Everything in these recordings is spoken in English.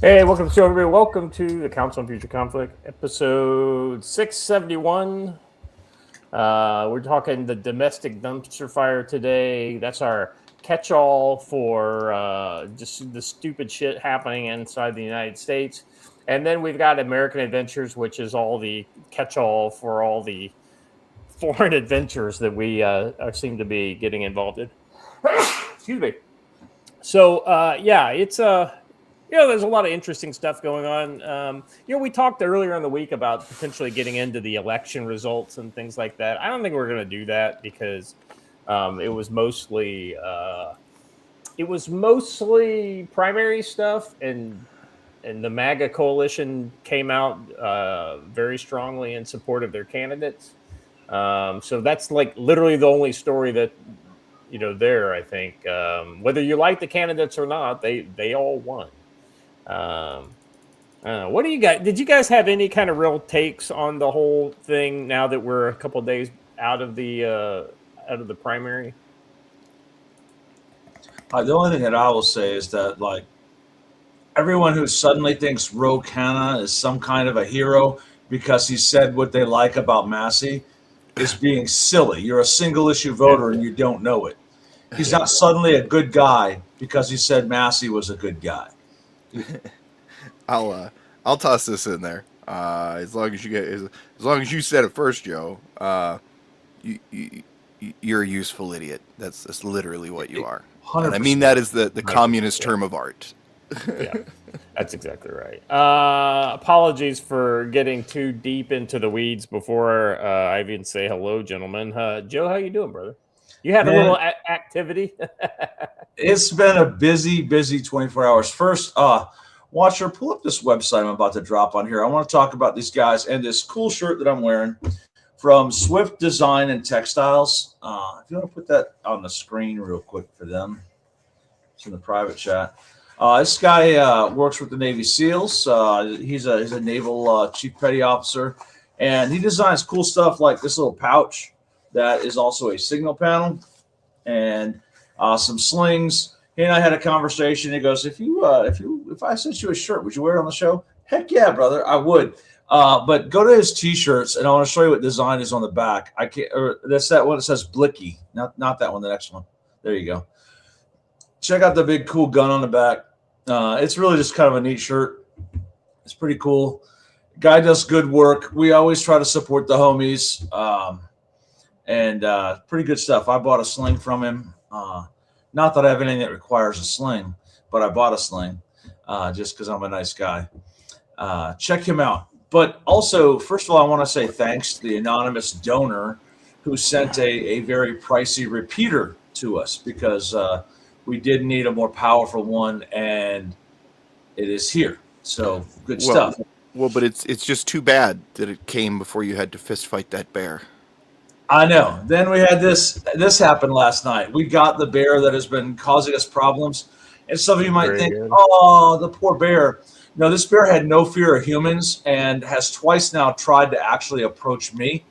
Hey, welcome to the show, everybody. Welcome to the Council on Future Conflict, episode 671. We're talking the domestic dumpster fire today. That's our catch-all for just the stupid shit happening inside the United States. And then we've got American Adventures, which is all the catch-all for all the foreign adventures that we seem to be getting involved in. Excuse me. So, it's there's a lot of interesting stuff going on. We talked earlier in the week about potentially getting into the election results and things like that. I don't think we're going to do that because it was mostly primary stuff, and the MAGA coalition came out very strongly in support of their candidates. So that's like literally the only story that there. I think whether you like the candidates or not, they all won. What do you guys? Did you guys have any kind of real takes on the whole thing now that we're a couple of days out of the primary? The only thing that I will say is that, like, everyone who suddenly thinks Ro Khanna is some kind of a hero because he said what they like about Massey is being silly. You're a single issue voter and you don't know it. He's not suddenly a good guy because he said Massey was a good guy. I'll toss this in there. As long as you said it first, Joe. You're a useful idiot. That's literally what you are. 100%. And I mean that is the communist term of art. Yeah, that's exactly right. Apologies for getting too deep into the weeds before I even say hello, gentlemen. Joe, how you doing, brother? You had a little activity. It's been a busy 24 hours. First, Watcher, pull up this website I'm about to drop on here. I want to talk about these guys and this cool shirt that I'm wearing from Swift Design and Textiles. If you want to put that on the screen real quick for them. It's in the private chat. This guy works with the Navy SEALs. He's a naval chief petty officer, and he designs cool stuff like this little pouch that is also a signal panel and some slings. He and I had a conversation. He goes, if I sent you a shirt, would you wear it on the show? Heck yeah, brother, I would. But go to his t-shirts, and I want to show you what design is on the back. That's that one that says Blicky, not that one. The next one. There you go. Check out the big cool gun on the back. It's really just kind of a neat shirt. It's pretty cool. Guy does good work. We always try to support the homies. And pretty good stuff. I bought a sling from him. Not that I have anything that requires a sling, but I bought a sling just because I'm a nice guy. Check him out. But also, first of all, I want to say thanks to the anonymous donor who sent a very pricey repeater to us because we did need a more powerful one, and it is here. So good stuff. Well, but it's just too bad that it came before you had to fist fight that bear. I know. Then we had this happened last night. We got the bear that has been causing us problems. And some of you might think, oh, the poor bear. No, this bear had no fear of humans and has twice now tried to actually approach me.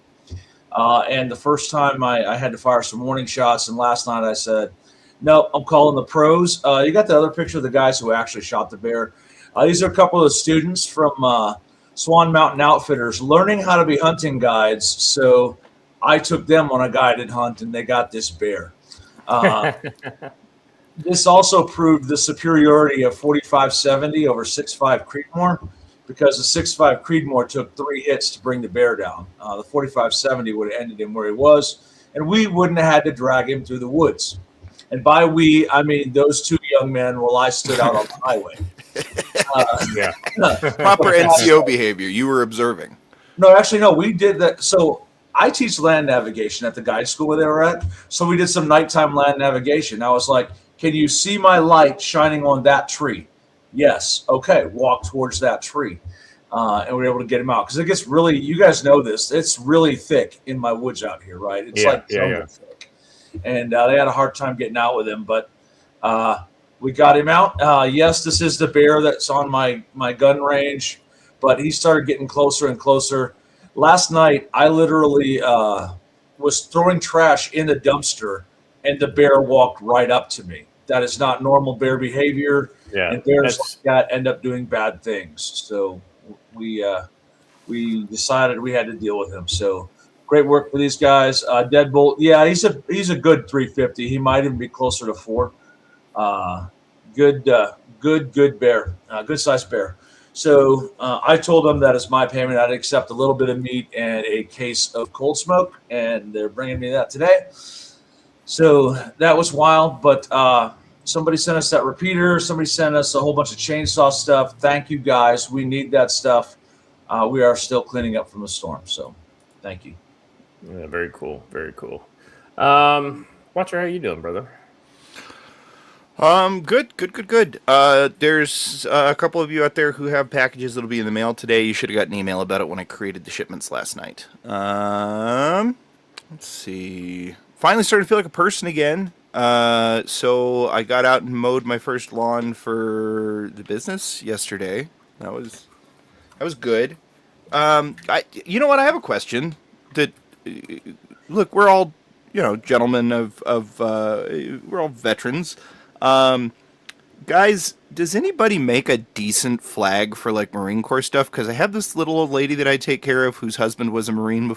And the first time I had to fire some warning shots. And last night I said, no, I'm calling the pros. You got the other picture of the guys who actually shot the bear. These are a couple of students from Swan Mountain Outfitters learning how to be hunting guides. So I took them on a guided hunt, and they got this bear. This also proved the superiority of 4570 over 6.5 Creedmoor, because the 6.5 Creedmoor took 3 hits to bring the bear down. The 4570 would have ended him where he was, and we wouldn't have had to drag him through the woods. And by we, I mean those two young men while I stood out on the highway. Proper NCO behavior. You were observing. No, actually, no. We did that. So I teach land navigation at the guide school where they were at. So we did some nighttime land navigation. I was like, can you see my light shining on that tree? Yes. Okay. Walk towards that tree. And we were able to get him out. Because it gets really, you guys know this, it's really thick in my woods out here, right? It's thick. And they had a hard time getting out with him. But we got him out. Yes, this is the bear that's on my gun range. But he started getting closer and closer. Last night, I literally was throwing trash in the dumpster, and the bear walked right up to me. That is not normal bear behavior. Yeah, And bears like that end up doing bad things. So we decided we had to deal with him. So great work for these guys. Deadbolt, yeah, he's a good 350. He might even be closer to 4. Good bear, good sized bear. So I told them that as my payment, I'd accept a little bit of meat and a case of cold smoke, and they're bringing me that today. So that was wild, but somebody sent us that repeater. Somebody sent us a whole bunch of chainsaw stuff. Thank you, guys. We need that stuff. We are still cleaning up from the storm, so thank you. Yeah, very cool. Very cool. Watcher, how you doing, brother? Good. There's a couple of you out there who have packages that'll be in the mail today. You should have got an email about it when I created the shipments last night. Let's see. Finally starting to feel like a person again. So I got out and mowed my first lawn for the business yesterday. That was good. You know what? I have a question. Look, we're all, gentlemen we're all veterans. Guys, does anybody make a decent flag for like Marine Corps stuff? Because I have this little old lady that I take care of whose husband was a Marine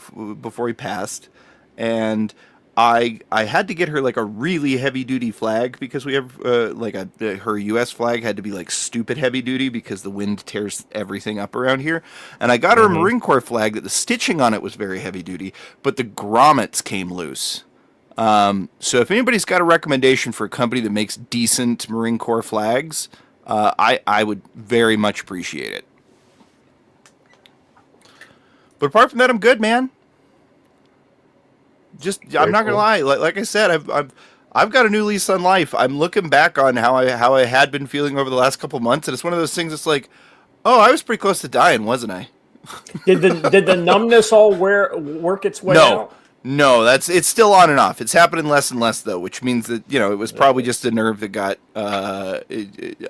before he passed, and I had to get her like a really heavy duty flag because we have her U.S. flag had to be like stupid heavy duty because the wind tears everything up around here. And I got her a Marine Corps flag that the stitching on it was very heavy duty, but the grommets came loose. So if anybody's got a recommendation for a company that makes decent Marine Corps flags, I would very much appreciate it. But apart from that, I'm good, man. I'm not gonna lie. Like I said, I've got a new lease on life. I'm looking back on how I had been feeling over the last couple months, and it's one of those things that's like, oh, I was pretty close to dying, wasn't I? Did the numbness all work its way out? No, it's still on and off. It's happening less and less though, which means that it was probably just a nerve that got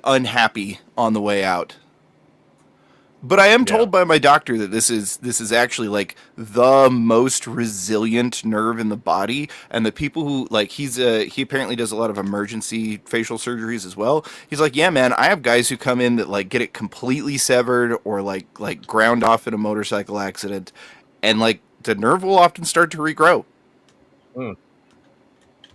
unhappy on the way out. But I am told by my doctor that this is actually like the most resilient nerve in the body, and the people who he apparently does a lot of emergency facial surgeries as well. He's like, yeah, man, I have guys who come in that like get it completely severed or like ground off in a motorcycle accident, and like the nerve will often start to regrow.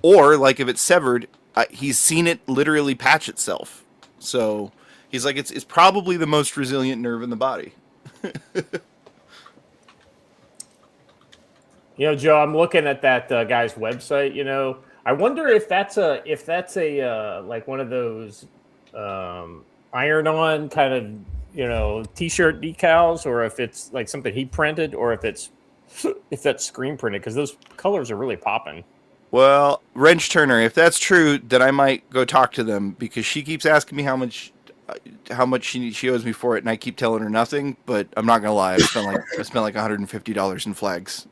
Or like if it's severed, he's seen it literally patch itself. So he's like, it's probably the most resilient nerve in the body. Joe, I'm looking at that guy's website. I wonder if that's a like one of those iron-on kind of T-shirt decals, or if it's like something he printed, or if that's screen printed, because those colors are really popping. Well, Wrench Turner, if that's true, then I might go talk to them, because she keeps asking me how much she owes me for it, and I keep telling her nothing. But I'm not gonna lie, I spent like $150 in flags.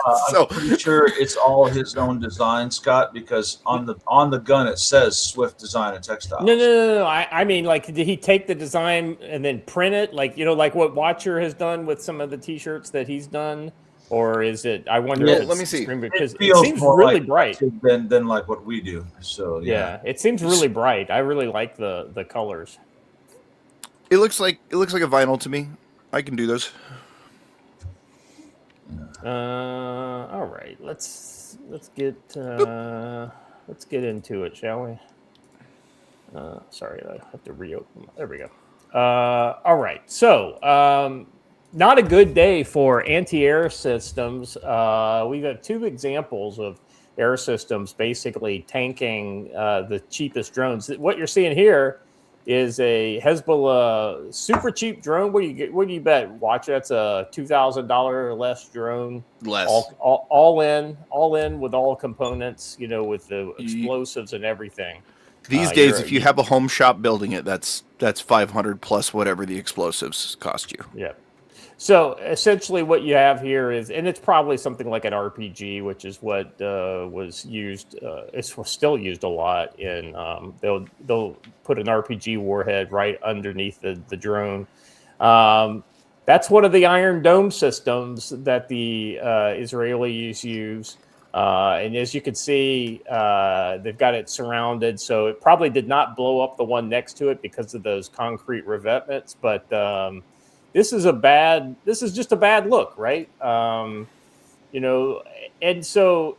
I'm pretty sure it's all his own design, Scott, because on the gun it says Swift Design and Textiles. No. I mean, like, did he take the design and then print it, like like what Watcher has done with some of the T-shirts that he's done? Or is it? I wonder. If it's let me see. Because it seems really bright than like what we do. So yeah, it seems really bright. I really like the colors. It looks like a vinyl to me. I can do those. All right. Let's get into it, shall we? Sorry, I have to reopen. There we go. All right. So. Not a good day for anti-air systems. We've got two examples of air systems basically tanking the cheapest drones. What you're seeing here is a Hezbollah super cheap drone. What do you bet? Watch, that's a $2,000 or less drone. Less. All in with all components. With the explosives and everything. These days, if you have a home shop building it, that's 500 plus whatever the explosives cost you. Yeah. So essentially what you have here is, and it's probably something like an RPG, which is what was used. It's still used a lot in. They'll put an RPG warhead right underneath the drone. That's one of the Iron Dome systems that the Israelis use. And as you can see, they've got it surrounded, so it probably did not blow up the one next to it because of those concrete revetments. But this is just a bad look, right? And so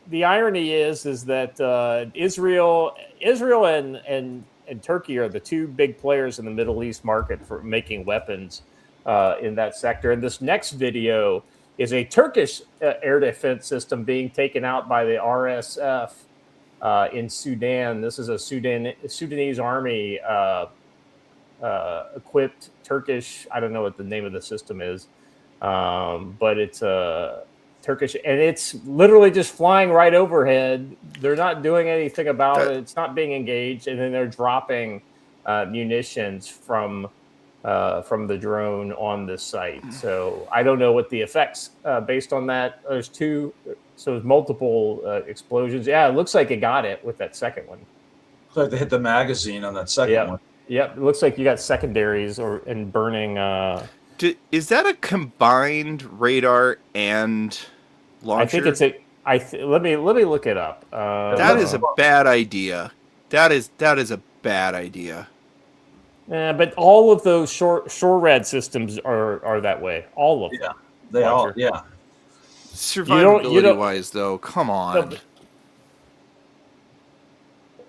the irony is that Israel and Turkey are the two big players in the Middle East market for making weapons in that sector. And this next video is a Turkish air defense system being taken out by the RSF in Sudan. This is a Sudanese army equipped Turkish. I don't know what the name of the system is, but it's a Turkish, and it's literally just flying right overhead. They're not doing anything about it. It's not being engaged, and then they're dropping munitions from the drone on this site. So I don't know what the effects based on that. There's multiple explosions. Yeah, it looks like it got it with that second one. Looks like they hit the magazine on that second one. Yep, it looks like you got secondaries and burning. Is that a combined radar and launcher? I think it's let me look it up. That is a bad idea. That is a bad idea. But all of those SHORAD systems are that way. All of them. Yeah, they all. Yeah. Survivability wise, though, come on.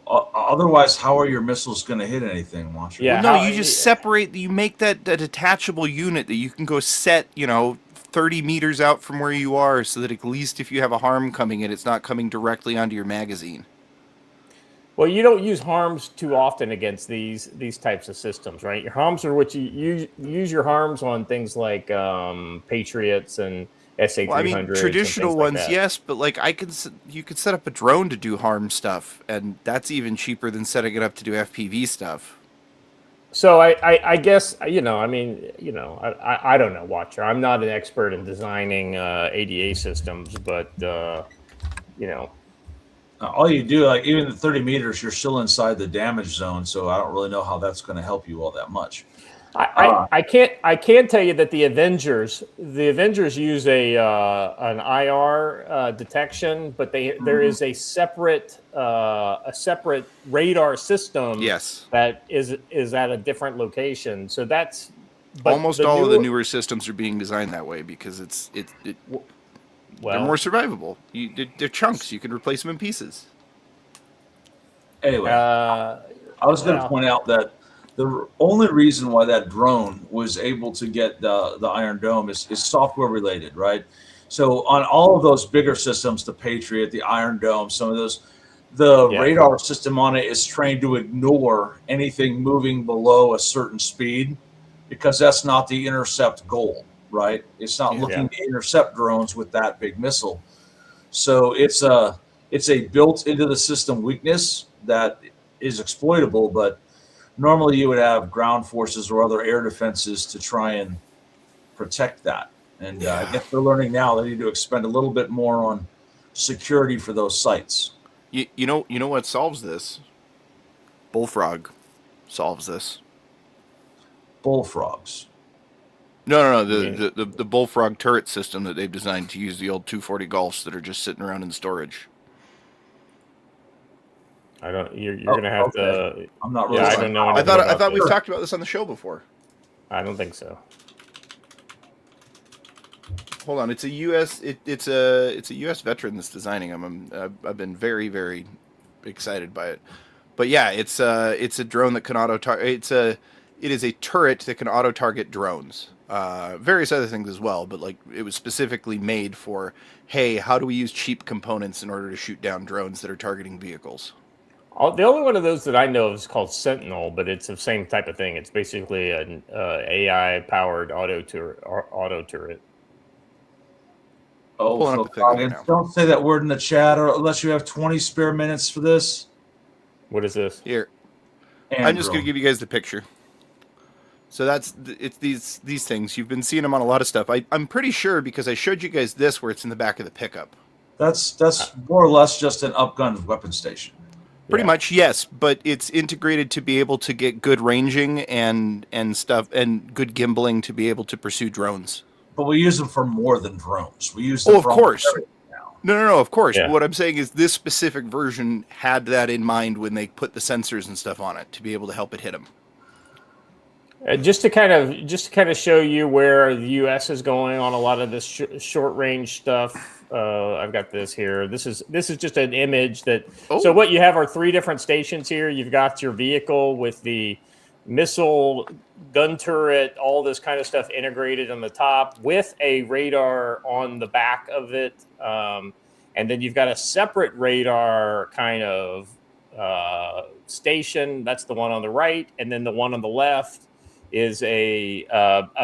Otherwise, how are your missiles going to hit anything, Watcher? Yeah. Well, no, you just separate. You make that detachable unit that you can go set, 30 meters out from where you are, so that at least if you have a harm coming in, it's not coming directly onto your magazine. Well, you don't use harms too often against these types of systems, right? Your harms are what you use your harms on things like Patriots and SA-300s. Well, I mean, traditional ones, like yes, but you could set up a drone to do harm stuff, and that's even cheaper than setting it up to do FPV stuff. So I guess I don't know, Watcher. I'm not an expert in designing ADA systems, but all you do, like even the 30 meters, you're still inside the damage zone, so I don't really know how that's going to help you all that much. I can't tell you that the Avengers use an IR detection, but there is a separate radar system. Yes, that is at a different location. So that's almost all of the newer systems are being designed that way because they're more survivable. They're chunks. You can replace them in pieces. Anyway, I was going to point out that the only reason why that drone was able to get the Iron Dome is software related, right? So on all of those bigger systems, the Patriot, the Iron Dome, some of those, radar system on it is trained to ignore anything moving below a certain speed because that's not the intercept goal, right? It's not looking to intercept drones with that big missile. So it's a built into the system weakness that is exploitable, but normally you would have ground forces or other air defenses to try and protect that. And I guess they're learning now they need to expend a little bit more on security for those sites. You know what solves this? Bullfrog solves this. Bullfrogs. No. The Bullfrog turret system that they've designed to use the old 240 Golfs that are just sitting around in storage. I don't. You're gonna have to. I'm not really. I don't know. I thought we've talked about this on the show before. I don't think so. Hold on, it's a U.S. It's a U.S. veteran that's designing them. I've been very, very excited by it. But yeah, it's a drone that can auto target. It is a turret that can auto target drones. Various other things as well, but it was specifically made for, hey, how do we use cheap components in order to shoot down drones that are targeting vehicles? The only one of those that I know of is called Sentinel, but it's the same type of thing. It's basically an AI-powered auto turret. Oh, so don't say that word in the chat, or unless you have 20 spare minutes for this. What is this? Here, I'm just going to give you guys the picture. So it's these things. You've been seeing them on a lot of stuff. I'm pretty sure because I showed you guys this where it's in the back of the pickup. That's more or less just an upgun weapon station. Pretty much, yes, but it's integrated to be able to get good ranging and stuff and good gimbaling to be able to pursue drones. But we use them for more than drones. We use them of course. now. No, of course. Yeah. But what I'm saying is this specific version had that in mind when they put the sensors and stuff on it to be able to help it hit them. Just to kind of show you where the U.S. is going on a lot of this short range stuff. I've got this here. This is just an image that. Oh. So what you have are 3 different stations here. You've got your vehicle with the missile, gun turret, all this kind of stuff integrated on the top with a radar on the back of it, and then you've got a separate radar kind of station. That's the one on the right, and then the one on the left is a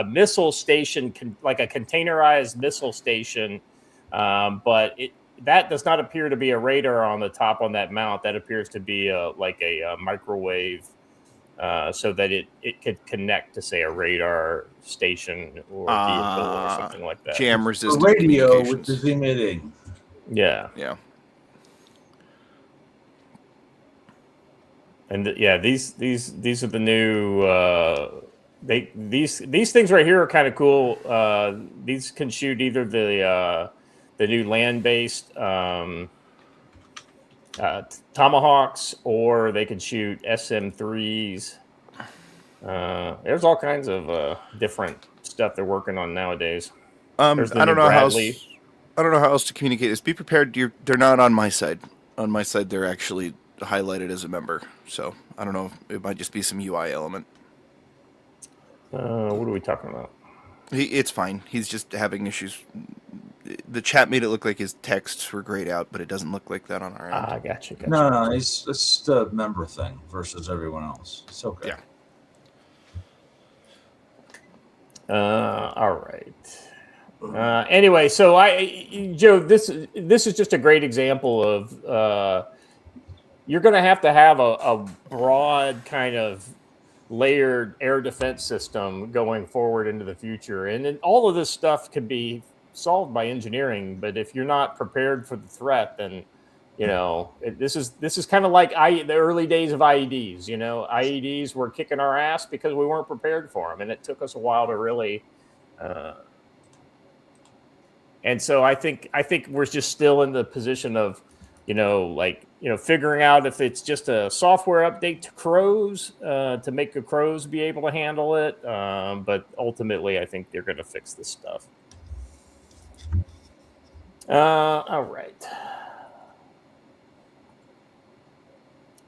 missile station, like a containerized missile station, but that does not appear to be a radar on the top on that mount. That appears to be like a microwave, so that it could connect to, say, a radar station or vehicle or something like that. Jam resistant radio, which is emitting. Yeah. And these are the new. These things right here are kind of cool. These can shoot either the new land-based Tomahawks, or they can shoot SM-3s. There's all kinds of different stuff they're working on nowadays. I don't know how else to communicate this. Be prepared. They're not on my side. On my side, they're actually highlighted as a member. So I don't know. It might just be some UI element. What are we talking about? It's fine. He's just having issues. The chat made it look like his texts were grayed out, but it doesn't look like that on our end. I gotcha. No, it's the member thing versus everyone else. It's okay. Yeah. All right. Anyway, so Joe, this is just a great example of you're going to have a broad kind of layered air defense system going forward into the future, and then all of this stuff can be solved by engineering. But if you're not prepared for the threat, then this is kind of like the early days of IEDs. IEDs were kicking our ass because we weren't prepared for them, and it took us a while to really. And so I think we're just still in the position of, figuring out if it's just a software update to crows to make the crows be able to handle it. But ultimately, I think they're going to fix this stuff. All right.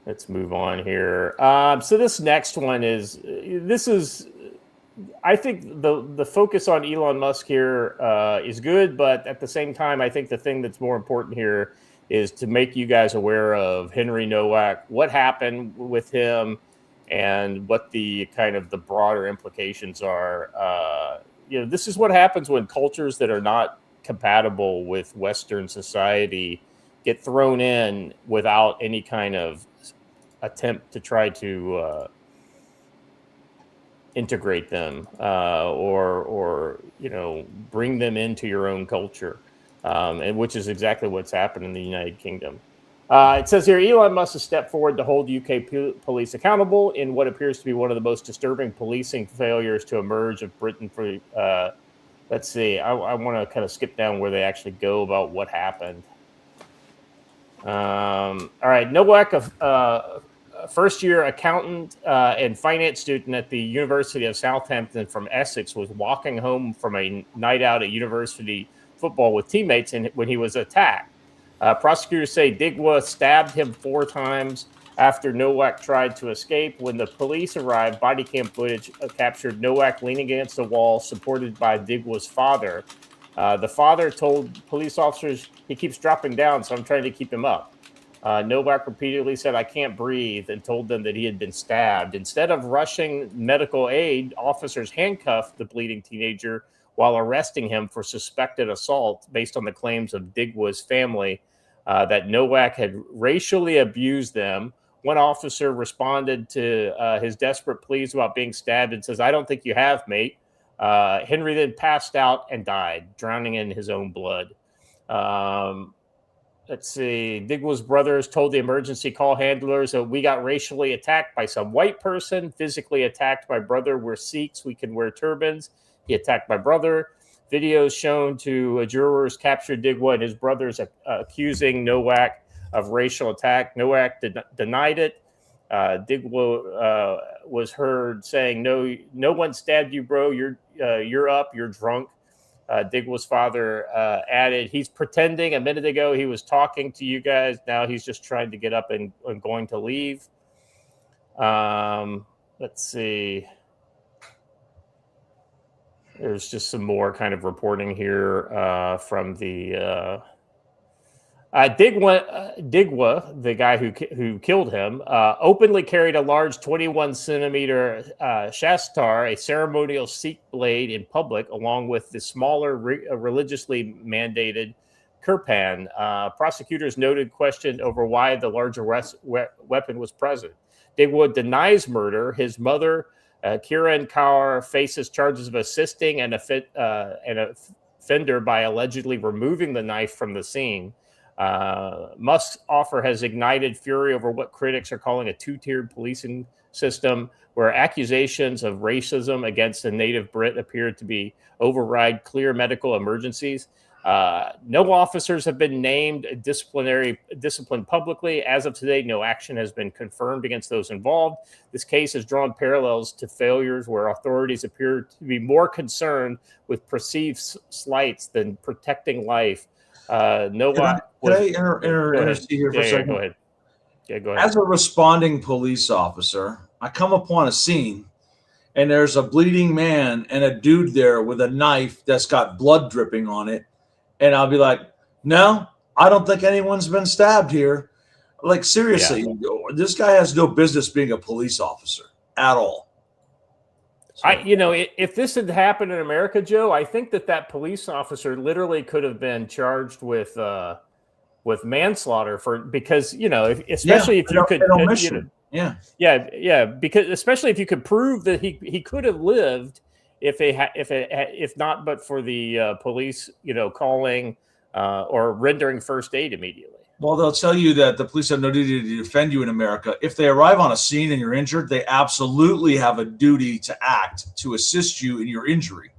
Let's move on here. So this next one is I think the focus on Elon Musk here is good, but at the same time, I think the thing that's more important here is to make you guys aware of Henry Nowak, what happened with him, and what the kind of the broader implications are. This is what happens when cultures that are not compatible with Western society get thrown in without any kind of attempt to try to integrate them or bring them into your own culture, and which is exactly what's happened in the United Kingdom. It says here, Elon Musk has stepped forward to hold UK police accountable in what appears to be one of the most disturbing policing failures to emerge of Britain. Let's see, I want to kind of skip down where they actually go about what happened. All right, Nowak, first-year accountant and finance student at the University of Southampton from Essex, was walking home from a night out at university football with teammates when he was attacked. Prosecutors say Digwa stabbed him 4 times after Nowak tried to escape. When the police arrived, body cam footage captured Nowak leaning against the wall, supported by Digwa's father. The father told police officers, "He keeps dropping down, so I'm trying to keep him up." Nowak repeatedly said, "I can't breathe," and told them that he had been stabbed. Instead of rushing medical aid, officers handcuffed the bleeding teenager while arresting him for suspected assault based on the claims of Digwa's family that Nowak had racially abused them. One officer responded to his desperate pleas about being stabbed and says, "I don't think you have, mate." Henry then passed out and died, drowning in his own blood. Let's see. Digwa's brothers told the emergency call handlers that we got racially attacked by some white person, physically attacked my brother. We're Sikhs. We can wear turbans. He attacked my brother. Videos shown to jurors captured Digwa and his brothers accusing Nowak of racial attack. Nowak denied it. Digwa was heard saying, "No one stabbed you, bro. You're up. You're drunk." Digwa's father added, "He's pretending. A minute ago, he was talking to you guys. Now he's just trying to get up and going to leave." Let's see. There's just some more kind of reporting here from the Digwa, the guy who killed him, openly carried a large 21-centimeter shastar, a ceremonial Sikh blade, in public, along with the smaller religiously mandated kirpan. Prosecutors questioned over why the larger weapon was present. Digwa denies murder. His mother, Kiran Kaur, faces charges of assisting an offender by allegedly removing the knife from the scene. Musk's offer has ignited fury over what critics are calling a two-tiered policing system, where accusations of racism against a native Brit appear to override clear medical emergencies. No officers have been named disciplined publicly. As of today, no action has been confirmed against those involved. This case has drawn parallels to failures where authorities appear to be more concerned with perceived slights than protecting life. Nowak. Can I intercede here for a second? Go ahead. Yeah, go ahead. As a responding police officer, I come upon a scene and there's a bleeding man and a dude there with a knife that's got blood dripping on it. And I'll be like, no, I don't think anyone's been stabbed here. Like, seriously, This guy has no business being a police officer at all. So. If this had happened in America, Joe, I think that police officer literally could have been charged with manslaughter because especially if you could, because especially if you could prove that he could have lived if not but for the police, calling or rendering first aid immediately. Well, they'll tell you that the police have no duty to defend you in America. If they arrive on a scene and you're injured, they absolutely have a duty to act to assist you in your injury.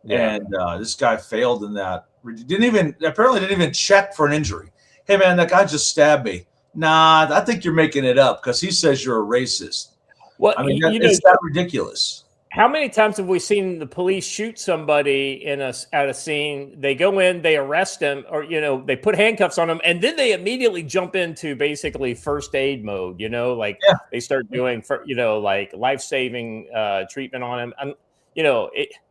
Yeah. And this guy failed in that. Apparently didn't even check for an injury. Hey, man, that guy just stabbed me. Nah, I think you're making it up because he says you're a racist. Well, I mean, it's that ridiculous. How many times have we seen the police shoot somebody at a scene? They go in, they arrest them, or they put handcuffs on them, and then they immediately jump into basically first aid mode. They start doing like life-saving treatment on him. And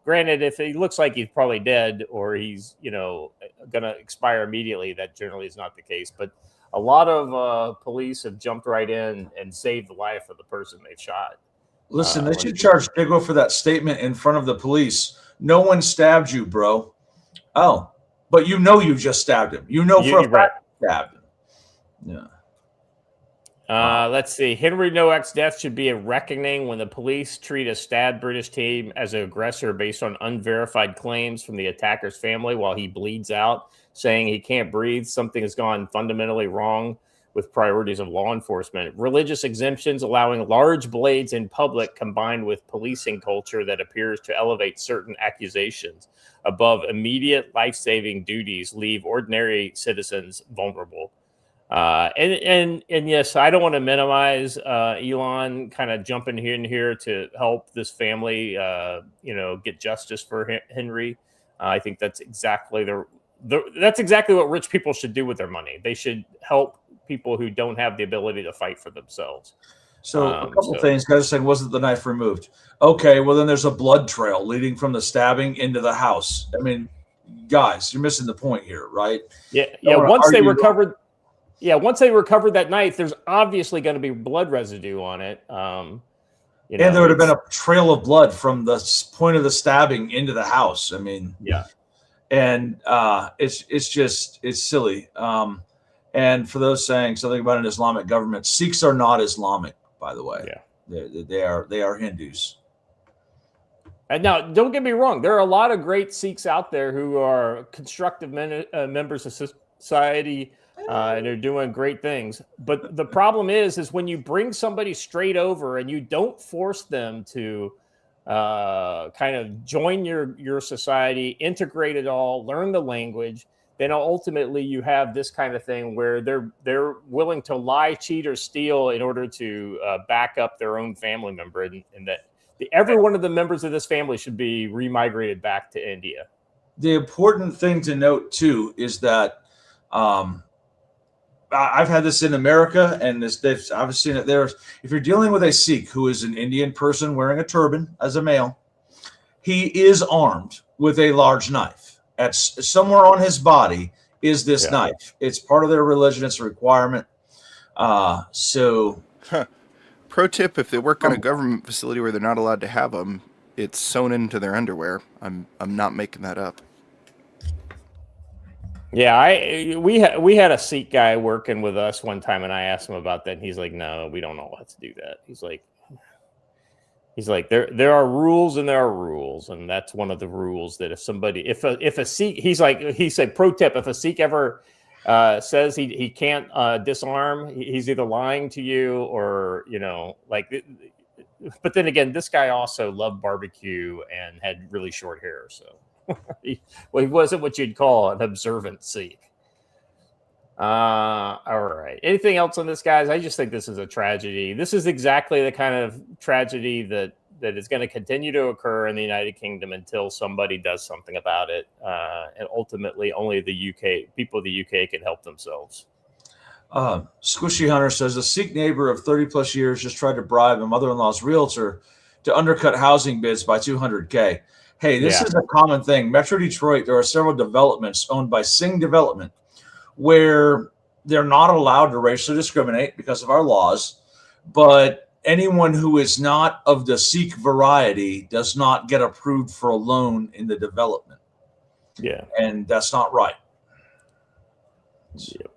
granted, if he looks like he's probably dead or he's going to expire immediately, that generally is not the case. But a lot of police have jumped right in and saved the life of the person they've shot. Listen, they should charge Digwa for that statement in front of the police. No one stabbed you, bro. Oh, but you just stabbed him. For a fact you stabbed him. Yeah. Let's see. Henry Nowak's death should be a reckoning when the police treat a stabbed British team as an aggressor based on unverified claims from the attacker's family while he bleeds out, saying he can't breathe. Something has gone fundamentally wrong with priorities of law enforcement. Religious exemptions allowing large blades in public combined with policing culture that appears to elevate certain accusations above immediate life-saving duties leave ordinary citizens vulnerable. And yes, I don't want to minimize Elon kind of jumping in here to help this family, get justice for Henry. I think that's exactly that's exactly what rich people should do with their money. They should help people who don't have the ability to fight for themselves. So a couple things. Guys saying, wasn't the knife removed? Okay, well then there's a blood trail leading from the stabbing into the house. I mean, guys, you're missing the point here, right? Yeah. Once they recovered that knife, there's obviously going to be blood residue on it. And there would have been a trail of blood from the point of the stabbing into the house. I mean, yeah. And it's silly. And for those saying something about an Islamic government, Sikhs are not Islamic, by the way. Yeah, they are Hindus. And now, don't get me wrong. There are a lot of great Sikhs out there who are constructive members of society, and they're doing great things. But the problem is when you bring somebody straight over and you don't force them to kind of join your society, integrate it all, learn the language. Then ultimately you have this kind of thing where they're willing to lie, cheat, or steal in order to back up their own family member, and that every one of the members of this family should be remigrated back to India. The important thing to note too is that I've had this in America, and I've seen it there. If you're dealing with a Sikh who is an Indian person wearing a turban as a male, he is armed with a large knife. At somewhere on his body is this knife. It's part of their religion. It's a requirement. Pro tip: if they work on a government facility where they're not allowed to have them, it's sewn into their underwear. I'm not making that up. Yeah, we had a Sikh guy working with us one time, and I asked him about that, and he's like, "No, we don't know how to do that." He's like, there are rules and there are rules, and that's one of the rules that if a Sikh, he said, pro tip: if a Sikh ever says he can't disarm, he's either lying to you or But then again, this guy also loved barbecue and had really short hair, so. He wasn't what you'd call an observant Sikh. All right. Anything else on this, guys? I just think this is a tragedy. This is exactly the kind of tragedy that is going to continue to occur in the United Kingdom until somebody does something about it. And ultimately, only the people of the UK can help themselves. Squishy Hunter says a Sikh neighbor of 30 plus years just tried to bribe a mother-in-law's realtor to undercut housing bids by $200K. Hey, this is a common thing. Metro Detroit, there are several developments owned by Singh Development where they're not allowed to racially discriminate because of our laws, but anyone who is not of the Sikh variety does not get approved for a loan in the development. Yeah. And that's not right. Yep.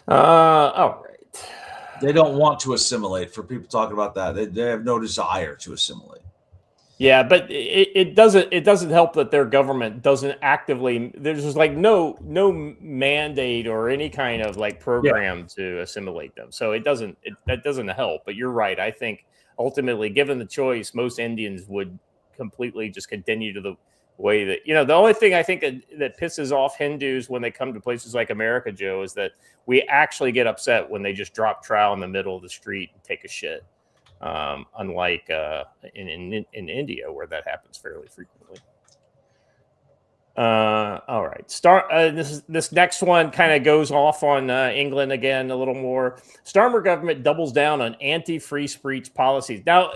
All right. They don't want to assimilate. For people talking about that, they have no desire to assimilate. Yeah, but it doesn't help that their government doesn't actively. There's just like no mandate or any kind of like program to assimilate them. So that doesn't help. But you're right. I think ultimately, given the choice, most Indians would completely just continue to the way that the only thing I think that pisses off Hindus when they come to places like America, Joe, is that we actually get upset when they just drop trowel in the middle of the street and take a shit. Unlike in India, where that happens fairly frequently. All right, this next one kind of goes off on England again a little more. Starmer government doubles down on anti-free speech policies. Now,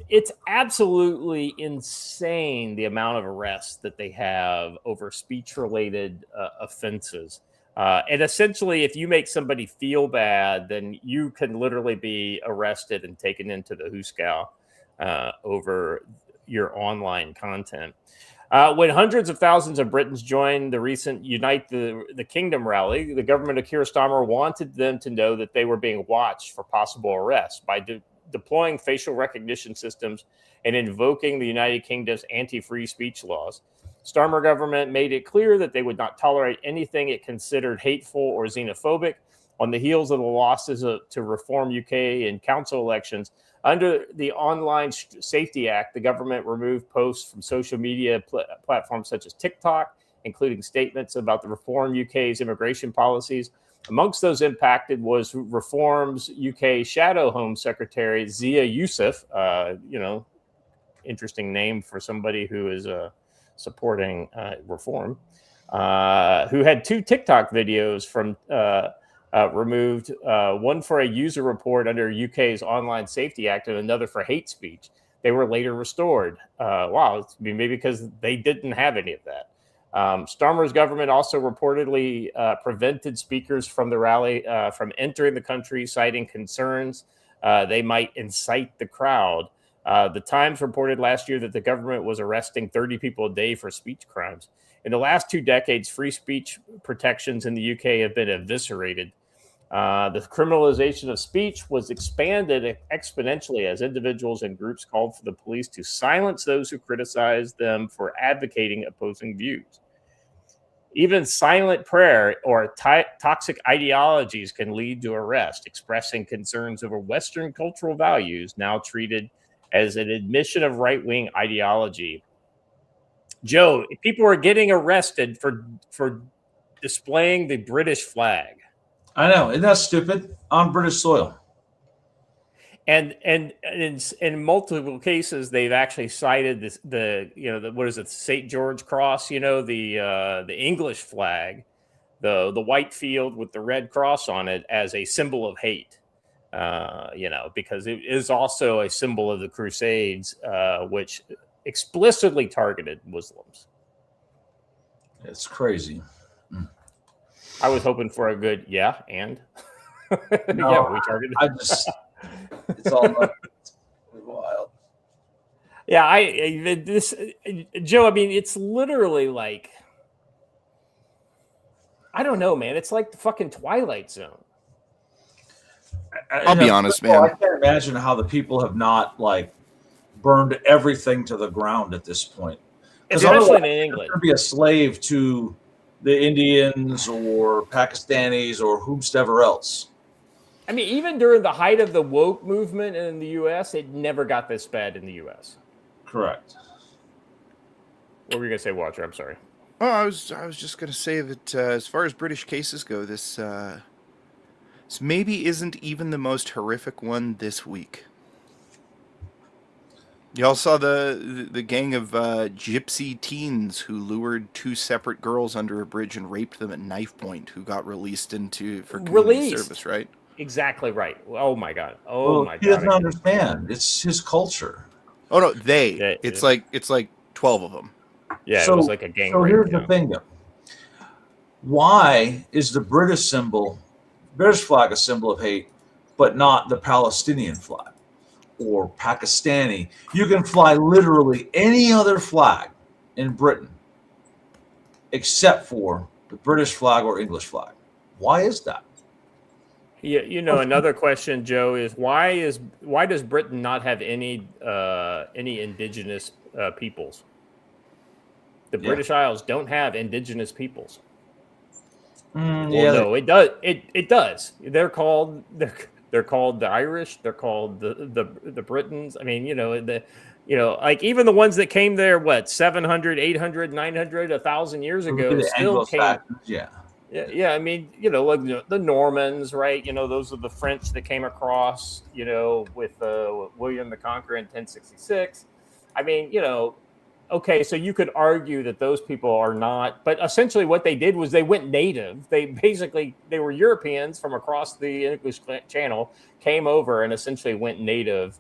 it's absolutely insane the amount of arrests that they have over speech-related offenses. And essentially, if you make somebody feel bad, then you can literally be arrested and taken into the hoosegow over your online content. When hundreds of thousands of Britons joined the recent Unite the Kingdom rally, the government of Keir Starmer wanted them to know that they were being watched for possible arrest by deploying facial recognition systems and invoking the United Kingdom's anti-free speech laws. Starmer government made it clear that they would not tolerate anything it considered hateful or xenophobic. On the heels of the losses to Reform UK and council elections, under the Online Safety Act, the government removed posts from social media platforms such as TikTok, including statements about the Reform UK's immigration policies. Amongst those impacted was Reform's UK Shadow Home Secretary Zia Youssef, interesting name for somebody who is supporting Reform, who had two TikTok videos from removed, one for a user report under UK's Online Safety Act and another for hate speech. They were later restored. Wow, maybe because they didn't have any of that. Starmer's government also reportedly prevented speakers from the rally from entering the country, citing concerns they might incite the crowd. The Times reported last year that the government was arresting 30 people a day for speech crimes. In the last 2 decades, free speech protections in the UK have been eviscerated. The criminalization of speech was expanded exponentially as individuals and groups called for the police to silence those who criticized them for advocating opposing views. Even silent prayer or toxic ideologies can lead to arrest, expressing concerns over Western cultural values now treated as an admission of right-wing ideology. Joe, people are getting arrested for displaying the British flag. I know. Isn't that stupid? On British soil. And in multiple cases, they've actually cited what is it, St. George Cross? The English flag, the white field with the red cross on it as a symbol of hate. Because it is also a symbol of the Crusades, which explicitly targeted Muslims. It's crazy. I was hoping for a good and No, we targeted. It's all wild. Yeah, Joe. I mean, it's literally like, I don't know, man. It's like the fucking Twilight Zone. I'll be honest, man. I can't imagine how the people have not burned everything to the ground at this point. Especially in England, to be a slave to the Indians or Pakistanis or whomsoever else. I mean, even during the height of the woke movement in the U.S., it never got this bad in the U.S. Correct. What were you gonna say, Walter? I'm sorry. Oh, I was just gonna say that as far as British cases go, this maybe isn't even the most horrific one this week. Y'all saw the gang of gypsy teens who lured two separate girls under a bridge and raped them at knife point, who got released for community service, right? Exactly right. Oh my god. He doesn't understand. It's his culture. Oh no, it's like 12 of them. Yeah, it was like a gang. So here's the thing, though. Why is the British flag a symbol of hate, but not the Palestinian flag or Pakistani? You can fly literally any other flag in Britain except for the British flag or English flag. Why is that? Yeah, another question, Joe, is why does Britain not have any indigenous peoples? The British Isles don't have indigenous peoples. No, it does. It does. They're called the Irish. They're called the Britons. I mean, even the ones that came there, 700, 800, 900, 1,000 years ago, still came. Yeah. I mean, like the Normans, right? Those are the French that came across, with William the Conqueror in 1066. I mean, okay, so you could argue that those people are not, but essentially what they did was they went native. They were Europeans from across the English Channel, came over and essentially went native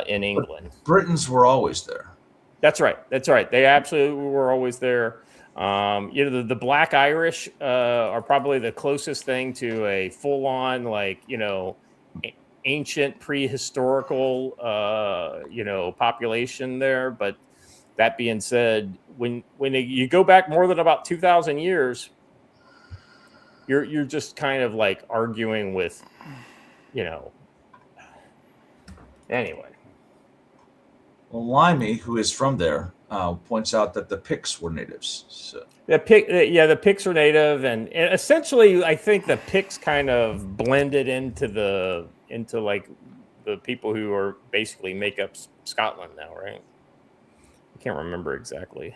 in England. Britons were always there. That's right. They absolutely were always there. The Black Irish are probably the closest thing to a full-on, ancient prehistorical, population there. But that being said, when you go back more than about 2,000 years, you're just kind of like arguing with, Anyway. Well, Limey, who is from there, points out that the Picts were natives. So. The Picts are native, and essentially, I think the Picts kind of blended into the people who are basically make up Scotland now, right? I can't remember exactly.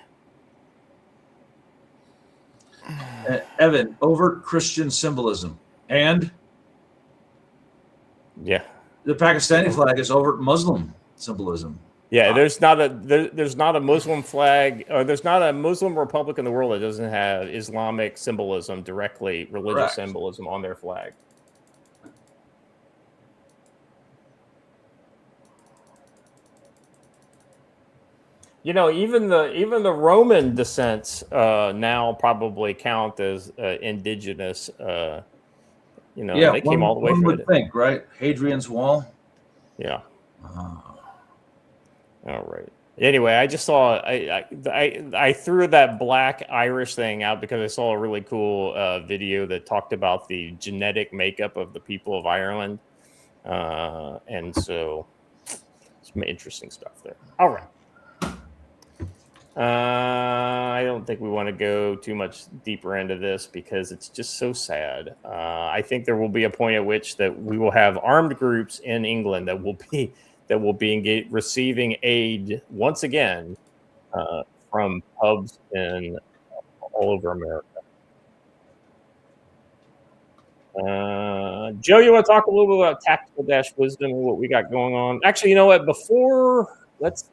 Evan, overt Christian symbolism, and the Pakistani flag is overt Muslim symbolism. Yeah, there's not a Muslim flag, or there's not a Muslim republic in the world that doesn't have Islamic symbolism, directly religious symbolism on their flag. Even the Roman descents now probably count as indigenous. They came all the way from. One would think, right? Hadrian's Wall. Yeah. All right. Anyway, I just saw I threw that Black Irish thing out because I saw a really cool video that talked about the genetic makeup of the people of Ireland, and so some interesting stuff there. All right. I don't think we want to go too much deeper into this because it's just so sad. I think there will be a point at which that we will have armed groups in England that will be receiving aid once again from pubs in all over America. Joe, you want to talk a little bit about tactical wisdom and what we got going on? Actually, you know what? Before let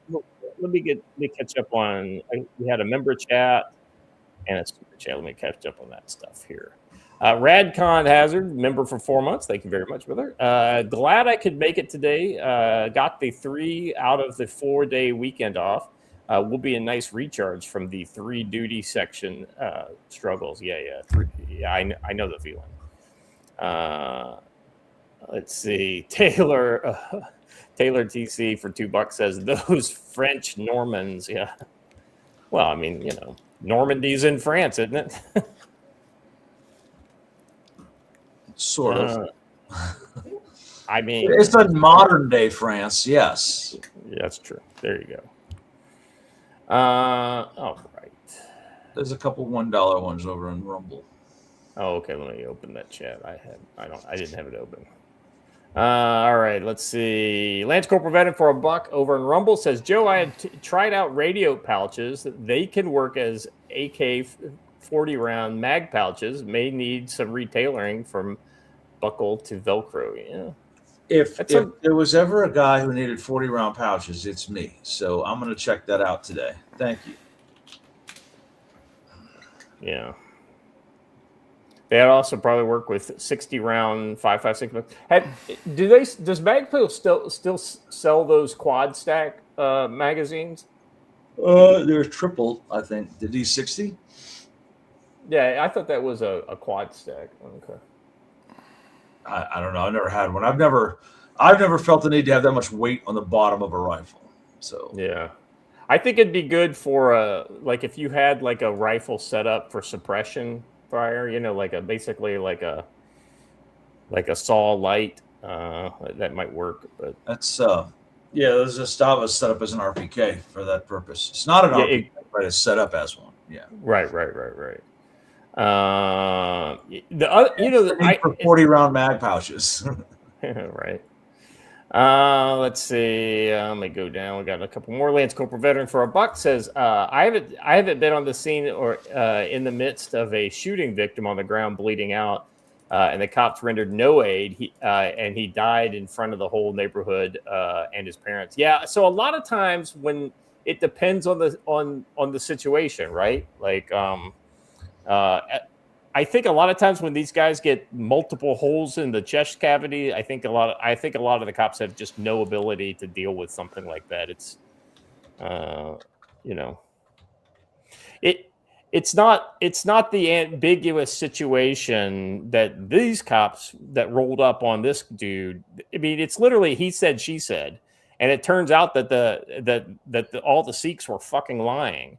me catch up on. We had a member chat and a super chat. Let me catch up on that stuff here. Radcon Hazard, member for 4 months. Thank you very much, brother. Glad I could make it today. Got the 3 out of the 4-day weekend off. Will be a nice recharge from the 3 duty section struggles. Yeah. I know the feeling. Let's see. Taylor TC for $2 says those French Normans. Yeah. Well, I mean, Normandy's in France, isn't it? Sort of. I mean, it's a modern day France. Yes. Yeah, that's true. There you go. All right. There's a couple $1 ones over in Rumble. Oh, okay. Let me open that chat. I didn't have it open. All right. Let's see. Lance Corporal Veteran for $1 over in Rumble says, Joe, I had tried out radio pouches. They can work as AK 40 round mag pouches. May need some retailoring from buckle to Velcro. Yeah. If there was ever a guy who needed 40 round pouches, it's me. So I'm going to check that out today. Thank you. Yeah. They also probably work with 60 round 5.56. Does Magpul still sell those quad stack magazines? They're triple, I think. The D60? Yeah, I thought that was a quad stack. Okay. I don't know. I've never had one. I've never felt the need to have that much weight on the bottom of a rifle. So yeah, I think it'd be good for like if you had like a rifle set up for suppression fire, basically like a saw light. That might work. But that's there's a Stava set up as an RPK for that purpose. It's not an RPK, but it's set up as one. Yeah. Right. The other, for 40 round mag pouches. Right. Let's see. Let me go down. We got a couple more. Lance Corporal Veteran for $1 says, I haven't been on the scene or in the midst of a shooting victim on the ground bleeding out, and the cops rendered no aid. And he died in front of the whole neighborhood and his parents. Yeah. So a lot of times when it depends on the situation, right? Like, I think a lot of times when these guys get multiple holes in the chest cavity, I think a lot of the cops have just no ability to deal with something like that. It's, it's not the ambiguous situation that these cops that rolled up on this dude. I mean, it's literally he said, she said, and it turns out that all the Sikhs were fucking lying.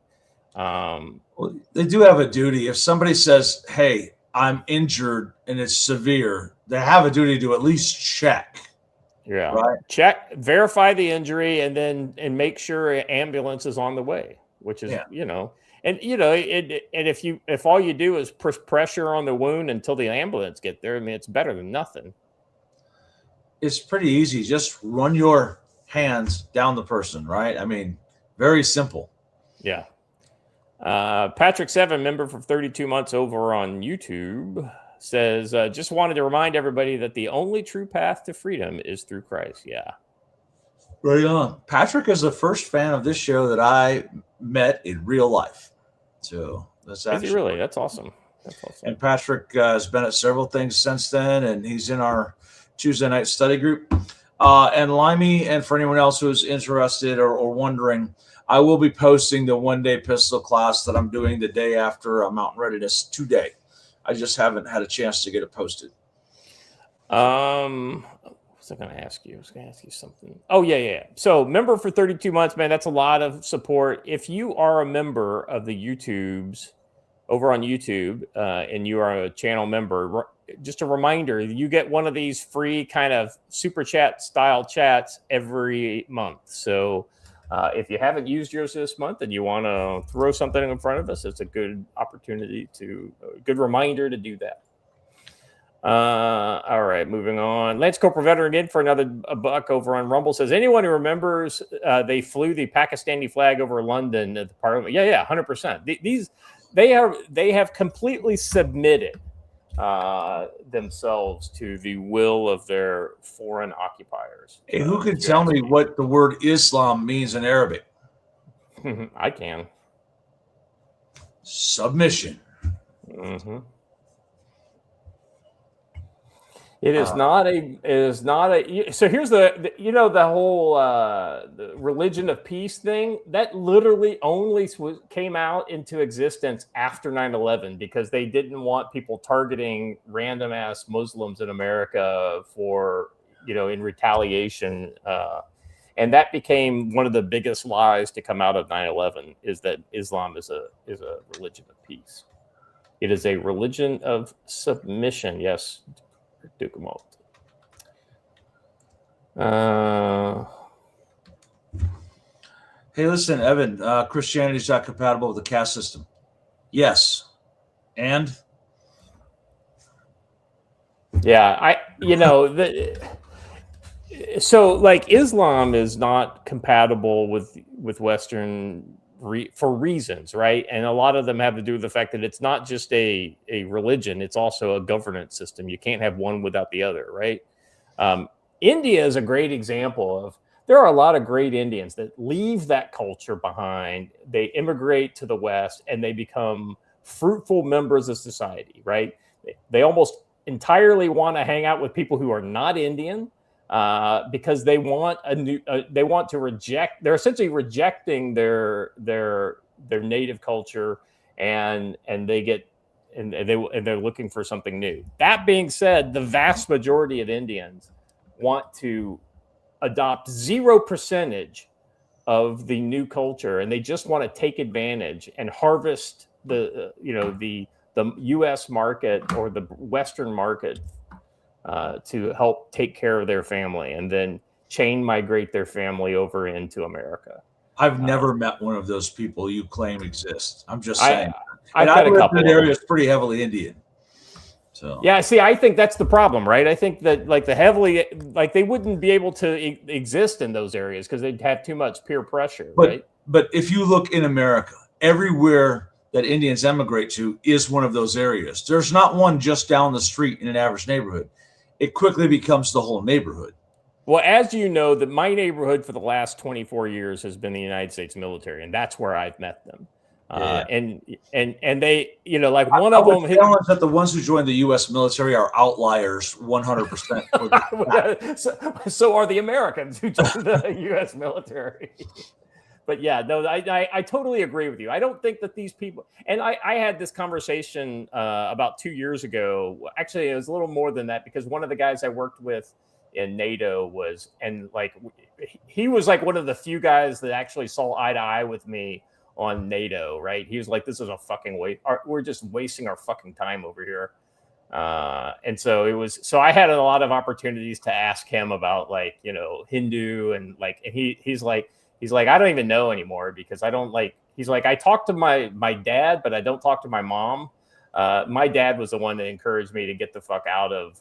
Well, they do have a duty. If somebody says, hey, I'm injured and it's severe, they have a duty to at least check. Yeah. Right. Check, verify the injury, and make sure an ambulance is on the way, which is, and if all you do is push pressure on the wound until the ambulance get there, I mean, it's better than nothing. It's pretty easy. Just run your hands down the person, right? I mean, very simple. Yeah. Patrick 7, member for 32 months over on YouTube, says, just wanted to remind everybody that the only true path to freedom is through Christ. Yeah. Right on. Patrick is the first fan of this show that I met in real life. So that's actually. Is he really? That's awesome. And Patrick has been at several things since then, and he's in our Tuesday night study group. And Limey, and for anyone else who's interested or wondering, I will be posting the one-day pistol class that I'm doing the day after Mountain Readiness today. I just haven't had a chance to get it posted. What was I going to ask you? I was going to ask you something. Oh, yeah. So member for 32 months, man, that's a lot of support. If you are a member of the YouTubes over on YouTube and you are a channel member, just a reminder, you get one of these free kind of super chat style chats every month. So If you haven't used yours this month and you want to throw something in front of us, it's a good opportunity a good reminder to do that. All right, moving on. Lance Corporal Veteran again for another buck over on Rumble says, anyone who remembers they flew the Pakistani flag over London at the Parliament? Yeah, 100%. They have completely submitted themselves to the will of their foreign occupiers. Hey, who can tell me what the word Islam means in Arabic? I can. Submission. Mm-hmm. It is not a. So here's the whole the religion of peace thing that literally only came out into existence after 9/11 because they didn't want people targeting random ass Muslims in America for in retaliation, and that became one of the biggest lies to come out of 9/11 is that Islam is a religion of peace. It is a religion of submission. Yes. Duke them all. Hey, listen, Evan, Christianity is not compatible with the caste system. Yes. And? Yeah, so like Islam is not compatible with Western for reasons, right? And a lot of them have to do with the fact that it's not just a religion, it's also a governance system. You can't have one without the other, right? India is a great example of, there are a lot of great Indians that leave that culture behind. They immigrate to the West and they become fruitful members of society, right? They almost entirely want to hang out with people who are not Indian, because they want they want to reject. They're essentially rejecting their native culture, and they're looking for something new. That being said, the vast majority of Indians want to adopt 0% of the new culture, and they just want to take advantage and harvest the U.S. market or the Western market. To help take care of their family and then chain migrate their family over into America. I've never met one of those people you claim exist. I'm just saying. I've got a couple. That area is pretty heavily Indian. So yeah, see, I think that's the problem, right? I think that they wouldn't be able to exist in those areas because they'd have too much peer pressure, right? But if you look in America, everywhere that Indians emigrate to is one of those areas. There's not one just down the street in an average neighborhood. It quickly becomes the whole neighborhood. Well, as you know, that my neighborhood for the last 24 years has been the United States military, and that's where I've met them. Yeah. And they, like one of them. That the ones who joined the U.S. military are outliers, 100%. So are the Americans who joined the U.S. military. But yeah, no, I totally agree with you. I don't think that these people, and I had this conversation about 2 years ago. Actually, it was a little more than that because one of the guys I worked with in NATO he was like one of the few guys that actually saw eye to eye with me on NATO, right? He was like, this is a fucking waste. We're just wasting our fucking time over here. And so I had a lot of opportunities to ask him about Hindu and he's like, I don't even know anymore because I don't he's like, I talk to my dad, but I don't talk to my mom. My dad was the one that encouraged me to get the fuck out of,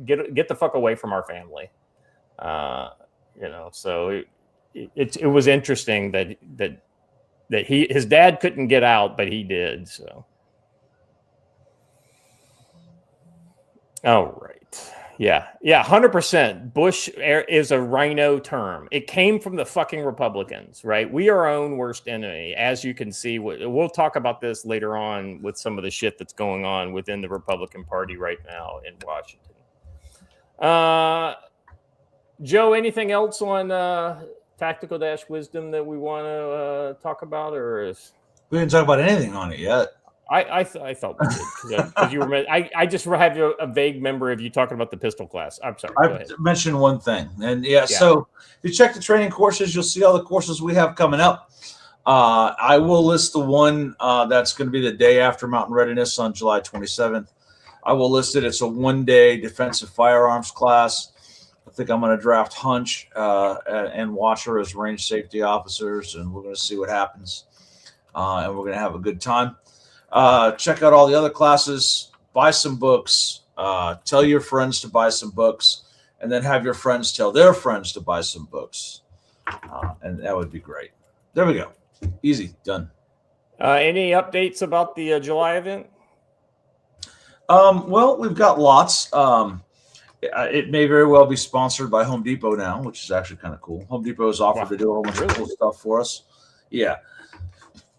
get the fuck away from our family. So it was interesting that his dad couldn't get out, but he did. So. All right. Yeah, 100%. Bush is a rhino term. It came from the fucking Republicans, right? We are our own worst enemy. As you can see, we'll talk about this later on with some of the shit that's going on within the Republican Party right now in Washington. Joe, anything else on Tactical Wisdom that we want to talk about, or we didn't talk about anything on it yet? I thought we did because you were. I just have a vague memory of you talking about the pistol class. I'm sorry. I mentioned one thing, and so if you check the training courses, you'll see all the courses we have coming up. I will list the one that's going to be the day after Mountain Readiness on July 27th. I will list it. It's a one-day defensive firearms class, think I'm going to draft Hunch and Watcher as range safety officers, and we're going to see what happens. And we're going to have a good time. Check out all the other classes, buy some books, tell your friends to buy some books, and then have your friends tell their friends to buy some books. And that would be great. There we go. Easy. Done. Any updates about the July event? Well, we've got lots. It may very well be sponsored by Home Depot now, which is actually kind of cool. Home Depot has offered to do a whole bunch of cool stuff for us. Yeah.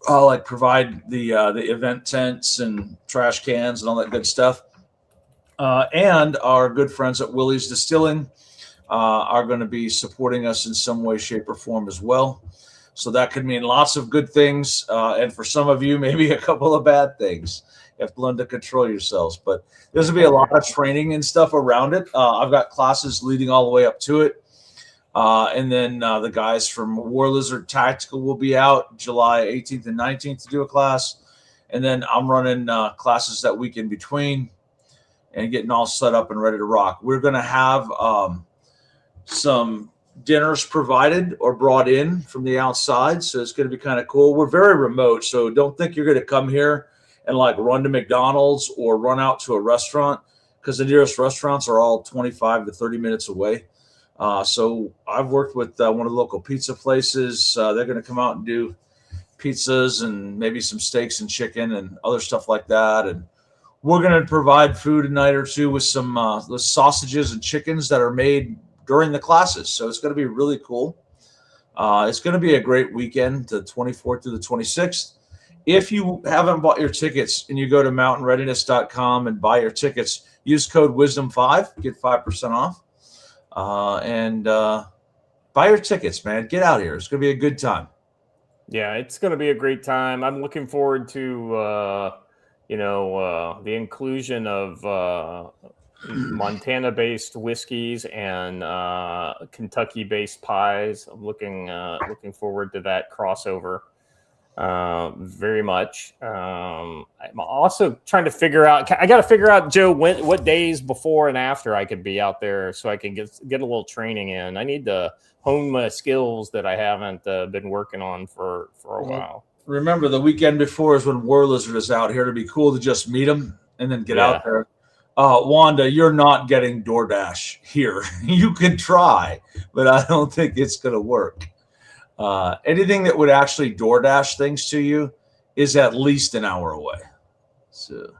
I'll like provide the event tents and trash cans and all that good stuff. And our good friends at Willie's Distilling are going to be supporting us in some way, shape, or form as well. So that could mean lots of good things. And for some of you, maybe a couple of bad things. You have to learn to control yourselves. But there's going to be a lot of training and stuff around it. I've got classes leading all the way up to it. And then the guys from War Lizard Tactical will be out July 18th and 19th to do a class. And then I'm running classes that week in between and getting all set up and ready to rock. We're going to have some dinners provided or brought in from the outside. So it's going to be kind of cool. We're very remote. So don't think you're going to come here and like run to McDonald's or run out to a restaurant, because the nearest restaurants are all 25 to 30 minutes away. So I've worked with one of the local pizza places. They're going to come out and do pizzas and maybe some steaks and chicken and other stuff like that. And we're going to provide food a night or two with some the sausages and chickens that are made during the classes. So it's going to be really cool. It's going to be a great weekend, the 24th to the 26th. If you haven't bought your tickets and you go to mountainreadiness.com and buy your tickets, use code WISDOM5, get 5% off. And buy your tickets, man. Get out here. It's going to be a good time. Yeah, it's going to be a great time. I'm looking forward to, the inclusion of Montana-based whiskeys and Kentucky-based pies. I'm looking forward to that crossover very much. I'm also trying to figure out. I got to figure out, Joe, what days before and after I could be out there so I can get a little training in. I need to hone my skills that I haven't been working on for a while. Remember, the weekend before is when War Lizard is out here. To be cool to just meet him and then get out there. Wanda, you're not getting DoorDash here. You can try, but I don't think it's going to work. Anything that would actually DoorDash things to you is at least an hour away. So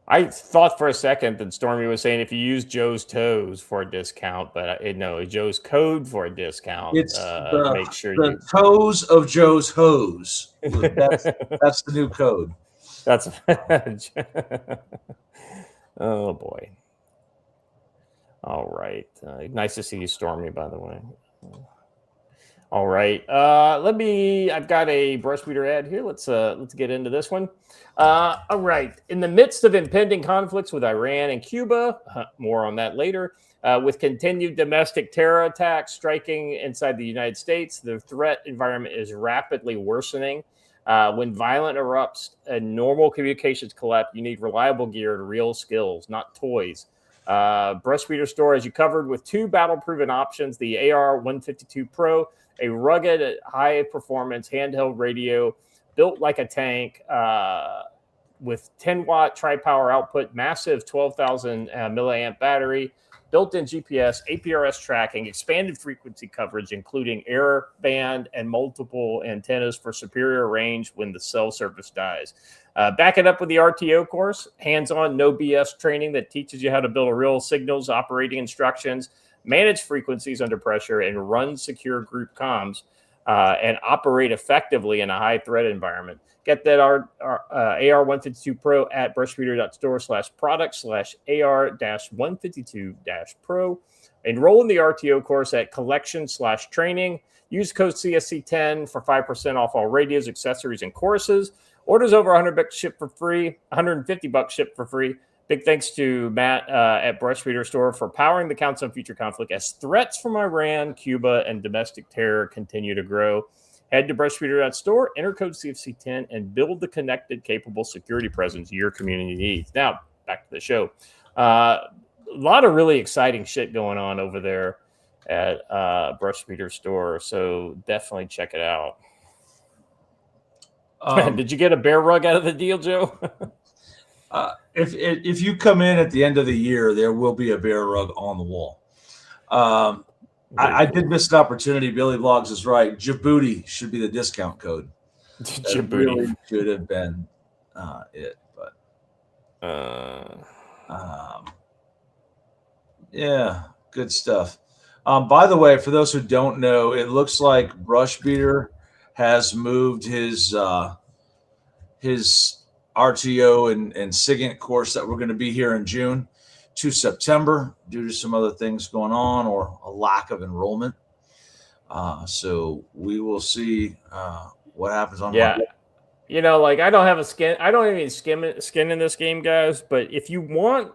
I thought for a second that Stormy was saying if you use Joe's Toes for a discount, but no, Joe's Code for a discount. It's make sure the toes of Joe's hose. That's the new code. That's oh boy. All right. Nice to see you, Stormy, by the way. All right. I've got a brush beater ad here. Let's get into this one. All right. In the midst of impending conflicts with Iran and Cuba, more on that later, with continued domestic terror attacks striking inside the United States, the threat environment is rapidly worsening. When violence erupts and normal communications collapse, you need reliable gear and real skills, not toys. Brush beater store, as you covered, with two battle-proven options, the AR-152 Pro, a rugged, high-performance handheld radio built like a tank with 10-watt tri-power output, massive 12,000 milliamp battery, built-in GPS, APRS tracking, expanded frequency coverage, including air band and multiple antennas for superior range when the cell service dies. Back it up with the RTO course, hands-on, no BS training that teaches you how to build a real signals, operating instructions, manage frequencies under pressure, and run secure group comms and operate effectively in a high-threat environment. Get that AR-152 Pro at brushbeater.store/product/AR-152-Pro. Enroll in the RTO course at collection/training. Use code CSC10 for 5% off all radios, accessories, and courses. Orders over $100 ship for free, $150 ship for free. Big thanks to Matt at Brush Beater Store for powering the Council on Future Conflict as threats from Iran, Cuba, and domestic terror continue to grow. Head to brushbeater.store, enter code CFC10, and build the connected, capable security presence your community needs. Now, back to the show. lot of really exciting shit going on over there at Brush Beater Store. So definitely check it out. Did you get a bear rug out of the deal, Joe? If you come in at the end of the year, there will be a bear rug on the wall. I did miss an opportunity. Billy Vlogs is right. Djibouti should be the discount code. That really should have been it, but yeah, good stuff. By the way, for those who don't know, it looks like Brush Beater has moved his RTO and SIGINT course that we're going to be here in June to September due to some other things going on or a lack of enrollment. So we will see what happens on Monday. You know, like I don't have a skin. I don't even skin in this game, guys. But if you want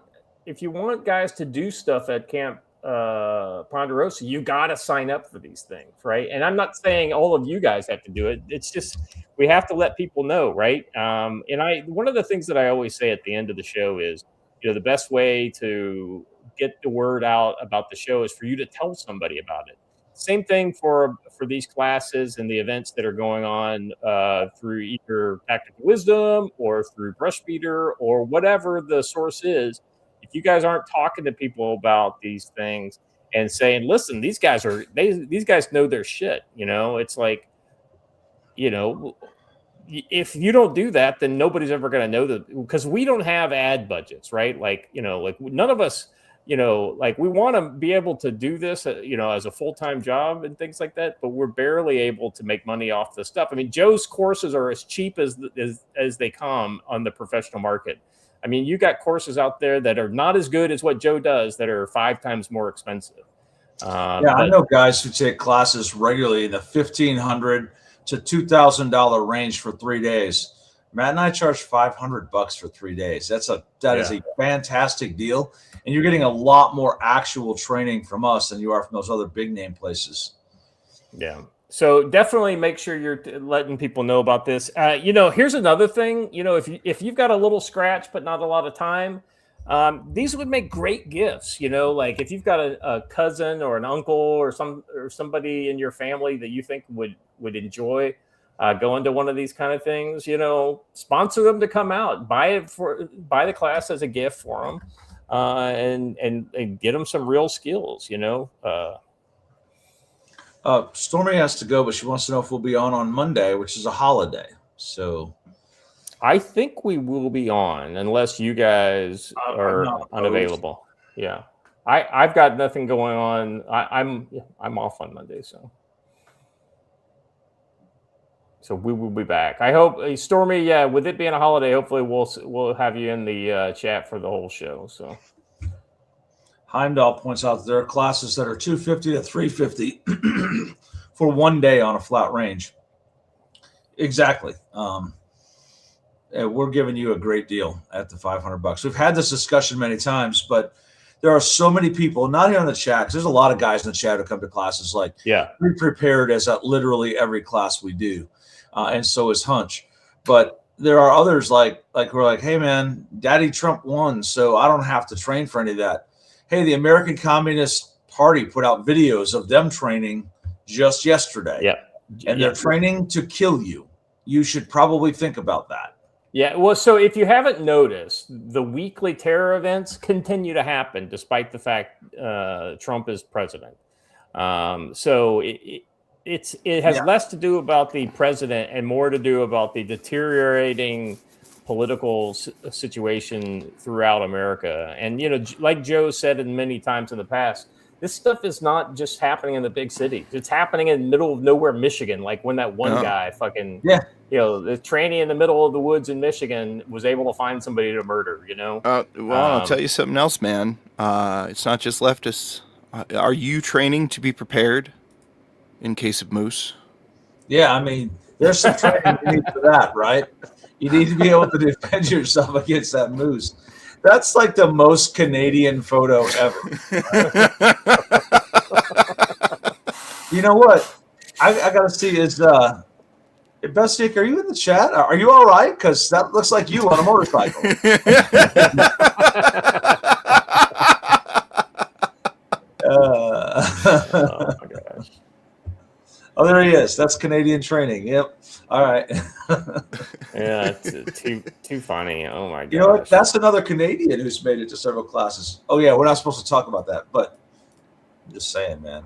guys to do stuff at Camp Ponderosa, you got to sign up for these things, right? And I'm not saying all of you guys have to do it. It's just we have to let people know, right? And one of the things that I always say at the end of the show is, you know, the best way to get the word out about the show is for you to tell somebody about it. Same thing for these classes and the events that are going on through either Tactical Wisdom or through Brush Beater or whatever the source is. If you guys aren't talking to people about these things and saying, listen, these guys know their shit, you know, it's like, you know, if you don't do that, then nobody's ever going to know that, because we don't have ad budgets, right? Like, you know, like none of us, you know, like we want to be able to do this, you know, as a full-time job and things like that, but we're barely able to make money off the stuff. I mean, Joe's courses are as cheap as they come on the professional market. I mean, you got courses out there that are not as good as what Joe does that are 5 times more expensive. I know guys who take classes regularly in the $1,500 to $2,000 range for 3 days. Matt and I charge $500 for 3 days. That is a fantastic deal, and you're getting a lot more actual training from us than you are from those other big name places. Yeah. So definitely make sure you're letting people know about this. You know, here's another thing. You know, if you've got a little scratch but not a lot of time, these would make great gifts. You know, like if you've got a cousin or an uncle or somebody in your family that you think would enjoy going to one of these kind of things, you know, sponsor them to come out, buy the class as a gift for them, and get them some real skills. You know. Stormy has to go, but she wants to know if we'll be on Monday, which is a holiday. So I think we will be on unless you guys are unavailable. Yeah. I've got nothing going on. I'm off on Monday, so we will be back. I hope, Stormy, with it being a holiday, hopefully we'll have you in the chat for the whole show. So Heimdall points out that there are classes that are $250 to $350 for 1 day on a flat range. Exactly. We're giving you a great deal at the $500. We've had this discussion many times, but there are so many people, not here in the chat, because there's a lot of guys in the chat who come to classes like, be prepared as at literally every class we do. And so is Hunch. But there are others like we're like, hey, man, Daddy Trump won, so I don't have to train for any of that. Hey, the American Communist Party put out videos of them training just yesterday. Yeah. And they're training to kill you. You should probably think about that. Yeah. Well, so if you haven't noticed, the weekly terror events continue to happen despite the fact Trump is president. So it has less to do about the president and more to do about the deteriorating political situation throughout America. And, you know, like Joe said many times in the past, this stuff is not just happening in the big cities. It's happening in the middle of nowhere, Michigan. Like when that one guy you know, the tranny in the middle of the woods in Michigan was able to find somebody to murder, you know? I'll tell you something else, man. It's not just leftists. Are you training to be prepared in case of moose? Yeah, I mean, there's some training you need for that, right? You need to be able to defend yourself against that moose. That's like the most Canadian photo ever. You know what? I got to see is Bestick, are you in the chat? Are you all right? Because that looks like you on a motorcycle. Oh my gosh. Oh, there he is. That's Canadian training. Yep. All right. Yeah, it's too funny. Oh my gosh. You know what? That's another Canadian who's made it to several classes. Oh yeah, we're not supposed to talk about that, but I'm just saying, man.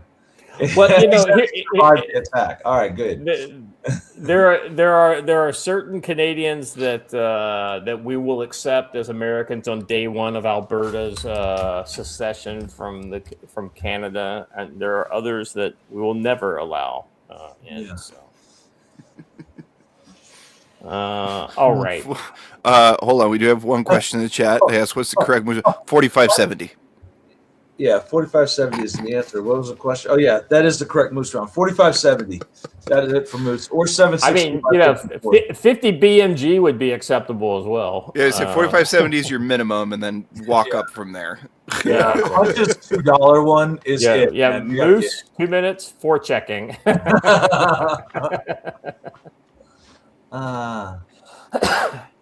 Well, you know, the attack. All right, good. There are certain Canadians that we will accept as Americans on day one of Alberta's secession from Canada, and there are others that we will never allow in. Yeah. So, all right. Hold on, we do have one question in the chat. They ask, "What's the correct move?" 4570. Yeah, 4570 is the answer. What was the question? Oh yeah, that is the correct moose round. 4570. That is it for moose. Or 760. I mean, you know, 50 BMG would be acceptable as well. Yeah, so 4570 is your minimum, and then walk up from there. Yeah, Hunch's $2 one is it. Yeah, man. moose, 2 minutes, forechecking.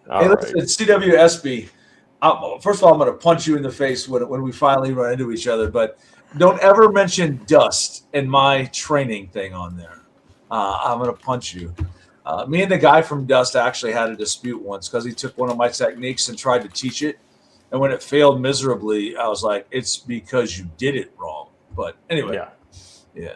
Hey, listen, CWSB. First of all, I'm going to punch you in the face when we finally run into each other. But don't ever mention dust in my training thing on there. I'm going to punch you. Me and the guy from Dust actually had a dispute once because he took one of my techniques and tried to teach it. And when it failed miserably, I was like, it's because you did it wrong. But anyway, yeah.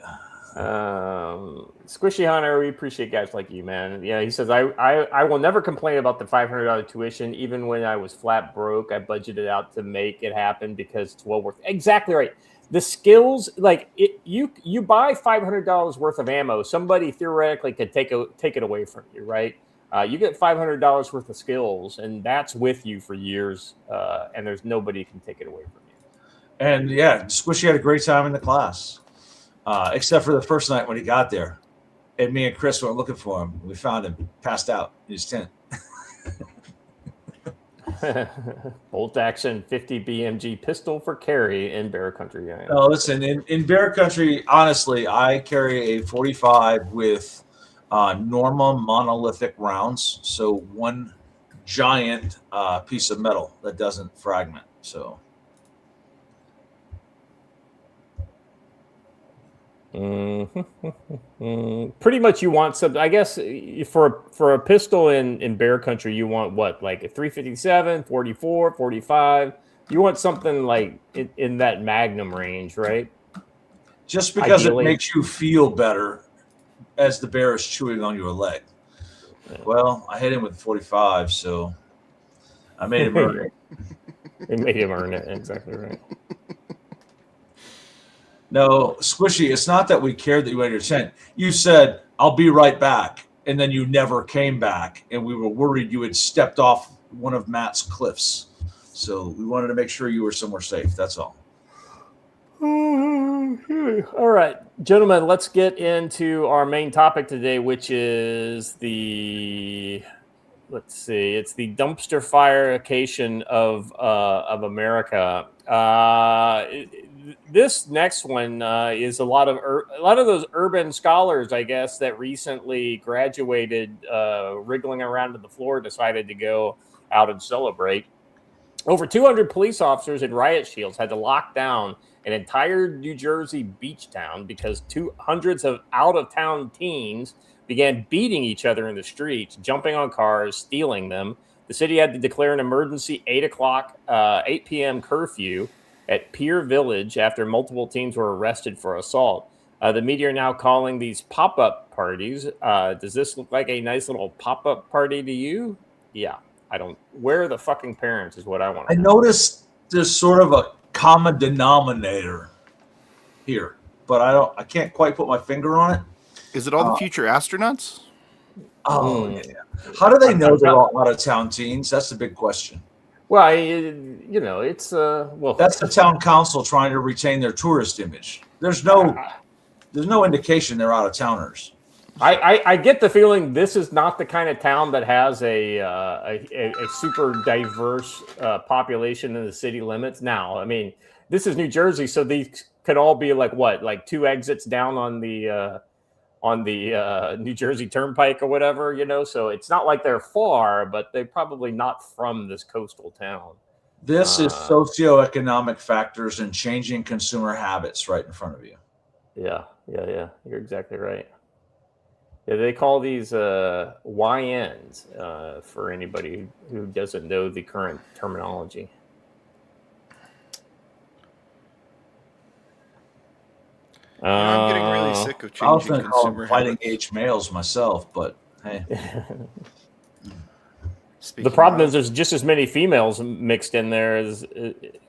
Squishy Hunter, we appreciate guys like you, man. Yeah, he says I will never complain about the $500 tuition, even when I was flat broke. I budgeted out to make it happen because it's well worth. Exactly right. The skills, like you buy $500 worth of ammo. Somebody theoretically could take it away from you, right? You get $500 worth of skills, and that's with you for years, and there's nobody who can take it away from you. And yeah, Squishy had a great time in the class. Except for the first night when he got there. And me and Chris went looking for him. We found him passed out in his tent. Bolt action 50 BMG pistol for carry in bear country. Yeah. No, listen, in bear country, honestly, I carry a 45 with Norma monolithic rounds. So one giant piece of metal that doesn't fragment. So. Pretty much you want something, I guess, for a pistol in bear country, you want what, like a 357, 44, 45. You want something like in that magnum range, right? Just because Ideally. It makes you feel better as the bear is chewing on your leg. Yeah. Well, I hit him with 45, so I made him earn it. It made him earn it, exactly right. No, Squishy, it's not that we cared that you had your tent. You said, I'll be right back. And then you never came back. And we were worried you had stepped off one of Matt's cliffs. So we wanted to make sure you were somewhere safe. That's all. All right, gentlemen, let's get into our main topic today, which is it's the dumpster fire occasion of America. This next one is a lot of those urban scholars, I guess, that recently graduated, wriggling around to the floor, decided to go out and celebrate. Over 200 police officers in riot shields had to lock down an entire New Jersey beach town because hundreds of out-of-town teens began beating each other in the streets, jumping on cars, stealing them. The city had to declare an emergency 8 p.m. curfew at Pier Village after multiple teens were arrested for assault. The media are now calling these pop-up parties. Does this look like a nice little pop-up party to you? Yeah, I don't. Where are the fucking parents is what I want to know. Noticed there's sort of a common denominator here, but I can't quite put my finger on it. Is it all the future astronauts? Oh, yeah. How do they know they're all out-of-town teens? That's the big question. Well, it's that's the town council trying to retain their tourist image. There's no indication they're out-of-towners. I get the feeling this is not the kind of town that has a super diverse population in the city limits. Now, I mean, this is New Jersey, so these could all be like 2 exits down on the New Jersey Turnpike or whatever, So it's not like they're far, but they're probably not from this coastal town. This is socioeconomic factors and changing consumer habits right in front of you. Yeah. You're exactly right. Yeah, they call these YNs for anybody who doesn't know the current terminology. I'm getting really sick of I was changing going to call consumer them fighting habits. age males myself, but hey. The problem is there's just as many females mixed in there,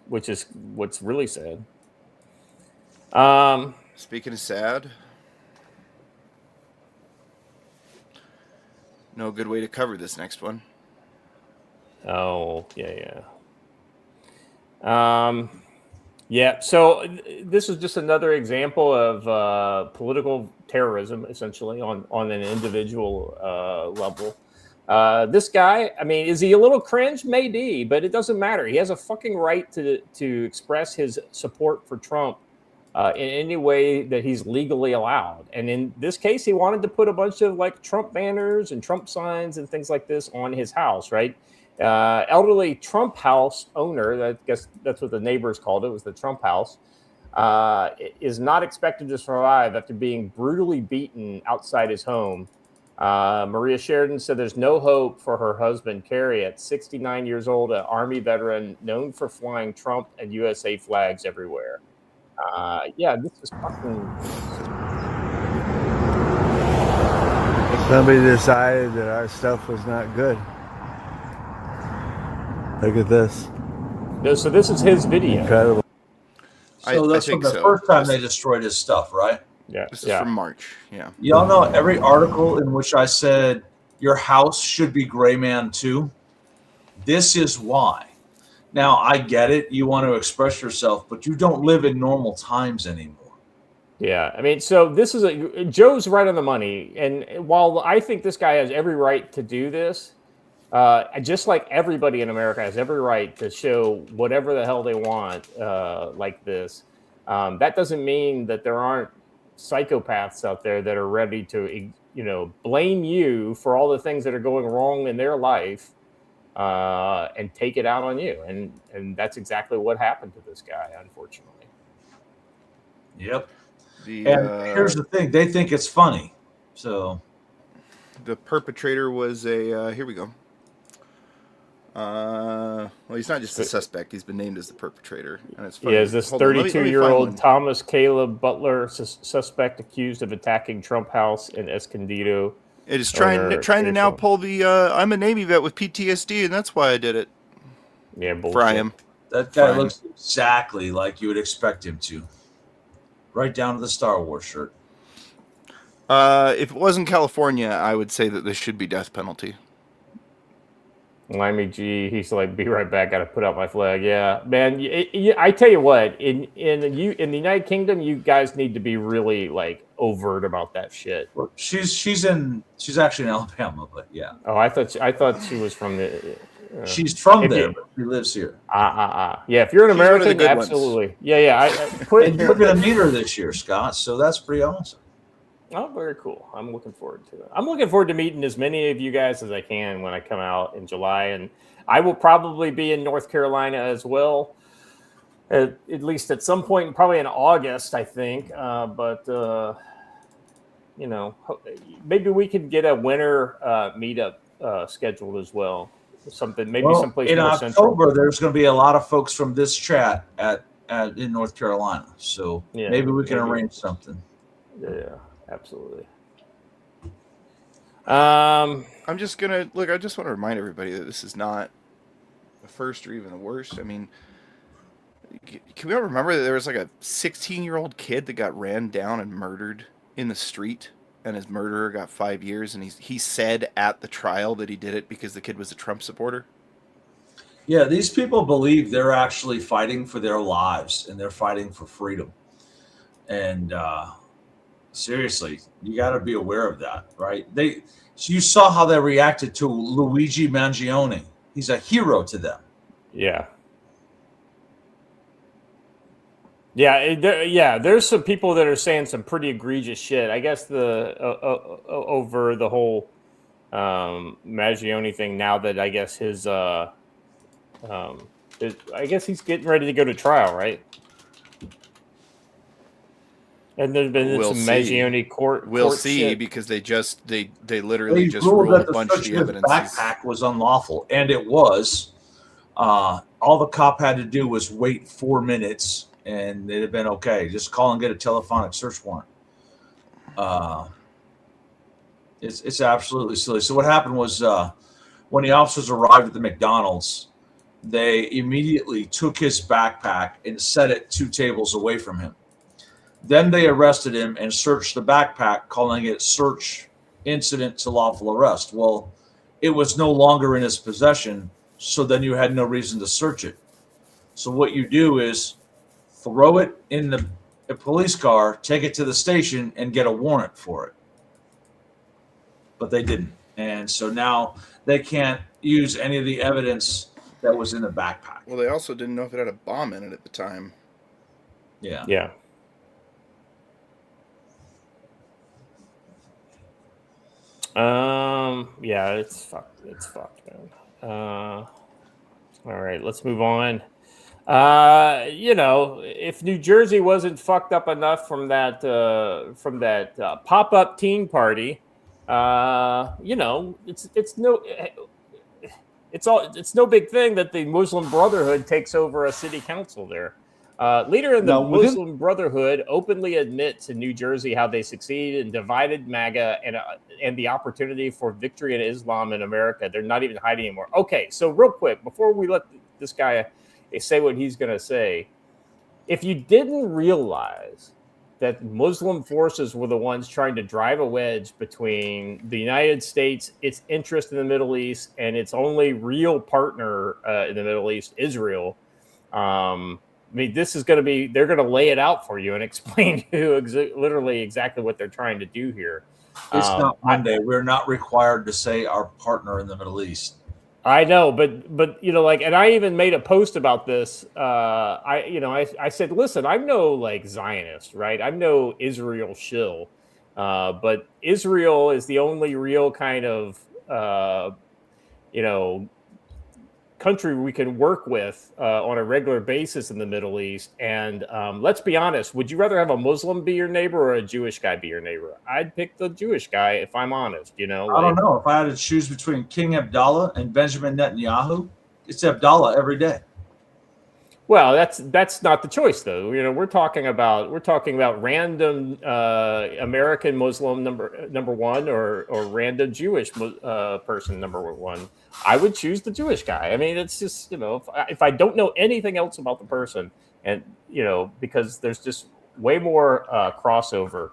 which is what's really sad. Speaking of sad, no good way to cover this next one. Oh, yeah. Yeah, so this is just another example of political terrorism, essentially, on an individual level. This guy, I mean, is he a little cringe? Maybe, but it doesn't matter. He has a fucking right to express his support for Trump in any way that he's legally allowed. And in this case, he wanted to put a bunch of like Trump banners and Trump signs and things like this on his house, right? Elderly Trump house owner, I guess that's what the neighbors called it, was the Trump house, is not expected to survive after being brutally beaten outside his home. Maria Sheridan said there's no hope for her husband, Kerry, at 69 years old, an Army veteran known for flying Trump and USA flags everywhere. Yeah, this is fucking... Somebody decided that our stuff was not good. Look at this. So this is his video. Incredible. So that's from the first time they destroyed his stuff, right? Yeah. This is from March. Yeah. Y'all know every article in which I said your house should be Gray Man 2. This is why. Now, I get it. You want to express yourself, but you don't live in normal times anymore. Yeah, I mean, so this is Joe's right on the money. And while I think this guy has every right to do this, just like everybody in America has every right to show whatever the hell they want like this, that doesn't mean that there aren't psychopaths out there that are ready to, blame you for all the things that are going wrong in their life and take it out on you. And that's exactly what happened to this guy, unfortunately. Yep. And here's the thing. They think it's funny. So the perpetrator was here we go. Well, he's not just a suspect. He's been named as the perpetrator. And it's funny. Yeah, is this 32-year-old Thomas Caleb Butler suspect accused of attacking Trump House in Escondido? It is trying to now pull the I'm a Navy vet with PTSD, and that's why I did it. Yeah, bullshit. Fry him. That guy looks exactly like you would expect him to. Right down to the Star Wars shirt. If it wasn't California, I would say that this should be death penalty. Limey G, he's like, be right back. Got to put out my flag. Yeah, man. I tell you what, in the United Kingdom, you guys need to be really like overt about that shit. Well, she's actually in Alabama, but yeah. Oh, I thought she was from the. She's from there, but she lives here. Yeah, if you're an American, absolutely. Ones. Yeah. And you're going to meet her this year, Scott. So that's pretty awesome. Oh, very cool. I'm looking forward to it. I'm looking forward to meeting as many of you guys as I can when I come out in July. And I will probably be in North Carolina as well, at least at some point, probably in August, I think. But maybe we could get a winter meetup scheduled as well. Someplace in more October, central. There's going to be a lot of folks from this chat in North Carolina. So maybe we can arrange something. Yeah. Absolutely. I'm just gonna look. I just want to remind everybody that this is not the first or even the worst. I mean, can we all remember that there was like a 16-year-old kid that got ran down and murdered in the street, and his murderer got 5 years, and he said at the trial that he did it because the kid was a Trump supporter. Yeah, these people believe they're actually fighting for their lives and they're fighting for freedom, and seriously, you got to be aware of that, right? You saw how they reacted to Luigi Mangione. He's a hero to them. Yeah. There's some people that are saying some pretty egregious shit. I guess over the whole Mangione thing. Now that I guess his I guess he's getting ready to go to trial, right? And there's been some Maggioni court. We'll court see shit. because they literally just ruled ruled that a bunch the of search the of his evidence. backpack was unlawful, and it was. All the cop had to do was wait 4 minutes, and it'd have been okay. Just call and get a telephonic search warrant. It's absolutely silly. So what happened was when the officers arrived at the McDonald's, they immediately took his backpack and set it 2 tables away from him. Then they arrested him and searched the backpack, calling it search incident to lawful arrest. Well, it was no longer in his possession, so then you had no reason to search it. So what you do is throw it in the police car, take it to the station, and get a warrant for it. But they didn't. And so now they can't use any of the evidence that was in the backpack. Well, they also didn't know if it had a bomb in it at the time. Yeah. Yeah. Yeah, it's fucked. It's fucked, man. All right, let's move on. If New Jersey wasn't fucked up enough from that pop-up teen party, it's no big thing that the Muslim Brotherhood takes over a city council there. Leader in the Muslim Brotherhood openly admits in New Jersey how they succeeded and divided MAGA and the opportunity for victory in Islam in America. They're not even hiding anymore. Okay, so real quick, before we let this guy say what he's going to say, if you didn't realize that Muslim forces were the ones trying to drive a wedge between the United States, its interest in the Middle East, and its only real partner in the Middle East, Israel, I mean, this is going to be, they're going to lay it out for you and explain to you literally exactly what they're trying to do here. It's not Monday. We're not required to say our partner in the Middle East. I know, but and I even made a post about this. I said, listen, I'm no Zionist, right? I'm no Israel shill, but Israel is the only real kind of country we can work with on a regular basis in the Middle East. And let's be honest, would you rather have a Muslim be your neighbor or a Jewish guy be your neighbor? I'd pick the Jewish guy if I'm honest, I don't know. If I had to choose between King Abdullah and Benjamin Netanyahu, it's Abdullah every day. Well, that's not the choice, though. We're talking about random American Muslim number one or random Jewish person number one. I would choose the Jewish guy. I mean, it's just if I don't know anything else about the person, and because there's just way more crossover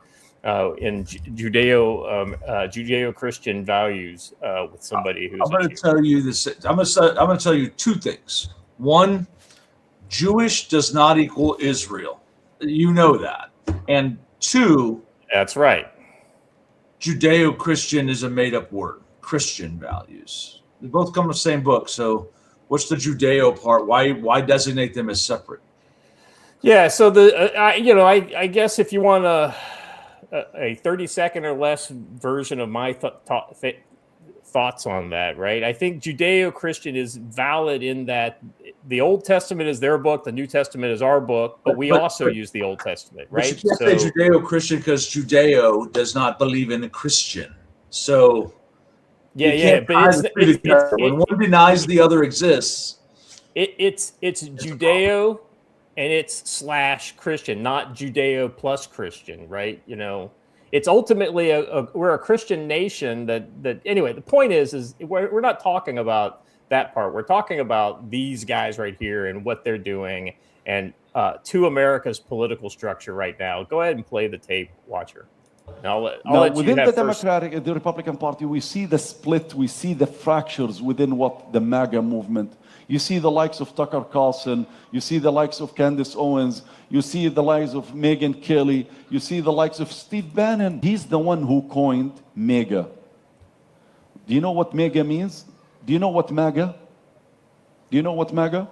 in Judeo-Christian values with somebody who's. I'm going to tell you this. I'm going to tell you 2 things. One, Jewish does not equal Israel. You know that. And 2, that's right. Judeo-Christian is a made-up word. Christian values. They both come in the same book. So what's the Judeo part? Why designate them as separate? Yeah, so I guess if you want a 30-second or less version of my thoughts on that, right? I think Judeo-Christian is valid in that the Old Testament is their book, the New Testament is our book, but we also use the Old Testament, right? But you can't say Judeo-Christian because Judeo does not believe in the Christian. So but when one denies the other exists. It's Judeo and it's / Christian, not Judeo plus Christian, right? It's ultimately we're a Christian nation that anyway, the point is we're not talking about that part. We're talking about these guys right here and what they're doing and to America's political structure right now. Go ahead and play the tape, Watcher. I'll let within you the first. the Republican Party, we see the split, we see the fractures within what the MAGA movement. You see the likes of Tucker Carlson, you see the likes of Candace Owens, you see the likes of Megyn Kelly, you see the likes of Steve Bannon. He's the one who coined MAGA. Do you know what MAGA means? Do you know what MAGA? Do you know what MAGA?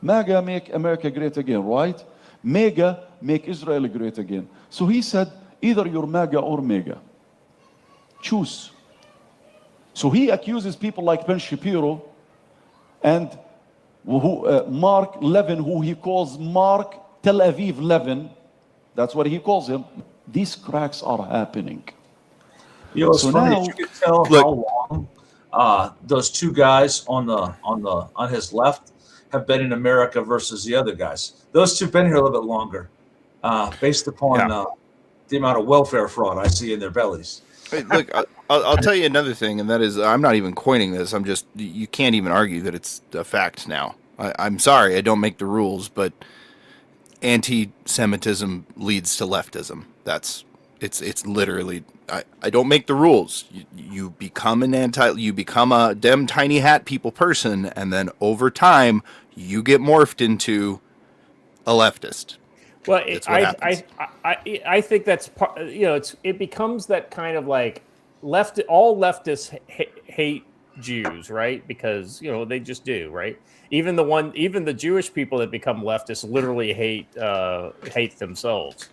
MAGA make America great again, right? MAGA make Israel great again. So he said, either you're MAGA or MEGA. Choose. So he accuses people like Ben Shapiro and Mark Levin, who he calls Mark Tel Aviv Levin, that's what he calls him. These cracks are happening. You know, it's So funny. now- You can tell Look- how long those two guys on his left have been in America versus the other guys. Those two have been here a little bit longer, based upon the amount of welfare fraud I see in their bellies. Hey, look, I'll tell you another thing, and that is, I'm not even coining this. I'm just, you can't even argue that it's a fact now. I'm sorry, I don't make the rules, but anti-Semitism leads to leftism. It's literally, I don't make the rules. You become you become a dem tiny hat people person, and then over time, you get morphed into a leftist. Well, I think that's part. It becomes that kind of like all leftists hate Jews, right? Because they just do, right? Even the Jewish people that become leftists literally hate themselves.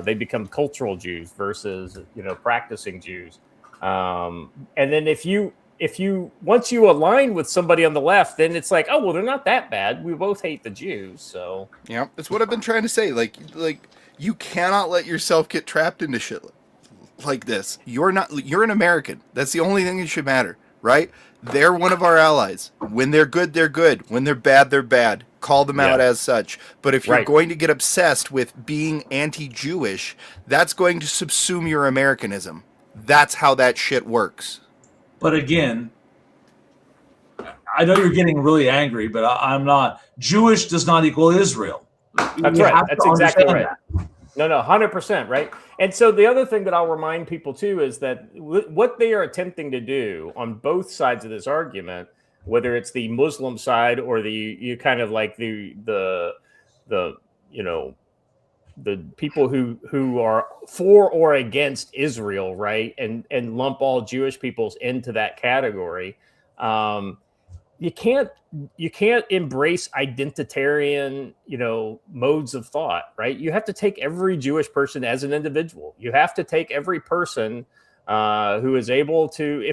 They become cultural Jews versus practicing Jews. And then if you once you align with somebody on the left, then it's like, oh well, they're not that bad. We both hate the Jews, so Yeah, that's what I've been trying to say. Like you cannot let yourself get trapped into shit like this. You're an American. That's the only thing that should matter, right? They're one of our allies. When they're good, they're good. When they're bad, they're bad. Call them out as such. But if you're going to get obsessed with being anti-Jewish, that's going to subsume your Americanism. That's how that shit works. But again, I know you're getting really angry, but I'm not. Jewish does not equal Israel. That's right. That's exactly right. No, 100%, right? And so the other thing that I'll remind people too is that what they are attempting to do on both sides of this argument, whether it's the Muslim side or the people who are for or against Israel, right, and lump all Jewish peoples into that category. You can't embrace identitarian, modes of thought, right? You have to take every Jewish person as an individual. You have to take every person who is able to,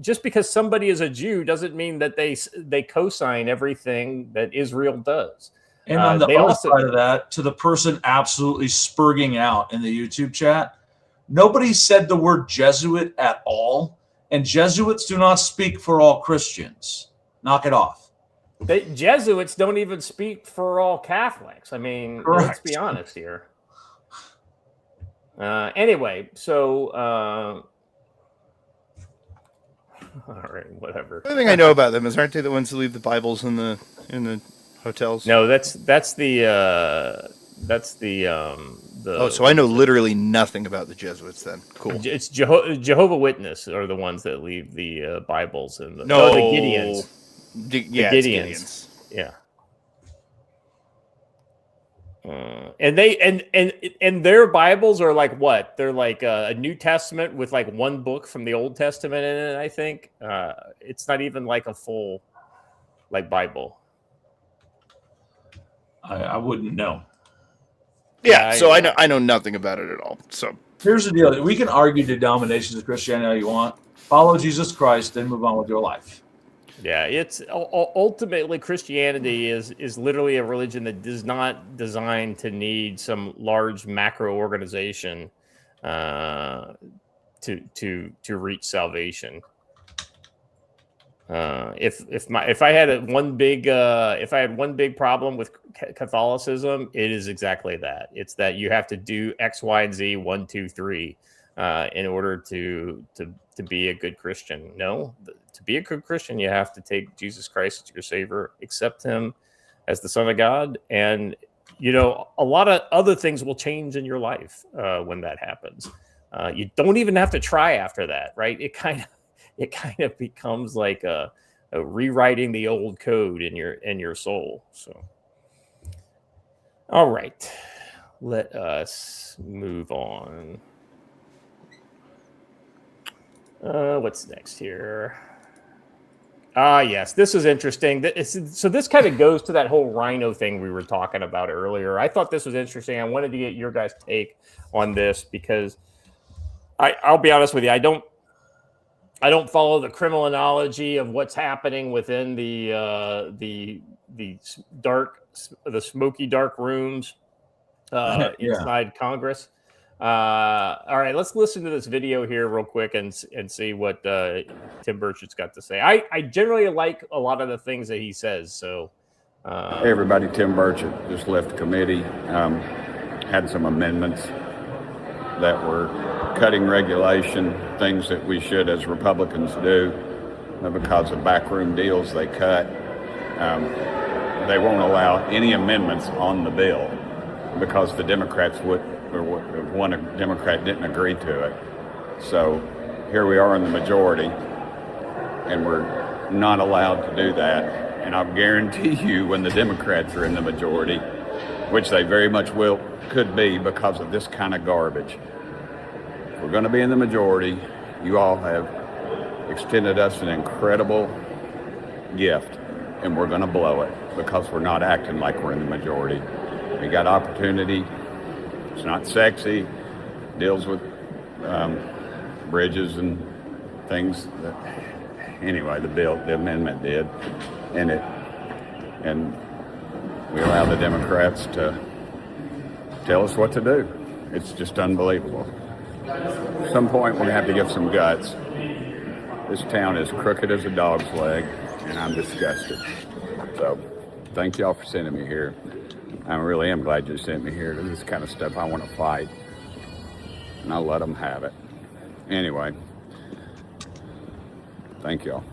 just because somebody is a Jew doesn't mean that they co-sign everything that Israel does. And on the other side of that, to the person absolutely spurging out in the YouTube chat, nobody said the word Jesuit at all. And Jesuits do not speak for all Christians. Knock it off. The Jesuits don't even speak for all Catholics. I mean, let's be honest here. Anyway, so all right, whatever. The only thing I know about them is, aren't they the ones who leave the Bibles in the hotels? No, that's the Oh, so I know literally nothing about the Jesuits then. Cool. It's Jehovah Witness are the ones that leave the Bibles and the Gideons. The Gideons. Yeah. And they and their Bibles are like what? They're like a New Testament with like one book from the Old Testament in it, I think. It's not even like a full like Bible. I wouldn't know. Yeah, so I know nothing about it at all. So here's the deal: we can argue the denominations of Christianity all you want. Follow Jesus Christ, then move on with your life. Yeah, it's ultimately Christianity is literally a religion that is not designed to need some large macro organization to reach salvation. If I had one big problem with Catholicism, it is exactly that. It's that you have to do X, Y, and Z 1, 2, 3 in order to be a good Christian. No, to be a good Christian, you have to take Jesus Christ as your Savior, accept Him as the Son of God, and a lot of other things will change in your life when that happens. You don't even have to try after that, right? It kind of becomes like a rewriting the old code in your soul. So, all right, let us move on. What's next here? Yes, this is interesting. So this kind of goes to that whole rhino thing we were talking about earlier. I thought this was interesting. I wanted to get your guys' take on this because I'll be honest with you. I I don't follow the criminology of what's happening within the smoky dark rooms inside Congress. All right, let's listen to this video here real quick and see what Tim Burchett's got to say. I generally like a lot of the things that he says. So, hey everybody, Tim Burchett just left the committee. Had some amendments that were cutting regulation, things that we should as Republicans do, because of backroom deals they cut. They won't allow any amendments on the bill because the Democrats one Democrat didn't agree to it. So here we are in the majority, and we're not allowed to do that. And I'll guarantee you, when the Democrats are in the majority, which they very much could be because of this kind of garbage, if we're going to be in the majority, you all have extended us an incredible gift, and we're going to blow it because we're not acting like we're in the majority. We got opportunity. It's not sexy. Deals with bridges and things. Anyway, the amendment did, and we allow the Democrats to tell us what to do. It's just unbelievable. At some point, we're going to have to give some guts. This town is crooked as a dog's leg, and I'm disgusted. So, thank y'all for sending me here. I really am glad you sent me here. This is the kind of stuff I want to fight, and I'll let them have it. Anyway, thank y'all.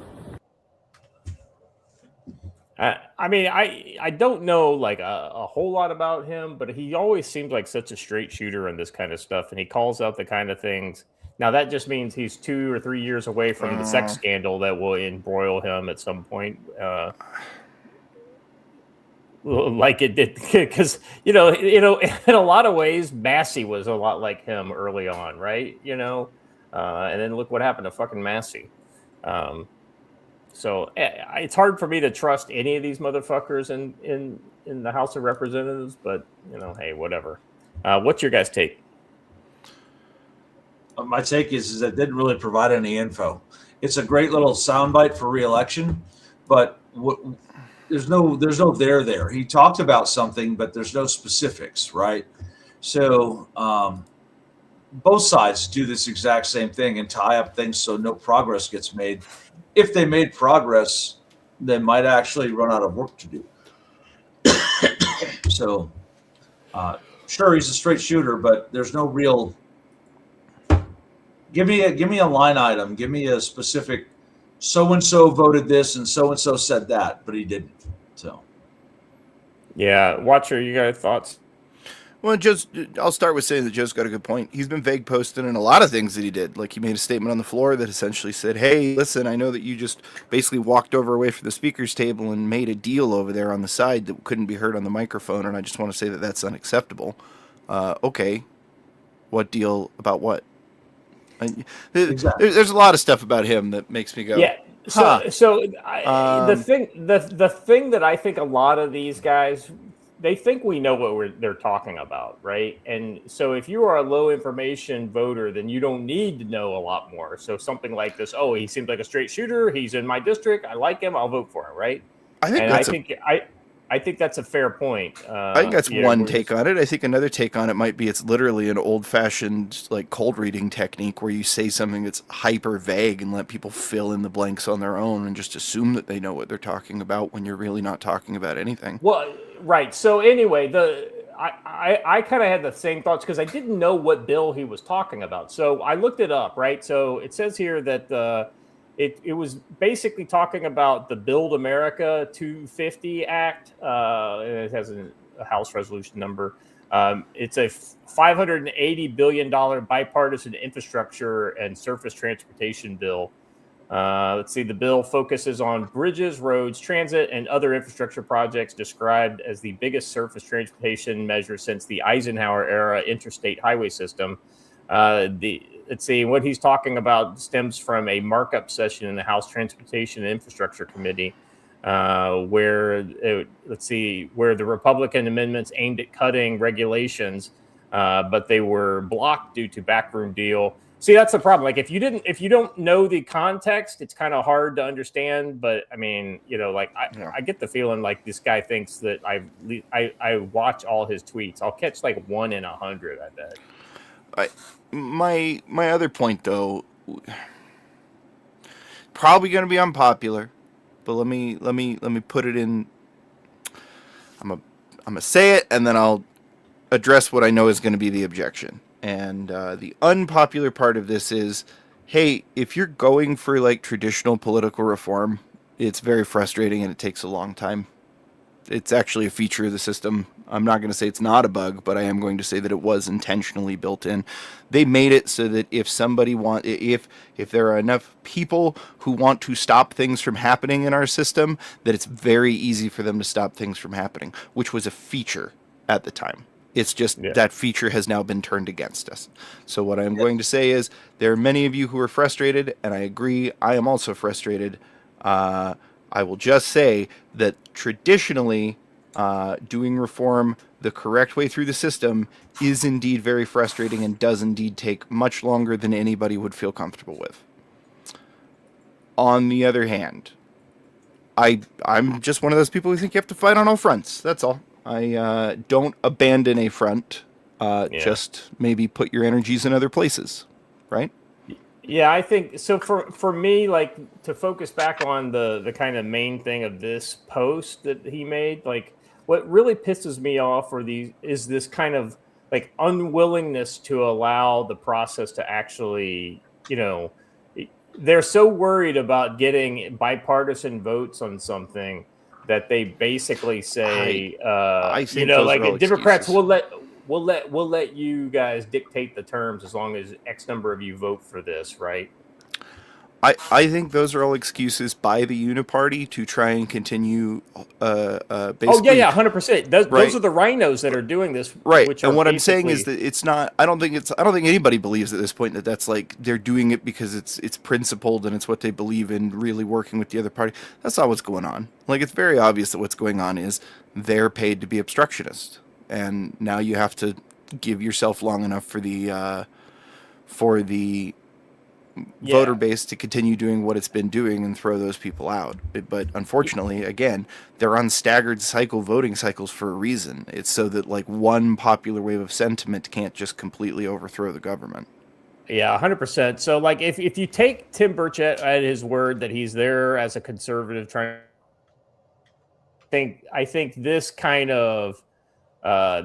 I mean, I don't know like a whole lot about him, but he always seems like such a straight shooter in this kind of stuff, and he calls out the kind of things. Now, that just means he's 2 or 3 years away from the sex scandal that will embroil him at some point. Like it did, because you know, in a lot of ways, Massey was a lot like him early on, right? And then look what happened to fucking Massey. So it's hard for me to trust any of these motherfuckers in the House of Representatives, but hey, whatever. What's your guys' take? My take is that it didn't really provide any info. It's a great little soundbite for re-election, but there's no there. He talked about something, but there's no specifics, right? So both sides do this exact same thing and tie up things so no progress gets made. If they made progress, they might actually run out of work to do. So, sure, he's a straight shooter, but there's no real. Give me a line item. Give me a specific. So and so voted this, and so said that, but he didn't. So, yeah, Watcher, you got thoughts? Well, I'll start with saying that Joe's got a good point. He's been vague posting in a lot of things that he did. Like, he made a statement on the floor that essentially said, hey, listen, I know that you just basically walked away from the speaker's table and made a deal over there on the side that couldn't be heard on the microphone, and I just want to say that that's unacceptable. Okay. What deal about what? exactly. There's a lot of stuff about him that makes me go, yeah. The thing that I think a lot of these guys, they think we know what they're talking about, right? And so if you are a low information voter, then you don't need to know a lot more. So something like this, oh, he seems like a straight shooter. He's in my district. I like him. I'll vote for him, right? I think that's a fair point. I think that's one take on it. I think another take on it might be it's literally an old-fashioned like cold reading technique where you say something that's hyper vague and let people fill in the blanks on their own and just assume that they know what they're talking about when you're really not talking about anything. Well, right. So anyway, I kind of had the same thoughts because I didn't know what bill he was talking about. So I looked it up, right? So it says here that it was basically talking about the Build America 250 Act. It has a House resolution number. It's a $580 billion bipartisan infrastructure and surface transportation bill. Let's see, the bill focuses on bridges, roads, transit, and other infrastructure projects described as the biggest surface transportation measure since the Eisenhower era interstate highway system. Let's see, what he's talking about stems from a markup session in the House Transportation and Infrastructure Committee, where the Republican amendments aimed at cutting regulations, but they were blocked due to backroom deal See, that's the problem. Like, if you don't know the context, it's kind of hard to understand. But I mean, like I get the feeling like this guy thinks that I watch all his tweets. I'll catch like 1 in 100. I bet. My other point though, probably going to be unpopular, but let me put it in. I'm gonna say it, and then I'll address what I know is going to be the objection. And the unpopular part of this is, hey, if you're going for like traditional political reform, it's very frustrating and it takes a long time. It's actually a feature of the system. I'm not going to say it's not a bug, but I am going to say that it was intentionally built in. They made it so that if there are enough people who want to stop things from happening in our system, that it's very easy for them to stop things from happening, which was a feature at the time. It's just that feature has now been turned against us. So what I'm going to say is there are many of you who are frustrated, and I agree. I am also frustrated. I will just say that traditionally, doing reform the correct way through the system is indeed very frustrating and does indeed take much longer than anybody would feel comfortable with. On the other hand, I'm just one of those people who think you have to fight on all fronts. That's all. I don't abandon a front. Just maybe put your energies in other places, right? Yeah, I think so. For me, like, to focus back on the kind of main thing of this post that he made, like, what really pisses me off is this kind of like unwillingness to allow the process to actually, they're so worried about getting bipartisan votes on something that they basically say, I think like Democrats excuses. we'll let you guys dictate the terms as long as X number of you vote for this, right? I think those are all excuses by the Uniparty to try and continue basically. 100%. Those are the rhinos that are doing this, right? Which and are what I'm saying is that it's not. I don't think anybody believes at this point that that's like they're doing it because it's principled and it's what they believe in. Really working with the other party. That's not what's going on. Like, it's very obvious that what's going on is they're paid to be obstructionist, and now you have to give yourself long enough for the voter base to continue doing what it's been doing and throw those people out. But unfortunately, again, they're on staggered voting cycles for a reason. It's so that like one popular wave of sentiment can't just completely overthrow the government. Yeah, 100%. So like if you take Tim Burchett at his word that he's there as a conservative I think this kind of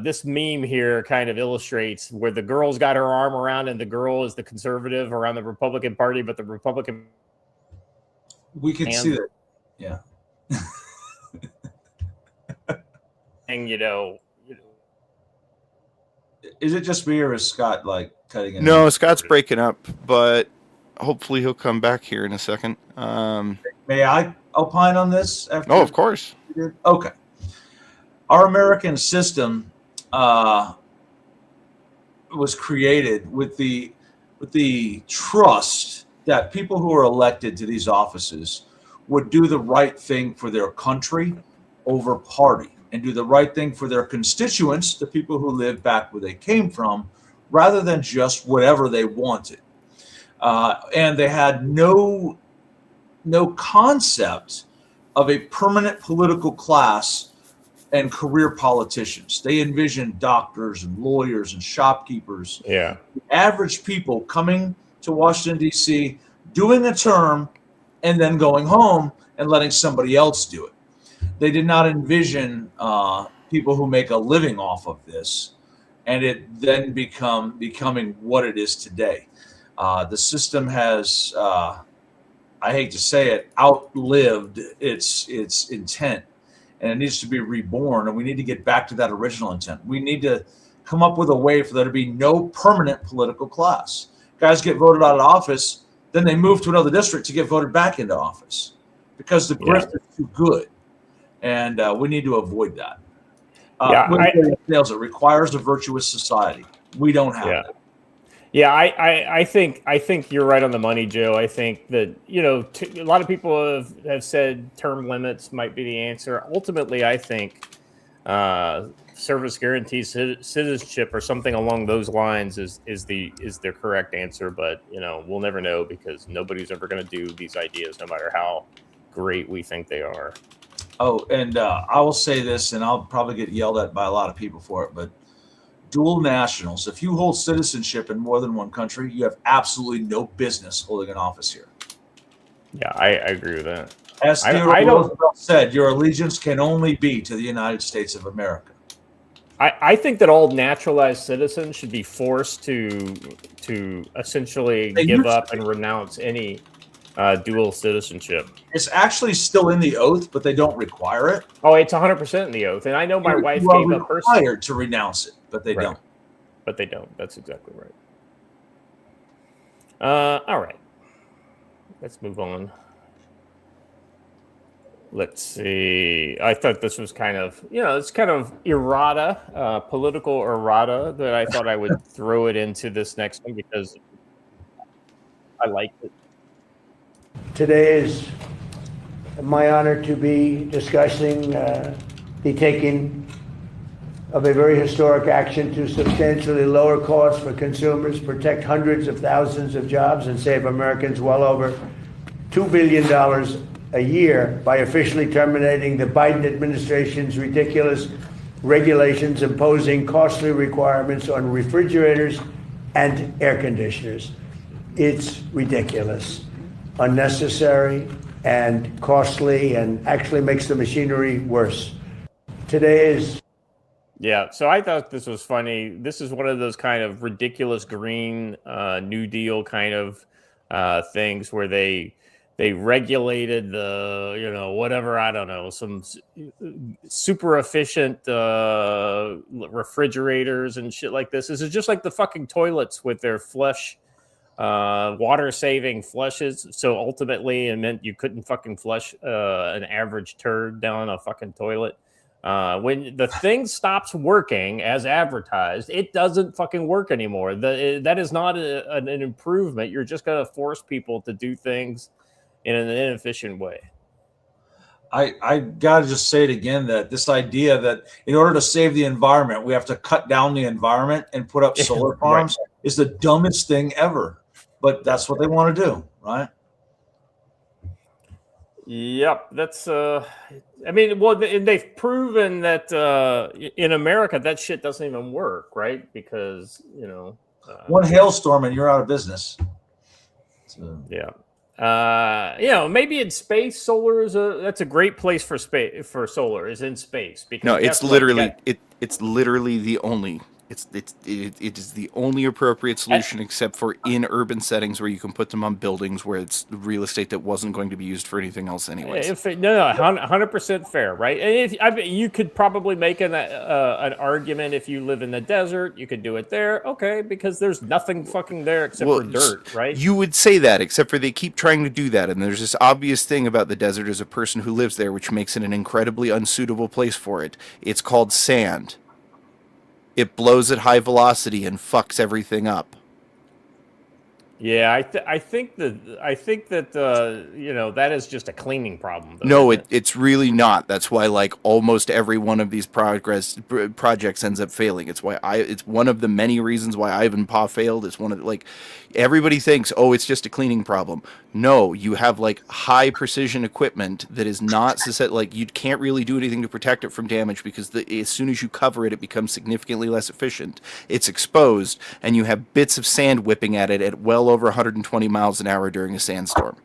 this meme here kind of illustrates where the girl's got her arm around and the girl is the conservative around the Republican Party, but the Republican. We can see that. Yeah. And, is it just me or is Scott like cutting it? No, Scott's breaking up, but hopefully he'll come back here in a second. May I opine on this? Oh, of course. Okay. Our American system was created with the trust that people who are elected to these offices would do the right thing for their country over party and do the right thing for their constituents, the people who live back where they came from, rather than just whatever they wanted. And they had no concept of a permanent political class and career politicians. They envisioned doctors and lawyers and shopkeepers. Yeah. Average people coming to Washington, D.C., doing a term and then going home and letting somebody else do it. They did not envision people who make a living off of this, and it then becoming what it is today. The system has, I hate to say it, outlived its intent. And it needs to be reborn, and we need to get back to that original intent. We need to come up with a way for there to be no permanent political class. Guys get voted out of office, then they move to another district to get voted back into office because the grift is too good, and we need to avoid that. It requires a virtuous society. We don't have that. Yeah, I think you're right on the money, Joe. I think that, a lot of people have said term limits might be the answer. Ultimately, I think service guaranteed citizenship or something along those lines is the correct answer. But we'll never know because nobody's ever going to do these ideas, no matter how great we think they are. Oh, and I will say this, and I'll probably get yelled at by a lot of people for it, but dual nationals, if you hold citizenship in more than one country, you have absolutely no business holding an office here. Yeah, I agree with that. As Theodore Roosevelt said, your allegiance can only be to the United States of America. I think that all naturalized citizens should be forced to essentially give up and renounce any dual citizenship. It's actually still in the oath, but they don't require it. Oh, it's 100% in the oath. And I know my wife gave up her required to renounce it, but they don't. But they don't. That's exactly right. All right. Let's move on. Let's see. I thought this was kind of, it's kind of errata, political errata that I thought I would throw it into this next one because I liked it. Today is my honor to be discussing the taking of a very historic action to substantially lower costs for consumers, protect hundreds of thousands of jobs, and save Americans well over $2 billion a year by officially terminating the Biden administration's ridiculous regulations imposing costly requirements on refrigerators and air conditioners. It's ridiculous, unnecessary, and costly, and actually makes the machinery worse. Today is... Yeah, so I thought this was funny. This is one of those kind of ridiculous green New Deal kind of things where they regulated the, whatever, I don't know, some super efficient refrigerators and shit like this. This is just like the fucking toilets with their flush, water-saving flushes. So ultimately, it meant you couldn't fucking flush an average turd down a fucking toilet. When the thing stops working as advertised, it doesn't fucking work anymore. That is not an improvement. You're just going to force people to do things in an inefficient way. I got to just say it again, that this idea that in order to save the environment, we have to cut down the environment and put up solar farms is the dumbest thing ever. But that's what they want to do, right? Yep, that's they've proven that in America that shit doesn't even work, right? Because one hailstorm and you're out of business. So. Yeah. Maybe in space, solar that's a great place for space for solar is in space because no, it's literally it's literally the only. It is the only appropriate solution except for in urban settings where you can put them on buildings where it's real estate that wasn't going to be used for anything else anyways. 100% fair, right? And you could probably make an argument if you live in the desert, you could do it there, okay, because there's nothing fucking there except for dirt, right? You would say that, except for they keep trying to do that, and there's this obvious thing about the desert as a person who lives there, which makes it an incredibly unsuitable place for it. It's called sand. It blows at high velocity and fucks everything up. Yeah, I think that that is just a cleaning problem. Though, no, it's really not. That's why almost every one of these projects ends up failing. It's why it's one of the many reasons why Ivanpah failed. It's one of everybody thinks, oh, it's just a cleaning problem. No, you have high precision equipment that is not you can't really do anything to protect it from damage because as soon as you cover it, it becomes significantly less efficient. It's exposed, and you have bits of sand whipping at it at well over 120 miles an hour during a sandstorm.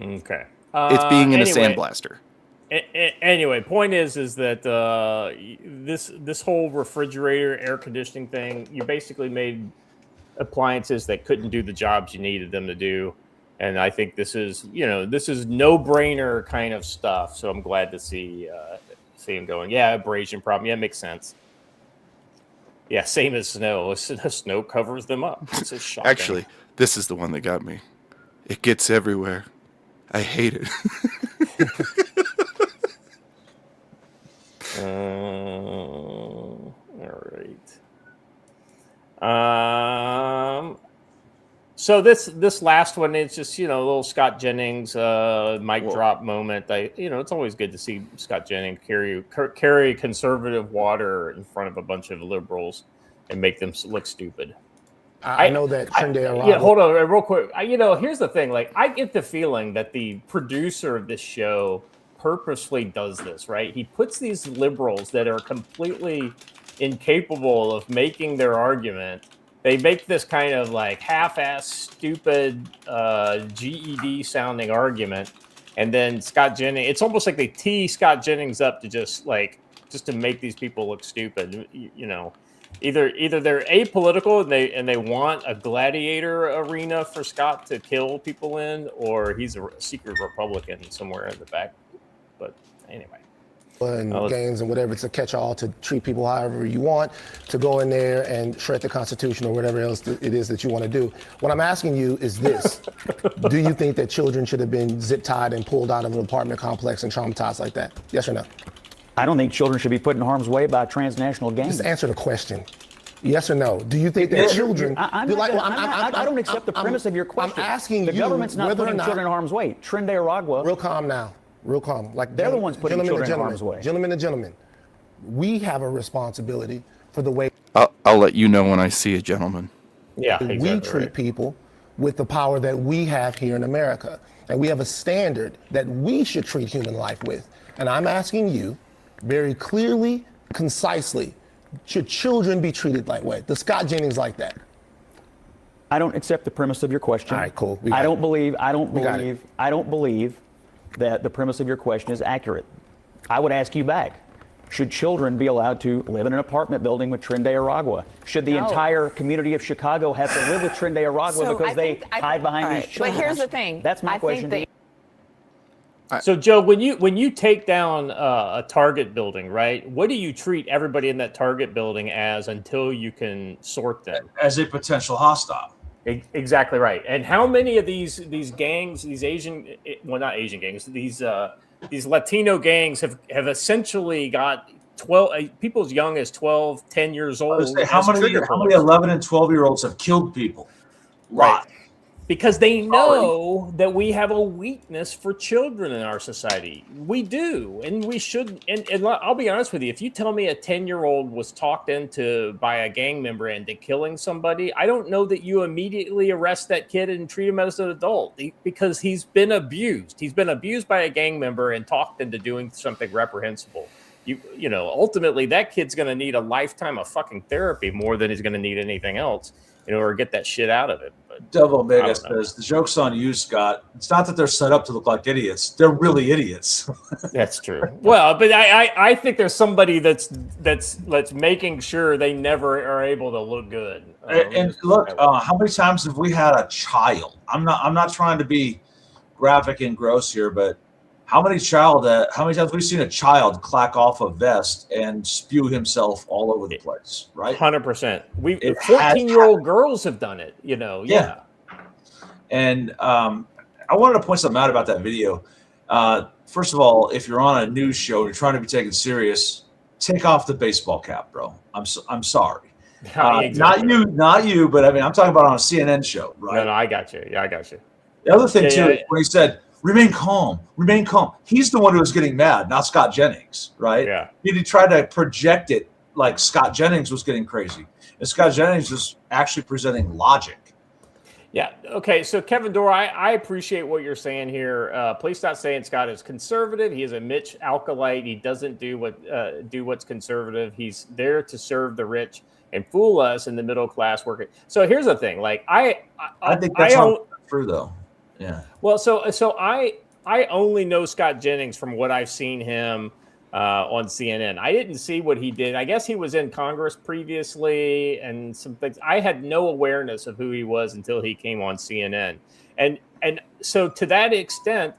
Okay, it's being in a sandblaster. Anyway, point is that this whole refrigerator air conditioning thing, you basically made appliances that couldn't do the jobs you needed them to do. And I think this is no-brainer kind of stuff. So I'm glad to see him going, yeah, abrasion problem. Yeah, it makes sense. Yeah, same as snow. Snow covers them up. It's a shocking. Actually, this is the one that got me. It gets everywhere. I hate it. All right. So this last one is just, a little Scott Jennings mic drop moment. It's always good to see Scott Jennings carry conservative water in front of a bunch of liberals and make them look stupid. I know that Trinidad. Yeah, hold on real quick. Here's the thing. Like, I get the feeling that the producer of this show purposely does this, right? He puts these liberals that are completely incapable of making their argument. They make this kind of like half-ass, stupid GED sounding argument, and then Scott Jennings. It's almost like they tee Scott Jennings up to just to make these people look stupid. Either they're apolitical and they want a gladiator arena for Scott to kill people in, or he's a secret Republican somewhere in the back. But anyway. And games and whatever, it's a catch-all to treat people however you want, to go in there and shred the Constitution or whatever else it is that you want to do. What I'm asking you is this. Do you think that children should have been zip-tied and pulled out of an apartment complex and traumatized like that? Yes or no? I don't think children should be put in harm's way by transnational gangs. Just answer the question. Yes or no? Do you think that children... I don't accept the premise of your question. I'm asking the government's not putting children in harm's way. Trinidad Aragua... Real calm now. Real calm. Like they're the ones putting children in harm's way. Gentlemen and gentlemen, we have a responsibility for the way... I'll let you know when I see a gentleman. Yeah, exactly we treat people with the power that we have here in America. And we have a standard that we should treat human life with. And I'm asking you very clearly, concisely, should children be treated that way? The Scott Jennings like that? I don't accept the premise of your question. All right, cool. I don't believe that the premise of your question is accurate. I would ask you back. Should children be allowed to live in an apartment building with Trinidad Aragua? Should the entire community of Chicago have to live with Trinidad Aragua because they hide behind these children? But here's the thing. That's my question. So, Joe, when you take down a Target building, right? What do you treat everybody in that Target building as until you can sort them? As a potential hostile. Exactly right. And how many of these gangs, these not Asian gangs, these Latino gangs have essentially got 12 people as young as 12, 10 years old. How many 11 and 12-year-olds have killed people? Right. Because they know that we have a weakness for children in our society. We do, and we should. And I'll be honest with you. If you tell me a 10-year-old was talked into by a gang member into killing somebody, I don't know that you immediately arrest that kid and treat him as an adult because he's been abused. He's been abused by a gang member and talked into doing something reprehensible. Ultimately, that kid's going to need a lifetime of fucking therapy more than he's going to need anything else in order to get that shit out of it. Devil Omega says, the joke's on you, Scott. It's not that they're set up to look like idiots. They're really idiots. That's true. Well, but I think there's somebody that's making sure they never are able to look good. And look, how many times have we had a child? I'm not trying to be graphic and gross here, but how many times have we seen a child clack off a vest and spew himself all over the place, right? 100%. 14-year-old girls have done it, Yeah. And I wanted to point something out about that video. First of all, if you're on a news show and you're trying to be taken serious, take off the baseball cap, bro. I'm sorry. Exactly. Not you, but I mean, I'm talking about on a CNN show, right? No, I got you. Yeah, I got you. The other thing too, when he said, remain calm. He's the one who was getting mad, not Scott Jennings, right? Yeah. He tried to project it like Scott Jennings was getting crazy. And Scott Jennings was actually presenting logic. Yeah. Okay. So, Kevin Dorr, I appreciate what you're saying here. Please stop saying Scott is conservative. He is a Mitch Alkalite. He doesn't do what's conservative. He's there to serve the rich and fool us in the middle class worker. So here's the thing. Like I think that's not true, though. Yeah. Well, so I only know Scott Jennings from what I've seen him on CNN. I didn't see what he did. I guess he was in Congress previously and some things. I had no awareness of who he was until he came on CNN. And so to that extent,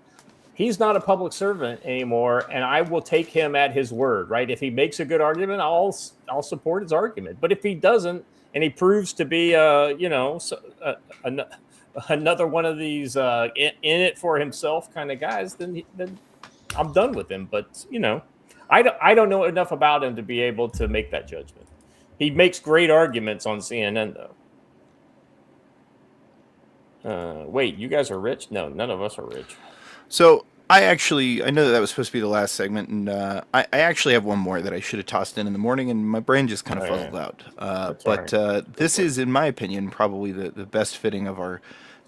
he's not a public servant anymore, and I will take him at his word, right? If he makes a good argument, I'll support his argument. But if he doesn't, and he proves to be another one of these in it for himself kind of guys, then I'm done with him. But I don't know enough about him to be able to make that judgment. He makes great arguments on CNN, though. Wait, you guys are rich? No, none of us are rich. So I know that was supposed to be the last segment, and I actually have one more that I should have tossed in the morning, and my brain just kind of fizzled out. This is, in my opinion, probably the best fitting of our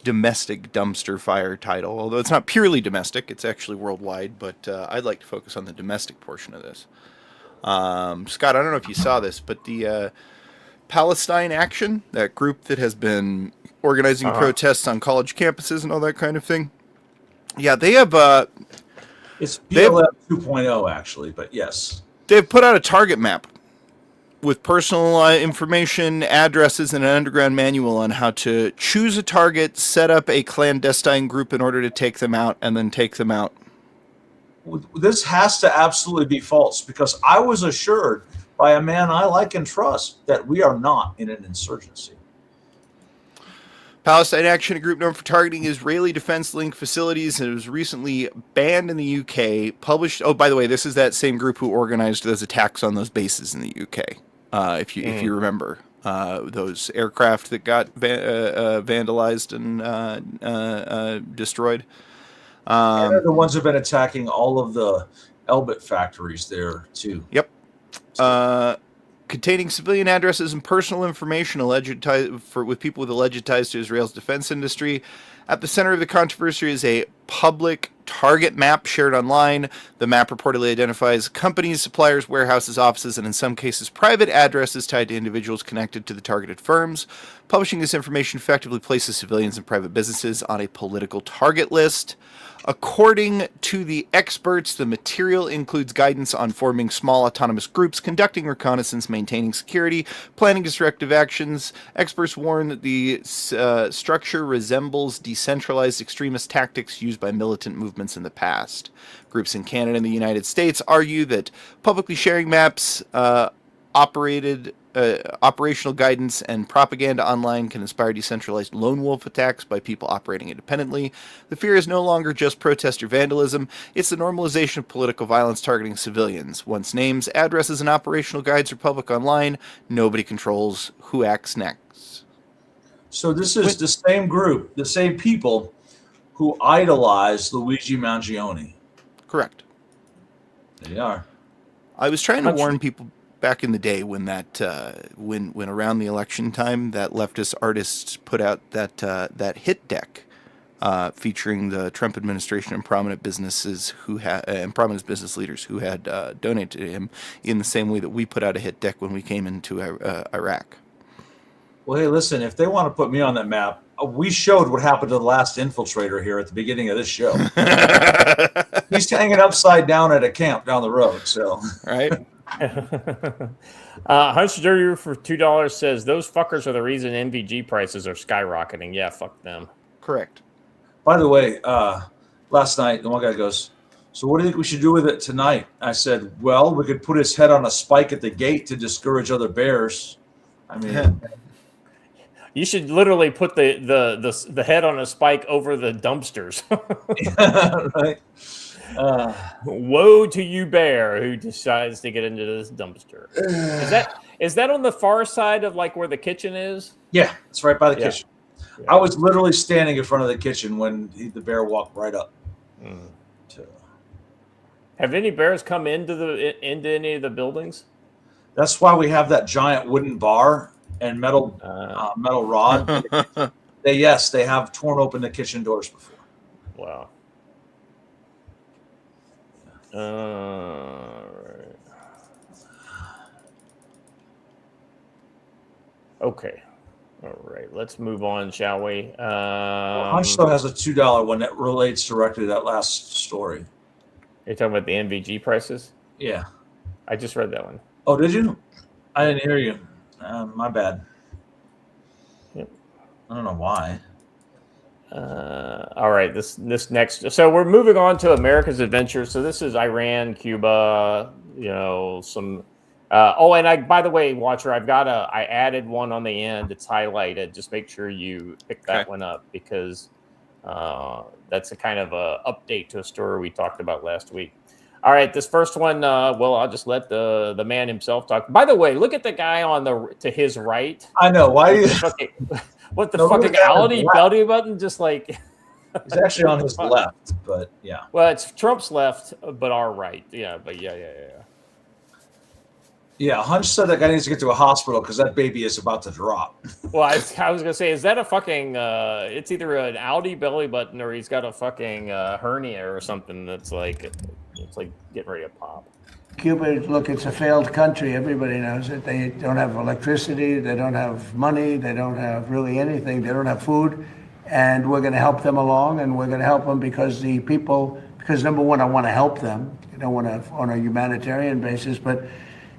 domestic dumpster fire title, although it's not purely domestic, it's actually worldwide, but I'd like to focus on the domestic portion of this. Scott, I don't know if you saw this, but the Palestine Action, that group that has been organizing protests on college campuses and all that kind of thing. Yeah, they have. It's BLM 2.0, actually, but yes. They've put out a target map with personal information, addresses, and an underground manual on how to choose a target, set up a clandestine group in order to take them out, and then take them out. This has to absolutely be false, because I was assured by a man I like and trust that we are not in an insurgency. Palestine Action, a group known for targeting Israeli defense-linked facilities, and it was recently banned in the UK. Published. Oh, by the way, this is that same group who organized those attacks on those bases in the UK. If you remember, those aircraft that got vandalized and destroyed. They're the ones who've been attacking all of the Elbit factories there too. Yep. Containing civilian addresses and personal information alleged with people with alleged ties to Israel's defense industry. At the center of the controversy is a public target map shared online. The map reportedly identifies companies, suppliers, warehouses, offices, and in some cases private addresses tied to individuals connected to the targeted firms. Publishing this information effectively places civilians and private businesses on a political target list. According to the experts, the material includes guidance on forming small autonomous groups, conducting reconnaissance, maintaining security, planning disruptive actions. Experts warn that the structure resembles decentralized extremist tactics used by militant movements in the past. Groups in Canada and the United States argue that publicly sharing maps, operational guidance, and propaganda online can inspire decentralized lone wolf attacks by people operating independently. The fear is no longer just protest or vandalism, it's the normalization of political violence targeting civilians. Once names, addresses, and operational guides are public online, nobody controls who acts next. So this is the same group, the same people who idolize Luigi Mangione. Correct. They are. I was trying to warn people back in the day when that when around the election time, that leftist artists put out that hit deck featuring the Trump administration and prominent businesses who had and prominent business leaders who had donated to him, in the same way that we put out a hit deck when we came into Iraq. Well, hey, listen, if they want to put me on that map, we showed what happened to the last infiltrator here at the beginning of this show. He's hanging upside down at a camp down the road. So right. Hunch Dirty for $2 says those fuckers are the reason MVG prices are skyrocketing. Yeah, fuck them. Correct. By the way, last night the one guy goes, "So what do you think we should do with it tonight?" I said, "Well, we could put his head on a spike at the gate to discourage other bears." I mean, you should literally put the head on a spike over the dumpsters. right. Woe to you, bear, who decides to get into this dumpster. Is that on the far side of like where the kitchen is? Yeah, it's right by the kitchen. Yeah. I was literally standing in front of the kitchen when the bear walked right up. Have any bears come into any of the buildings? That's why we have that giant wooden bar and metal rod. They have torn open the kitchen doors before. Wow. Right. Okay. All right. Let's move on, shall we? Hunch still has a $2 one that relates directly to that last story. You're talking about the MVG prices? Yeah. I just read that one. Oh, did you? I didn't hear you. My bad. Yep. I don't know why. All right, this next. So we're moving on to America's adventure. So this is Iran, Cuba. Some. And by the way, Watcher, I added one on the end. It's highlighted. Just make sure you pick that one up, because that's a kind of a update to a story we talked about last week. All right, this first one. Well, I'll just let the man himself talk. By the way, look at the guy to his right. I know why. What the No, look at fucking the guy on his Audi left. belly button? Just like He's actually on his left, but yeah. well, it's Trump's left, but our right. Yeah, but yeah. Yeah, Hunch said that guy needs to get to a hospital because that baby is about to drop. Well, I was gonna say, is that a fucking? It's either an Audi belly button or he's got a fucking hernia or something that's like, it's like getting ready to pop. Cuba, look, it's a failed country. Everybody knows it. They don't have electricity. They don't have money. They don't have really anything. They don't have food. And we're going to help them along, and we're going to help them because number one, I want to help them. I don't want to on a humanitarian basis, but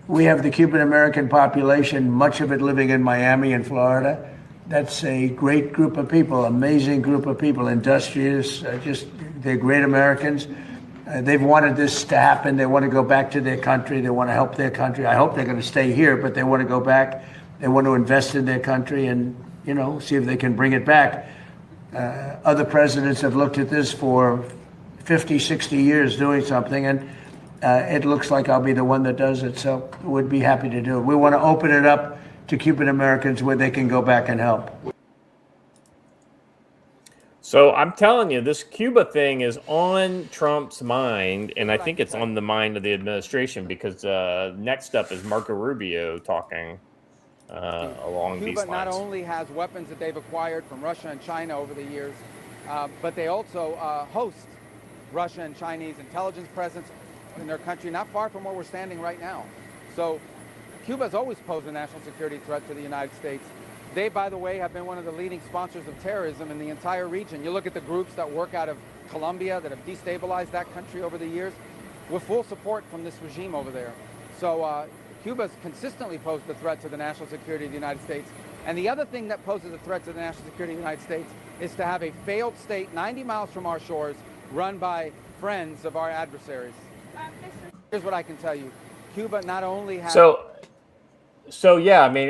we have the Cuban American population, much of it living in Miami and Florida. That's a great group of people, amazing group of people, industrious, they're great Americans. They've wanted this to happen. They want to go back to their country. They want to help their country. I hope they're going to stay here, but they want to go back. They want to invest in their country and, see if they can bring it back. Other presidents have looked at this for 50, 60 years doing something, and it looks like I'll be the one that does it, so we'd be happy to do it. We want to open it up to Cuban Americans where they can go back and help. So I'm telling you, this Cuba thing is on Trump's mind, and I think it's on the mind of the administration because next up is Marco Rubio talking along these lines. Cuba not only has weapons that they've acquired from Russia and China over the years, but they also host Russia and Chinese intelligence presence in their country, not far from where we're standing right now. So Cuba has always posed a national security threat to the United States. They, by the way, have been one of the leading sponsors of terrorism in the entire region. You look at the groups that work out of Colombia that have destabilized that country over the years with full support from this regime over there. So Cuba's consistently posed a threat to the national security of the United States. And the other thing that poses a threat to the national security of the United States is to have a failed state 90 miles from our shores run by friends of our adversaries. Here's what I can tell you. Cuba not only has... So yeah, I mean,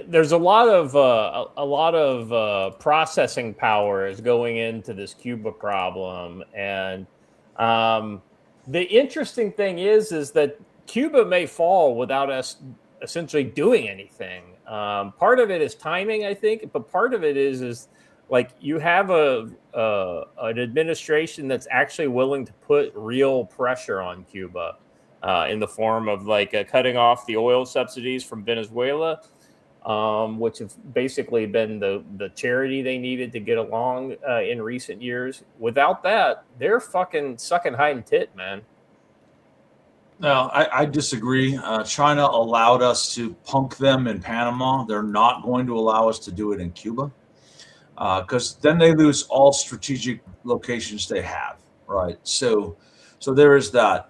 there's a lot of processing power is going into this Cuba problem, and the interesting thing is that Cuba may fall without us essentially doing anything. Part of it is timing, I think, but part of it is like you have an administration that's actually willing to put real pressure on Cuba. In the form of like cutting off the oil subsidies from Venezuela, which have basically been the charity they needed to get along in recent years. Without that, they're fucking sucking hide and tit, man. No, I disagree. China allowed us to punk them in Panama. They're not going to allow us to do it in Cuba because then they lose all strategic locations they have, right? So there is that.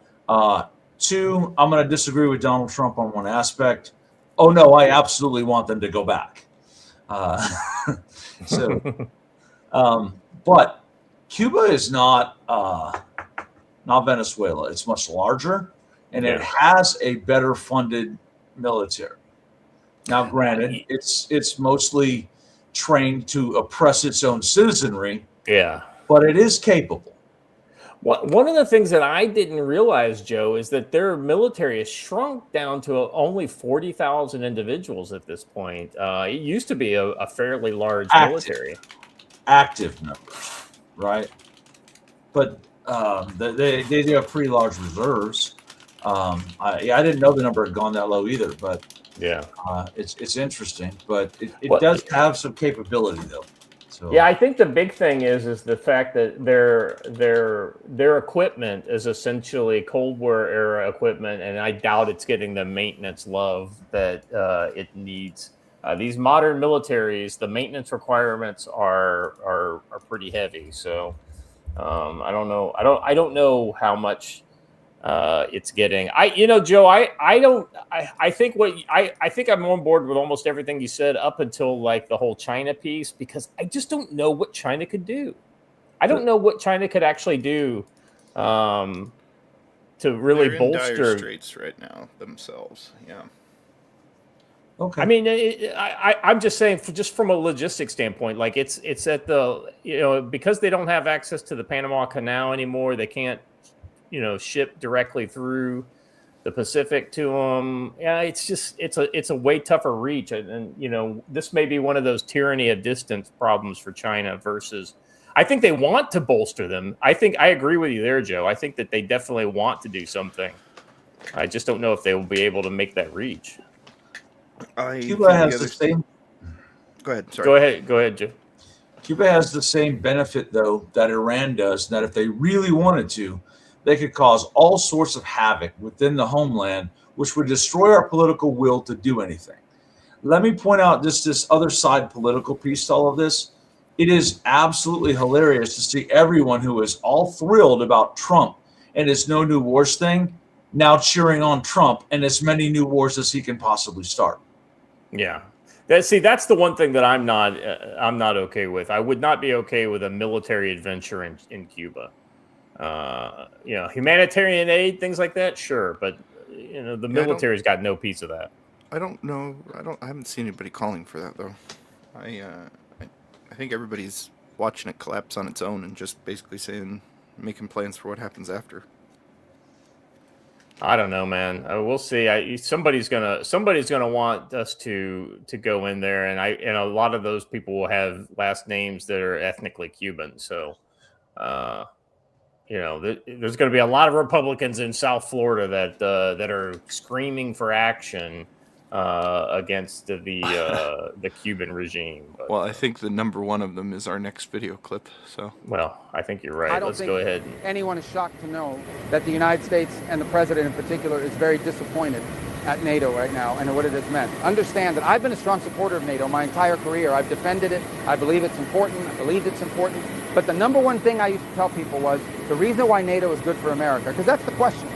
Two, I'm going to disagree with Donald Trump on one aspect. Oh, no, I absolutely want them to go back. But Cuba is not Venezuela. It's much larger, and it has a better funded military. Now, granted, it's mostly trained to oppress its own citizenry. Yeah. But it is capable. One of the things that I didn't realize, Joe, is that their military has shrunk down to only 40,000 individuals at this point. It used to be a fairly large military. Active number, right? But they do have pretty large reserves. I didn't know the number had gone that low either, but it's interesting. But it does have some capability, though. So. Yeah, I think the big thing is the fact that their equipment is essentially Cold War era equipment, and I doubt it's getting the maintenance love that it needs. These modern militaries, the maintenance requirements are pretty heavy. So I don't know. I don't know how much it's getting. Joe, I think I'm on board with almost everything you said up until like the whole China piece, because I just don't know what China could do. I don't know what China could actually do to really They're bolster. in dire straits right now themselves. Yeah. Okay. I mean, I'm just saying, just from a logistics standpoint, like it's at the because they don't have access to the Panama Canal anymore, they can't ship directly through the Pacific to them. Yeah, it's a way tougher reach, and this may be one of those tyranny of distance problems for China versus. I think they want to bolster them. I agree with you there, Joe. I think that they definitely want to do something. I just don't know if they will be able to make that reach. Cuba has the same. Go ahead. Sorry. Go ahead, Joe. Cuba has the same benefit, though, that Iran does, that if they really wanted to, they could cause all sorts of havoc within the homeland, which would destroy our political will to do anything. Let me point out this other side political piece to all of this. It is absolutely hilarious to see everyone who is all thrilled about Trump and his no new wars thing now cheering on Trump and as many new wars as he can possibly start. Yeah. That's the one thing that I'm not okay with. I would not be okay with a military adventure in Cuba. Humanitarian aid, things like that, sure, but the military's got no piece of that. I don't know. I haven't seen anybody calling for that though. I think everybody's watching it collapse on its own and just basically making plans for what happens after. I don't know, man. We'll see. Somebody's gonna want us to go in there, and a lot of those people will have last names that are ethnically Cuban. So, there's going to be a lot of Republicans in South Florida that are screaming for action against the Cuban regime. But, well, I think the number one of them is our next video clip. So, well, I think you're right. Let's go ahead. Anyone is shocked to know that the United States and the president in particular is very disappointed at NATO right now and what it has meant. Understand that I've been a strong supporter of NATO my entire career. I've defended it. I believe it's important. I believe it's important. But the number one thing I used to tell people was the reason why NATO is good for America, because that's the question.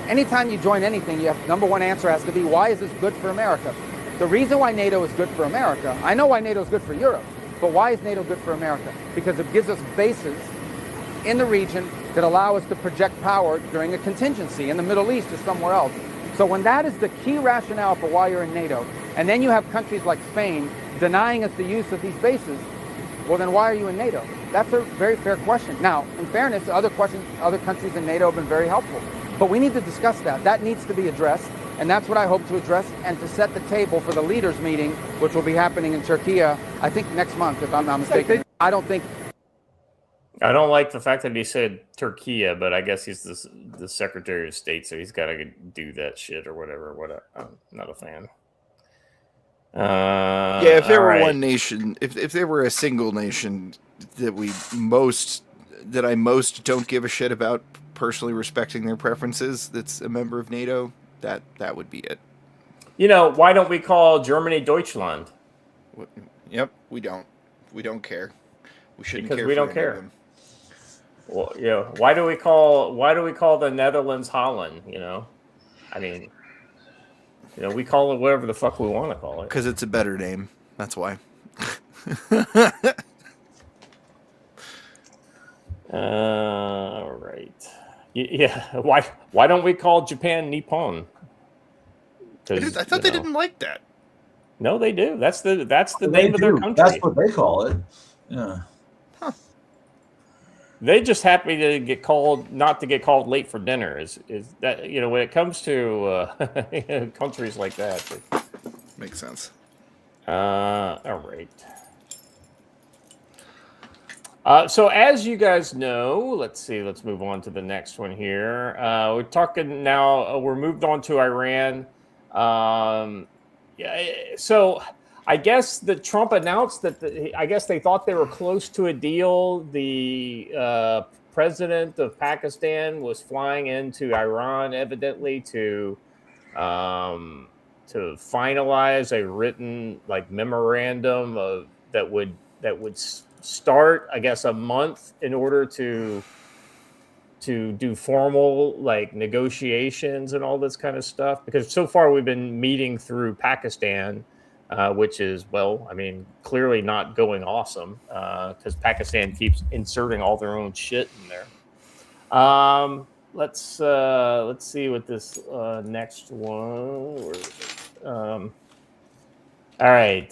Anytime you join anything, number one answer has to be, why is this good for America? The reason why NATO is good for America, I know why NATO is good for Europe, but why is NATO good for America? Because it gives us bases in the region that allow us to project power during a contingency in the Middle East or somewhere else. So when that is the key rationale for why you're in NATO, and then you have countries like Spain denying us the use of these bases, well, then why are you in NATO? That's a very fair question. Now, in fairness, other countries in NATO have been very helpful. But we need to discuss that. That needs to be addressed, and that's what I hope to address and to set the table for the leaders' meeting, which will be happening in Turkey, I think next month, if I'm not mistaken. I don't like the fact that he said Turkey, but I guess he's the Secretary of State, so he's got to do that shit or whatever. I'm not a fan. If there were one nation, if there were a single nation that I most don't give a shit about personally respecting their preferences, that's a member of NATO, that would be it. Why don't we call Germany Deutschland? Yep, we don't care. We shouldn't because care we for don't care. them. Well, why do we call the Netherlands Holland? I mean, we call it whatever the fuck we want to call it because it's a better name. That's why. All right. Yeah. Why don't we call Japan Nippon? I thought they didn't like that. No, they do. That's the name of their country. That's what they call it. Yeah. Huh. They just happy to not to get called late for dinner. Is that when it comes to countries like that? Makes sense. All right. So as you guys know, let's move on to the next one here. We're talking now. We're moved on to Iran. So I guess that Trump announced that I guess they thought they were close to a deal. The president of Pakistan was flying into Iran, evidently to finalize a written memorandum that would start, I guess, a month in order to do formal negotiations and all this kind of stuff. Because so far we've been meeting through Pakistan, which is, clearly not going awesome because Pakistan keeps inserting all their own shit in there. Let's see what this next one. All right.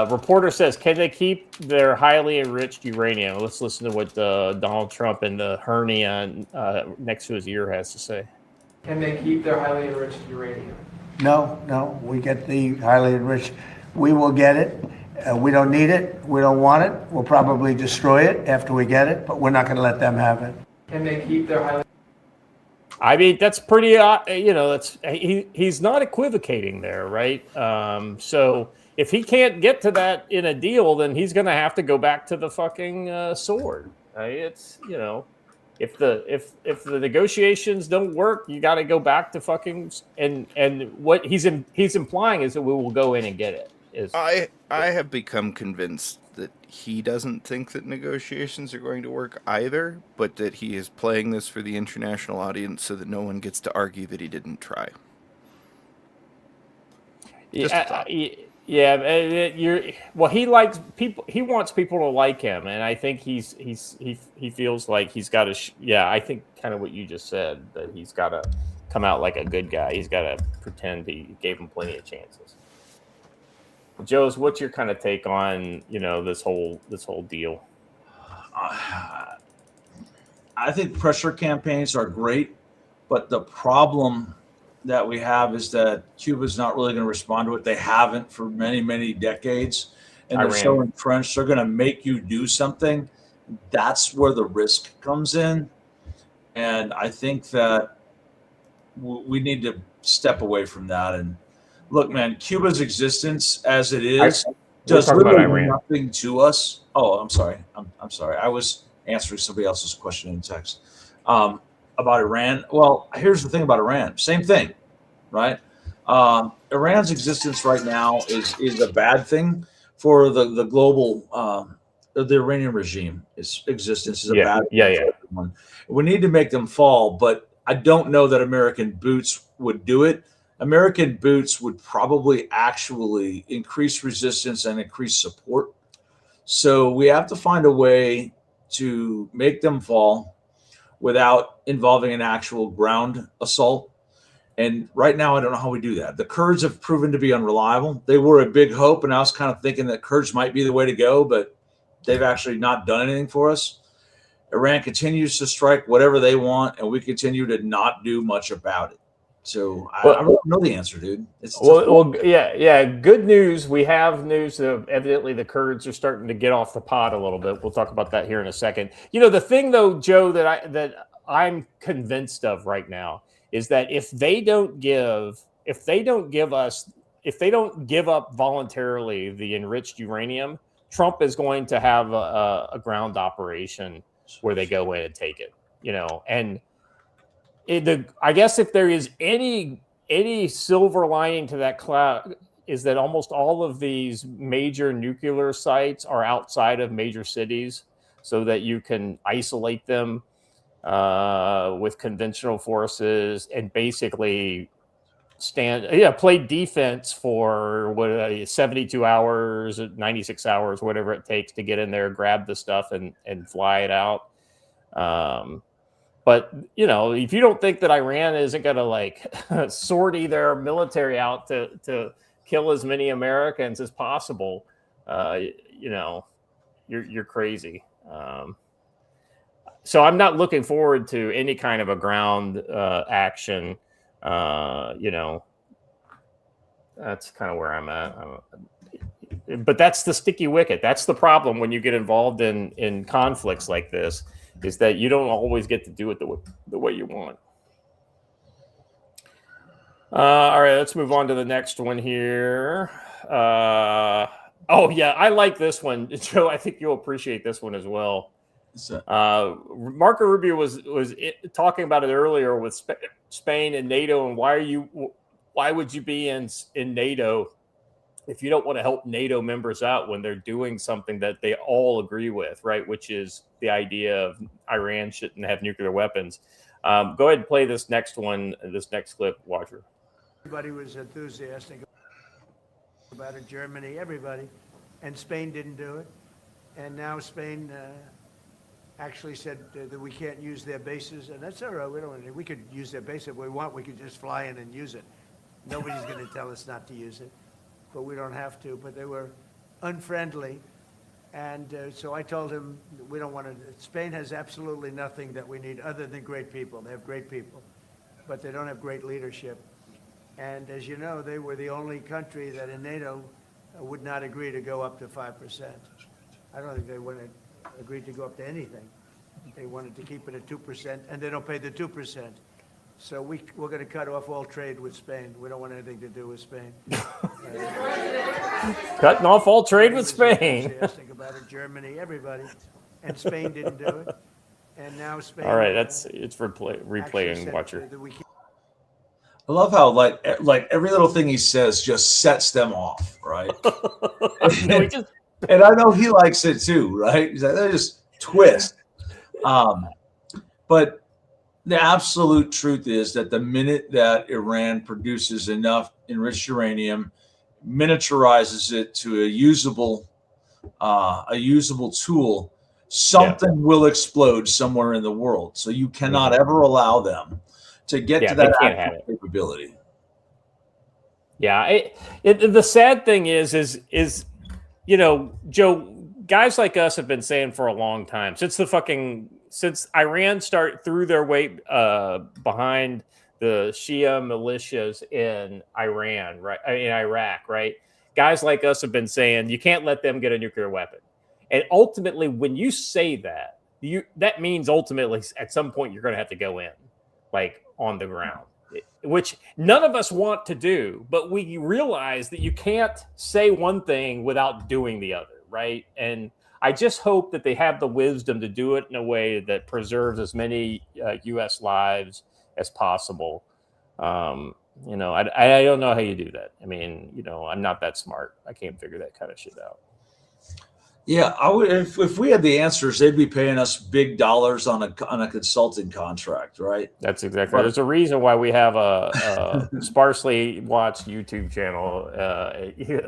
Reporter says, can they keep their highly enriched uranium? Let's listen to what Donald Trump and the hernia next to his ear has to say. Can they keep their highly enriched uranium? No, we get the highly enriched. We will get it. We don't need it. We don't want it. We'll probably destroy it after we get it, but we're not going to let them have it. Can they keep their highly... I mean, that's pretty, he's not equivocating there, right? So if he can't get to that in a deal, then he's going to have to go back to the fucking sword. It's, if the negotiations don't work, you got to go back to fucking, and what he's implying is that we will go in and get it. I have become convinced that he doesn't think that negotiations are going to work either, but that he is playing this for the international audience so that no one gets to argue that he didn't try. He likes people. He wants people to like him, and I think he feels like he's got to. I think kind of what you just said, that he's got to come out like a good guy. He's got to pretend he gave him plenty of chances. Joe's, what's your kind of take on this whole deal? I think pressure campaigns are great, but the problem that we have is that Cuba's not really going to respond to it. They haven't for many, many decades, and they're so entrenched. They're going to make you do something. That's where the risk comes in, and I think that we need to step away from that. And look, man, Cuba's existence as it is does literally nothing to us. Oh, I'm sorry. I'm sorry. I was answering somebody else's question in text about Iran. Well, here's the thing about Iran. Same thing, right? Iran's existence right now is a bad thing for the global. The Iranian regime, its existence is a bad thing for everyone. We need to make them fall, but I don't know that American boots would do it. American boots would probably actually increase resistance and increase support. So we have to find a way to make them fall without involving an actual ground assault. And right now, I don't know how we do that. The Kurds have proven to be unreliable. They were a big hope, and I was kind of thinking that Kurds might be the way to go, but they've actually not done anything for us. Iran continues to strike whatever they want, and we continue to not do much about it. So I don't know the answer, dude. Good news. We have news that evidently the Kurds are starting to get off the pot a little bit. We'll talk about that here in a second. The thing though, Joe, that I'm convinced of right now is that if they don't give up voluntarily the enriched uranium, Trump is going to have a ground operation where they go in and take it. And I guess if there is any silver lining to that cloud, is that almost all of these major nuclear sites are outside of major cities, so that you can isolate them with conventional forces and basically play defense for 72 hours, 96 hours, whatever it takes to get in there, grab the stuff and fly it out. But, if you don't think that Iran isn't going to sortie their military out to kill as many Americans as possible, you're crazy. So I'm not looking forward to any kind of a ground action. That's kind of where I'm at. But that's the sticky wicket. That's the problem when you get involved in conflicts like this, is that you don't always get to do it the way you want. All right, let's move on to the next one here. I like this one, Joe. I think you'll appreciate this one as well. Marco Rubio was talking about it earlier with Spain and NATO, and why would you be in NATO if you don't want to help NATO members out when they're doing something that they all agree with, right? Which is the idea of Iran shouldn't have nuclear weapons. Go ahead and play this next one, this next clip, Watcher. Everybody was enthusiastic about it, Germany, everybody, and Spain didn't do it. And now Spain actually said that we can't use their bases, and that's all right. We could use their base if we want. We could just fly in and use it. Nobody's going to tell us not to use it. but we don't have to. But they were unfriendly. And so I told him, we don't want to, Spain has absolutely nothing that we need other than great people. They have great people, but they don't have great leadership. And as you know, they were the only country that in NATO would not agree to go up to 5%. I don't think they would have agreed to go up to anything. They wanted to keep it at 2%, and they don't pay the 2%. So we're going to cut off all trade with Spain. We don't want anything to do with Spain. Cutting off all trade with Spain. Think about it, Germany, everybody. And Spain didn't do it. And now Spain. All right, it's replaying, Watcher. I love how like every little thing he says just sets them off, right? And I know he likes it too, right? He's like, they just twist. But the absolute truth is that the minute that Iran produces enough enriched uranium, miniaturizes it to a usable tool, something will explode somewhere in the world. So you cannot ever allow them to get to that actual capability. Yeah, the sad thing is you know, Joe, guys like us have been saying for a long time since Iran threw their weight behind the Shia militias in Iran, right? In Iraq, right? Guys like us have been saying you can't let them get a nuclear weapon, and ultimately, when you say that, that means ultimately at some point you're going to have to go in, like on the ground, which none of us want to do, but we realize that you can't say one thing without doing the other, right? And I just hope that they have the wisdom to do it in a way that preserves as many U.S. lives as possible. You know, I don't know how you do that. I mean, you know, I'm not that smart. I can't figure that kind of shit out. Yeah, I would. If we had the answers, they'd be paying us big dollars on a consulting contract, right? That's exactly right. There's a reason why we have a sparsely watched YouTube channel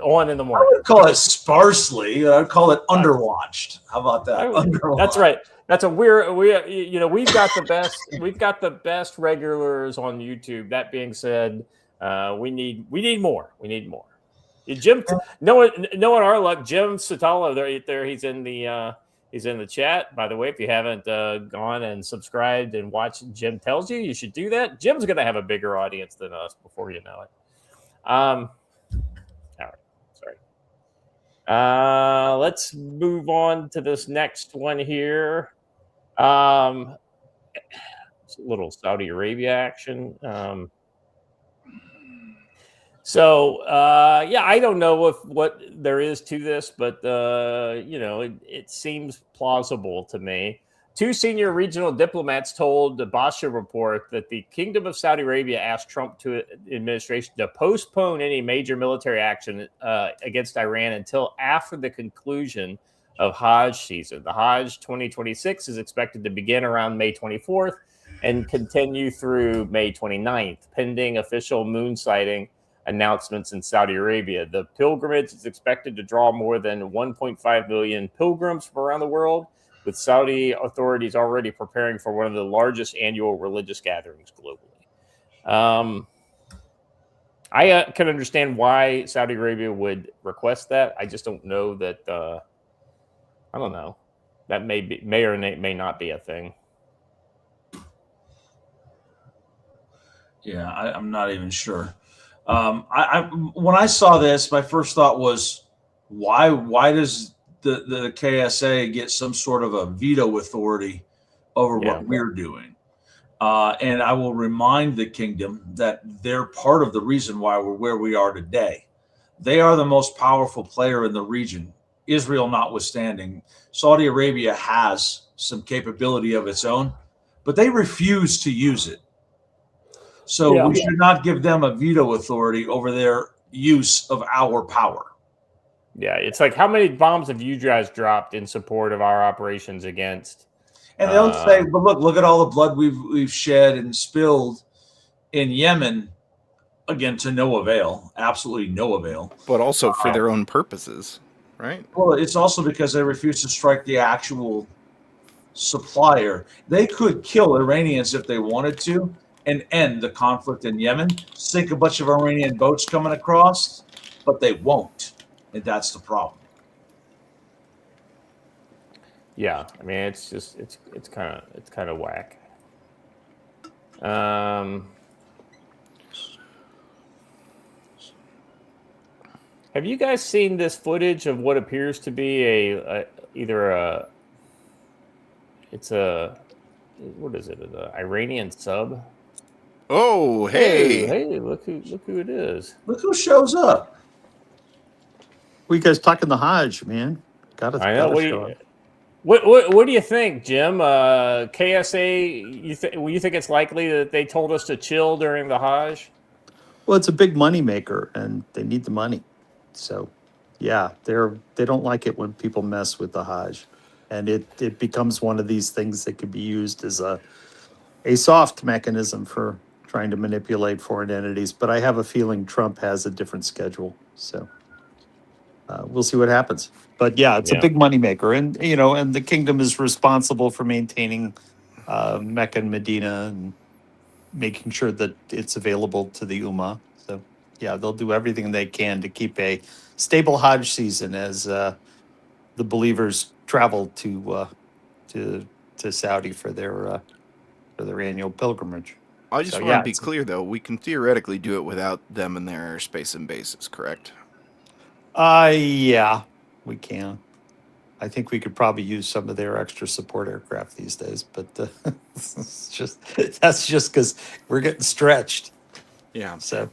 on in the morning. I would call it sparsely. I'd call it underwatched. How about that? Underwatched. That's right. That's we've got the best regulars on YouTube. That being said, we need more. We need more. Jim, knowing our luck, Jim Satala there. He's in the chat. By the way, if you haven't gone and subscribed and watched Jim Tells You, you should do that. Jim's going to have a bigger audience than us before you know it. All right, sorry. Let's move on to this next one here. It's a little Saudi Arabia action. So, I don't know what there is to this, but, it seems plausible to me. Two senior regional diplomats told the Basha report that the Kingdom of Saudi Arabia asked Trump administration to postpone any major military action against Iran until after the conclusion of Hajj season. The Hajj 2026 is expected to begin around May 24th and continue through May 29th, pending official moon sighting announcements in Saudi Arabia. The pilgrimage is expected to draw more than 1.5 million pilgrims from around the world, with Saudi authorities already preparing for one of the largest annual religious gatherings globally. I can understand why Saudi Arabia would request that. I just don't know that. I don't know. That may or may not be a thing. Yeah, I'm not even sure. When I saw this, my first thought was, why does the KSA get some sort of a veto authority over what we're doing? And I will remind the kingdom that they're part of the reason why we're where we are today. They are the most powerful player in the region, Israel notwithstanding. Saudi Arabia has some capability of its own, but they refuse to use it. So we should not give them a veto authority over their use of our power. Yeah, it's like, how many bombs have you guys dropped in support of our operations against? And they'll say, but look at all the blood we've shed and spilled in Yemen, again, to no avail, absolutely no avail. But also for their own purposes, right? Well, it's also because they refuse to strike the actual supplier. They could kill Iranians if they wanted to and end the conflict in Yemen, sink a bunch of Iranian boats coming across, but they won't, and that's the problem. Yeah, I mean, it's just it's kind of whack. Have you guys seen this footage of what appears to be what is it? An Iranian sub? Oh, hey. Hey, look who it is. Look who shows up. We guys talking the Hajj, man. Gotta show up. What do you think, Jim? KSA, you think it's likely that they told us to chill during the Hajj? Well, it's a big money maker, and they need the money. So, yeah, they don't like it when people mess with the Hajj, and it becomes one of these things that could be used as a soft mechanism for trying to manipulate foreign entities. But I have a feeling Trump has a different schedule, so we'll see what happens. But yeah, it's a big moneymaker, and and the kingdom is responsible for maintaining Mecca and Medina and making sure that it's available to the Ummah. So yeah, they'll do everything they can to keep a stable Hajj season as the believers travel to Saudi for their annual pilgrimage. I just want to be clear, though. We can theoretically do it without them in their airspace and bases, correct? Yeah, we can. I think we could probably use some of their extra support aircraft these days, but that's just because we're getting stretched. Yeah. So,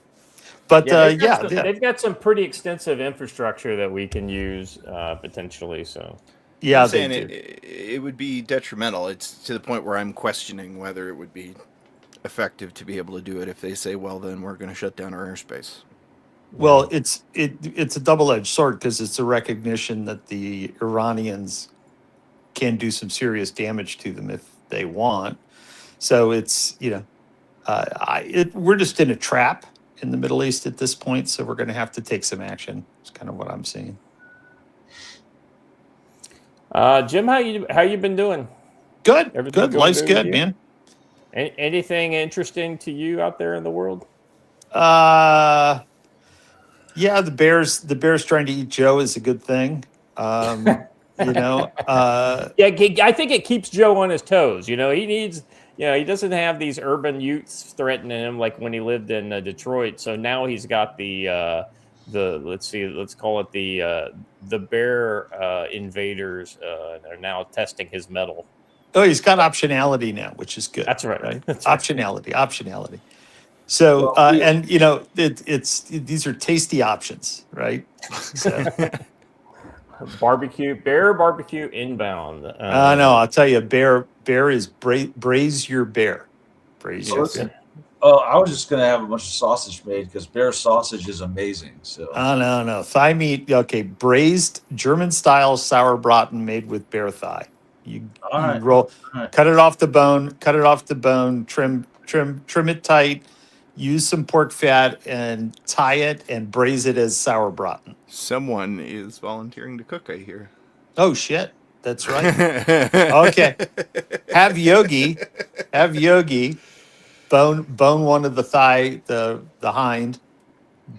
but they've got some pretty extensive infrastructure that we can use potentially. So. Yeah, I'm saying it would be detrimental. It's to the point where I'm questioning whether it would be effective to be able to do it if they say, well, then we're going to shut down our airspace. Well, it's a double-edged sword because it's a recognition that the Iranians can do some serious damage to them if they want. So it's we're just in a trap in the Middle East at this point. So we're going to have to take some action. It's kind of what I'm seeing. Jim, how you been doing? Good. Good. Life's good, man. Anything interesting to you out there in the world? Yeah, the Bears trying to eat Joe is a good thing. Yeah, I think it keeps Joe on his toes. He needs, he doesn't have these urban youths threatening him like when he lived in Detroit. So now he's got let's call it the bear invaders are now testing his mettle. Oh, he's got optionality now, which is good. That's right. That's optionality. So, and these are tasty options, right? So. Bear barbecue inbound. No, I'll tell you, bear is braise your bear. Braise your bear. Oh, I was just gonna have a bunch of sausage made because bear sausage is amazing. So. Oh no, thigh meat. Okay, braised German-style sauerbraten made with bear thigh. You roll, cut it off the bone. Trim it tight. Use some pork fat and tie it and braise it as sauerbraten. Someone is volunteering to cook, I hear. Oh shit, that's right. Okay, have Yogi bone one of the thigh, the hind,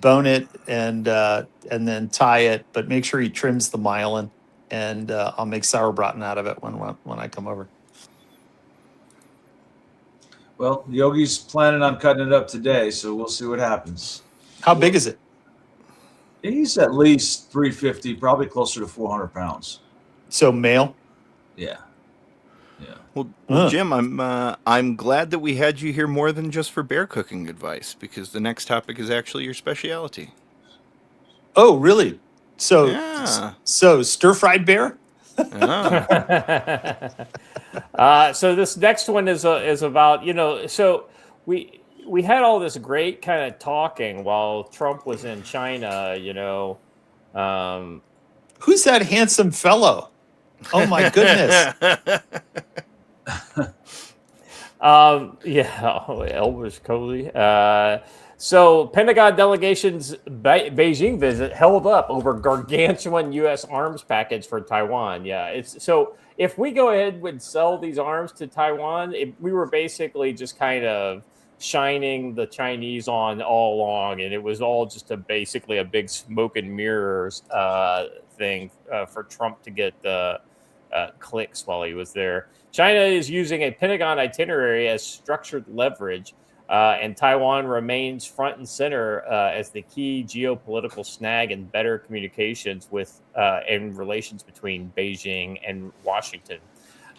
bone it and then tie it, but make sure he trims the myelin, and I'll make sauerbraten out of it when I come over. Well, Yogi's planning on cutting it up today, so we'll see what happens. How big is it? He's at least 350, probably closer to 400 pounds. So male? Yeah. Well, Jim, I'm glad that we had you here more than just for bear cooking advice, because the next topic is actually your specialty. Oh, really? So stir-fried bear? So this next one is about, so we had all this great kind of talking while Trump was in China, Who's that handsome fellow? Oh my goodness. Elvis Coley. So Pentagon delegation's Beijing visit held up over gargantuan U.S. arms package for Taiwan. Yeah, so if we go ahead and sell these arms to Taiwan, we were basically just kind of shining the Chinese on all along, and it was all just basically a big smoke and mirrors thing for Trump to get clicks while he was there. China is using a Pentagon itinerary as structured leverage, and Taiwan remains front and center as the key geopolitical snag in better communications with and relations between Beijing and Washington.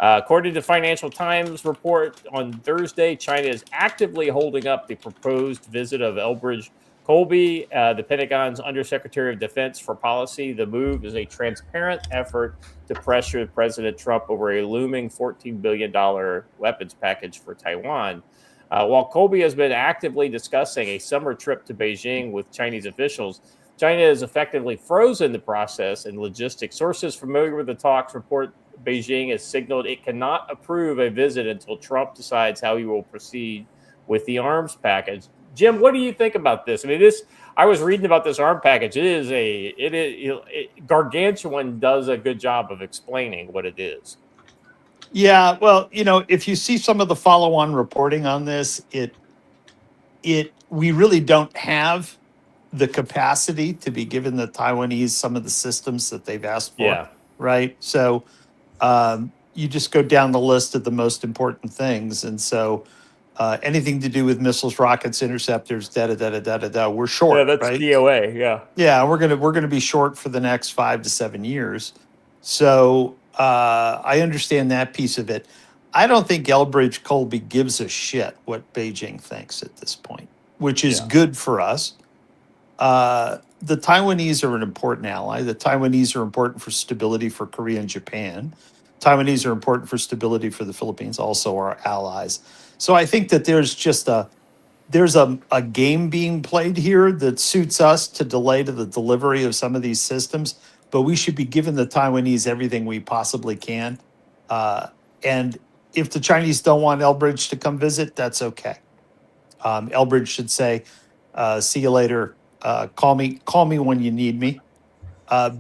According to Financial Times report on Thursday, China is actively holding up the proposed visit of Elbridge Colby, the Pentagon's Undersecretary of Defense for Policy. The move is a transparent effort to pressure President Trump over a looming $14 billion weapons package for Taiwan. While Colby has been actively discussing a summer trip to Beijing with Chinese officials, China has effectively frozen the process, and logistics sources familiar with the talks report Beijing has signaled it cannot approve a visit until Trump decides how he will proceed with the arms package. Jim, what do you think about this? I mean, I was reading about this arms package. Gargantuan does a good job of explaining what it is. Yeah, well, if you see some of the follow-on reporting on this, we really don't have the capacity to be giving the Taiwanese some of the systems that they've asked for. Yeah. Right. So you just go down the list of the most important things, and so anything to do with missiles, rockets, interceptors, we're short. Yeah, that's right? DOA. Yeah. Yeah, we're gonna be short for the next 5 to 7 years. So I understand that piece of it. I don't think Elbridge Colby gives a shit what Beijing thinks at this point, which is good for us. The Taiwanese are an important ally. The Taiwanese are important for stability for Korea and Japan. Taiwanese are important for stability for the Philippines, also our allies. So I think that there's a game being played here that suits us to delay to the delivery of some of these systems, but we should be giving the Taiwanese everything we possibly can. And if the Chinese don't want Elbridge to come visit, that's okay. Elbridge should say, see you later. Call me when you need me.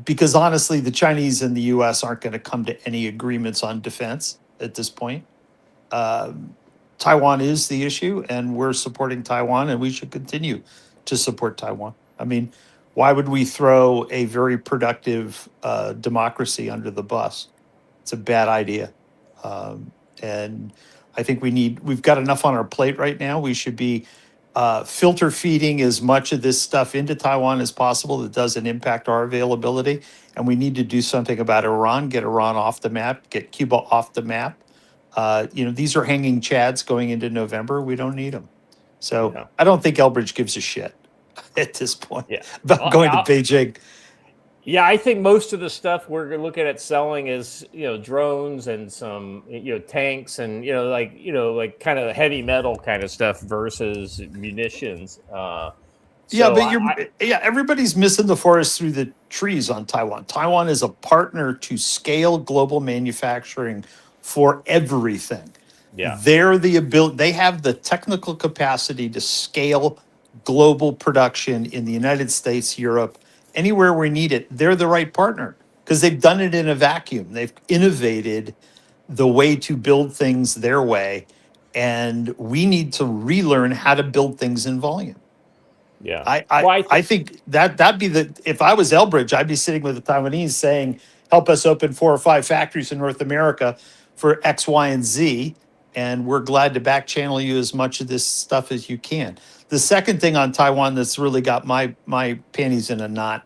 Because honestly, the Chinese and the U.S. aren't going to come to any agreements on defense at this point. Taiwan is the issue, and we're supporting Taiwan, and we should continue to support Taiwan. I mean, why would we throw a very productive democracy under the bus? It's a bad idea. And I think we've got enough on our plate right now. We should be filter feeding as much of this stuff into Taiwan as possible that doesn't impact our availability. And we need to do something about Iran, get Iran off the map, get Cuba off the map. These are hanging chads going into November. We don't need them. So I don't think Elbridge gives a shit at this point about going to Beijing. Yeah, I think most of the stuff we're looking at selling is, drones and some, tanks and, like kind of heavy metal kind of stuff versus munitions. Everybody's missing the forest through the trees on Taiwan. Taiwan is a partner to scale global manufacturing for everything. Yeah. They have the technical capacity to scale global production in the United States, Europe, anywhere we need it. They're the right partner because they've done it in a vacuum. They've innovated the way to build things their way, and we need to relearn how to build things in volume. Yeah, I think that'd be if I was Elbridge, I'd be sitting with the Taiwanese saying, help us open 4 or 5 factories in North America for X, Y, and Z, and we're glad to back channel you as much of this stuff as you can. The second thing on Taiwan that's really got my panties in a knot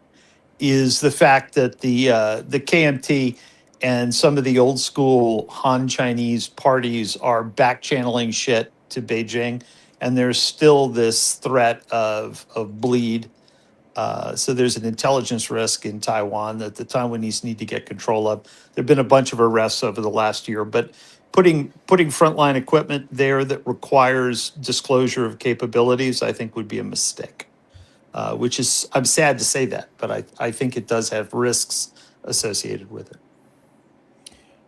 is the fact that the KMT and some of the old school Han Chinese parties are back channeling shit to Beijing, and there's still this threat of bleed. So there's an intelligence risk in Taiwan that the Taiwanese need to get control of. There've been a bunch of arrests over the last year, but putting frontline equipment there that requires disclosure of capabilities, I think would be a mistake. Which is, I'm sad to say that, but I think it does have risks associated with it.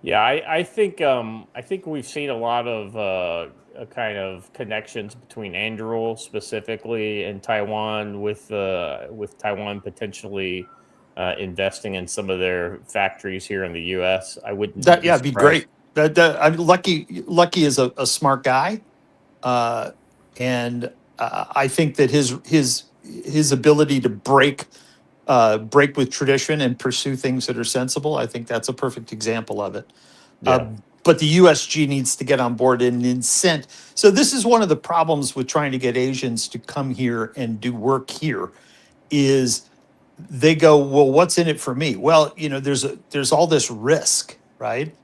Yeah, I think we've seen a lot of kind of connections between Anduril specifically and Taiwan, with Taiwan potentially investing in some of their factories here in the U.S. I wouldn't. It'd be great. Lucky is a smart guy. And I think that his ability to break with tradition and pursue things that are sensible, I think that's a perfect example of it. But the USG needs to get on board and incent. So this is one of the problems with trying to get Asians to come here and do work here is they go, well, what's in it for me? Well, there's all this risk, right?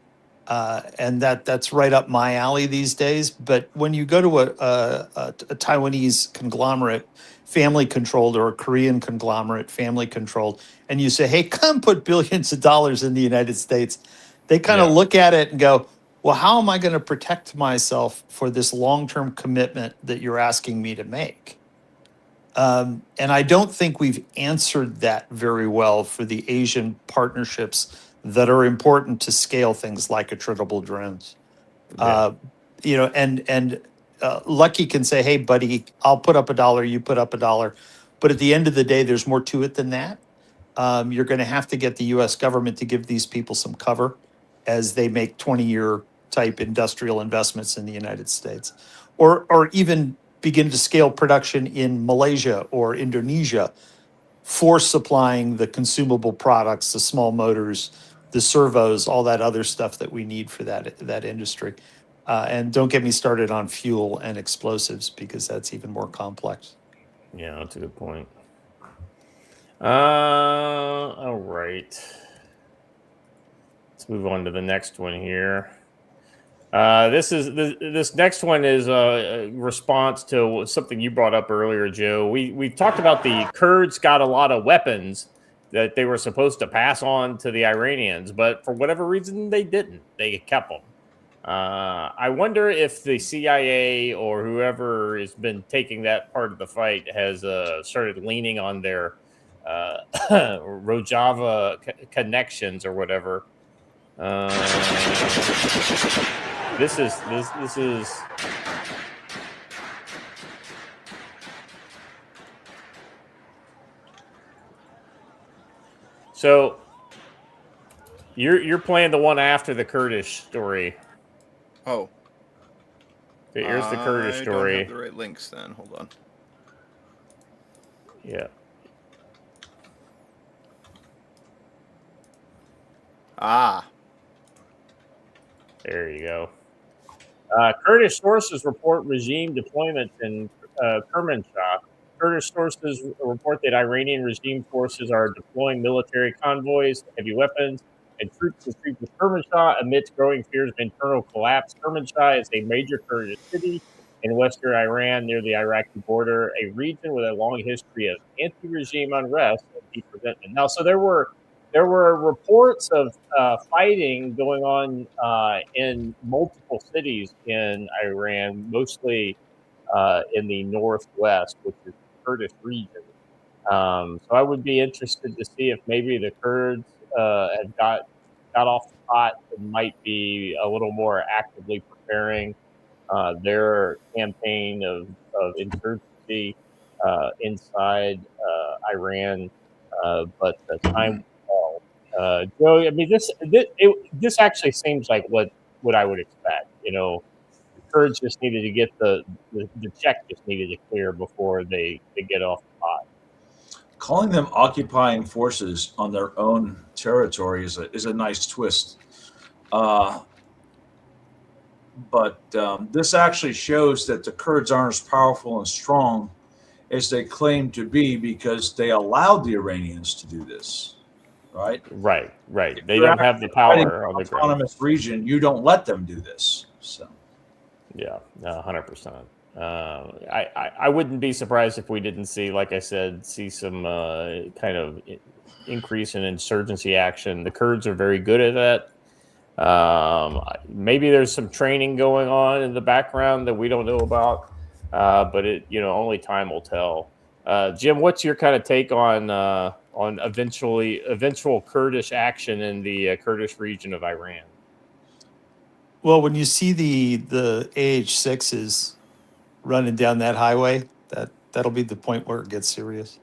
And that's right up my alley these days. But when you go to a Taiwanese conglomerate, family controlled, or a Korean conglomerate, family controlled, and you say, hey, come put billions of dollars in the United States, they kind of look at it and go, well, how am I going to protect myself for this long-term commitment that you're asking me to make? And I don't think we've answered that very well for the Asian partnerships that are important to scale things like attritable drones. Lucky can say, hey, buddy, I'll put up $1, you put up $1. But at the end of the day, there's more to it than that. You're going to have to get the U.S. government to give these people some cover as they make 20-year type industrial investments in the United States, or even begin to scale production in Malaysia or Indonesia for supplying the consumable products, the small motors, the servos, all that other stuff that we need for that industry. And don't get me started on fuel and explosives, because that's even more complex. Yeah, that's a good point. All right. Let's move on to the next one here. This next one is a response to something you brought up earlier, Joe. We talked about the Kurds got a lot of weapons that they were supposed to pass on to the Iranians, but for whatever reason they didn't. They kept them. I wonder if the CIA or whoever has been taking that part of the fight has started leaning on their Rojava connections or whatever. This is so you're playing the one after the Kurdish story. Oh. Okay, here's the Kurdish story. I don't have the right links then. Hold on. Yeah. There you go. Kurdish sources report regime deployments in Kermanshah. Kurdish sources report that Iranian regime forces are deploying military convoys, heavy weapons, and troops to streets of Kermanshah amidst growing fears of internal collapse. Kermanshah is a major Kurdish city in western Iran near the Iraqi border, a region with a long history of anti-regime unrest and deep resentment. Now, so there were reports of fighting going on in multiple cities in Iran, mostly in the northwest, which is the Kurdish region. So I would be interested to see if maybe the Kurds had got off the pot and might be a little more actively preparing their campaign of insurgency inside Iran. But the time will tell. Joe, I mean, this actually seems like what I would expect. The Kurds just needed to get the check just needed to clear before they get off the pot. Calling them occupying forces on their own territory is a nice twist. But this actually shows that the Kurds aren't as powerful and strong as they claim to be, because they allowed the Iranians to do this, right? Right. They don't have the power on the autonomous region. You don't let them do this. So, yeah, 100%. I wouldn't be surprised if we didn't see, like I said, some kind of increase in insurgency action. The Kurds are very good at that. Maybe there's some training going on in the background that we don't know about, but only time will tell. Jim, what's your kind of take on eventual Kurdish action in the Kurdish region of Iran? Well, when you see the AH-6s running down that highway, that'll be the point where it gets serious.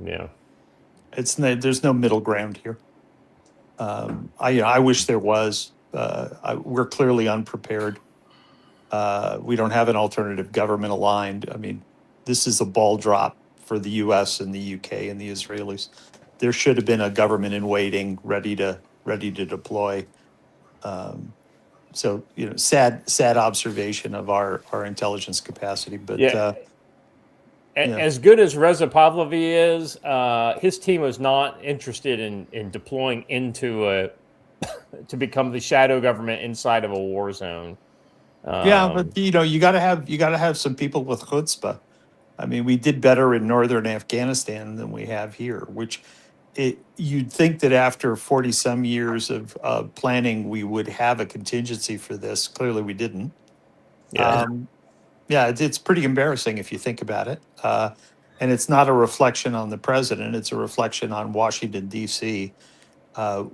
Yeah, there's no middle ground here. I wish there was. We're clearly unprepared. We don't have an alternative government aligned. I mean, this is a ball drop for the U.S. and the U.K. and the Israelis. There should have been a government in waiting, ready to deploy. So sad observation of our intelligence capacity. But as good as Reza Pahlavi is, his team was not interested in deploying into to become the shadow government inside of a war zone. But you got to have some people with chutzpah. I mean, we did better in northern Afghanistan than we have here, which you'd think that after 40 some years of planning, we would have a contingency for this. Clearly we didn't. It's pretty embarrassing if you think about it. And it's not a reflection on the president. It's a reflection on Washington, D.C.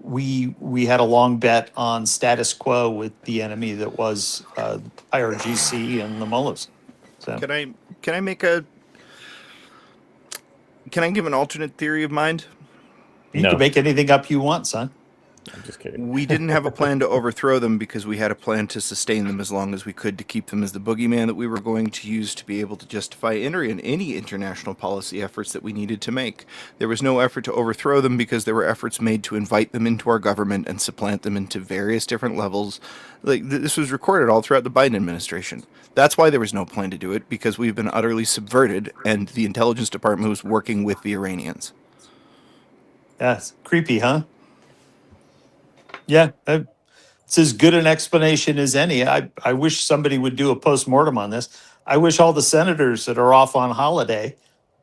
We had a long bet on status quo with the enemy that was IRGC and the mullahs. So. Can I give an alternate theory of mind? You can make anything up you want, son. I'm just kidding. We didn't have a plan to overthrow them because we had a plan to sustain them as long as we could, to keep them as the boogeyman that we were going to use to be able to justify any international policy efforts that we needed to make. There was no effort to overthrow them because there were efforts made to invite them into our government and supplant them into various different levels. Like this was recorded all throughout the Biden administration. That's why there was no plan to do it, because we've been utterly subverted and the intelligence department was working with the Iranians. That's creepy, huh? Yeah, it's as good an explanation as any. I wish somebody would do a postmortem on this. I wish all the senators that are off on holiday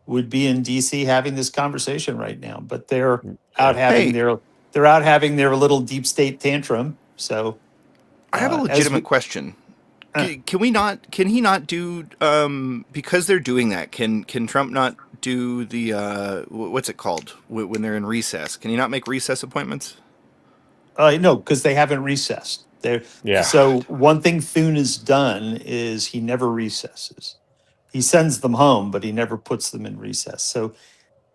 would be in D.C. having this conversation right now, but they're out having their little deep state tantrum. So I have a legitimate question. Can he not do because they're doing that? Can Trump not do the what's it called when they're in recess? Can he not make recess appointments? No, because they haven't recessed. So one thing Thune has done is he never recesses. He sends them home, but he never puts them in recess. So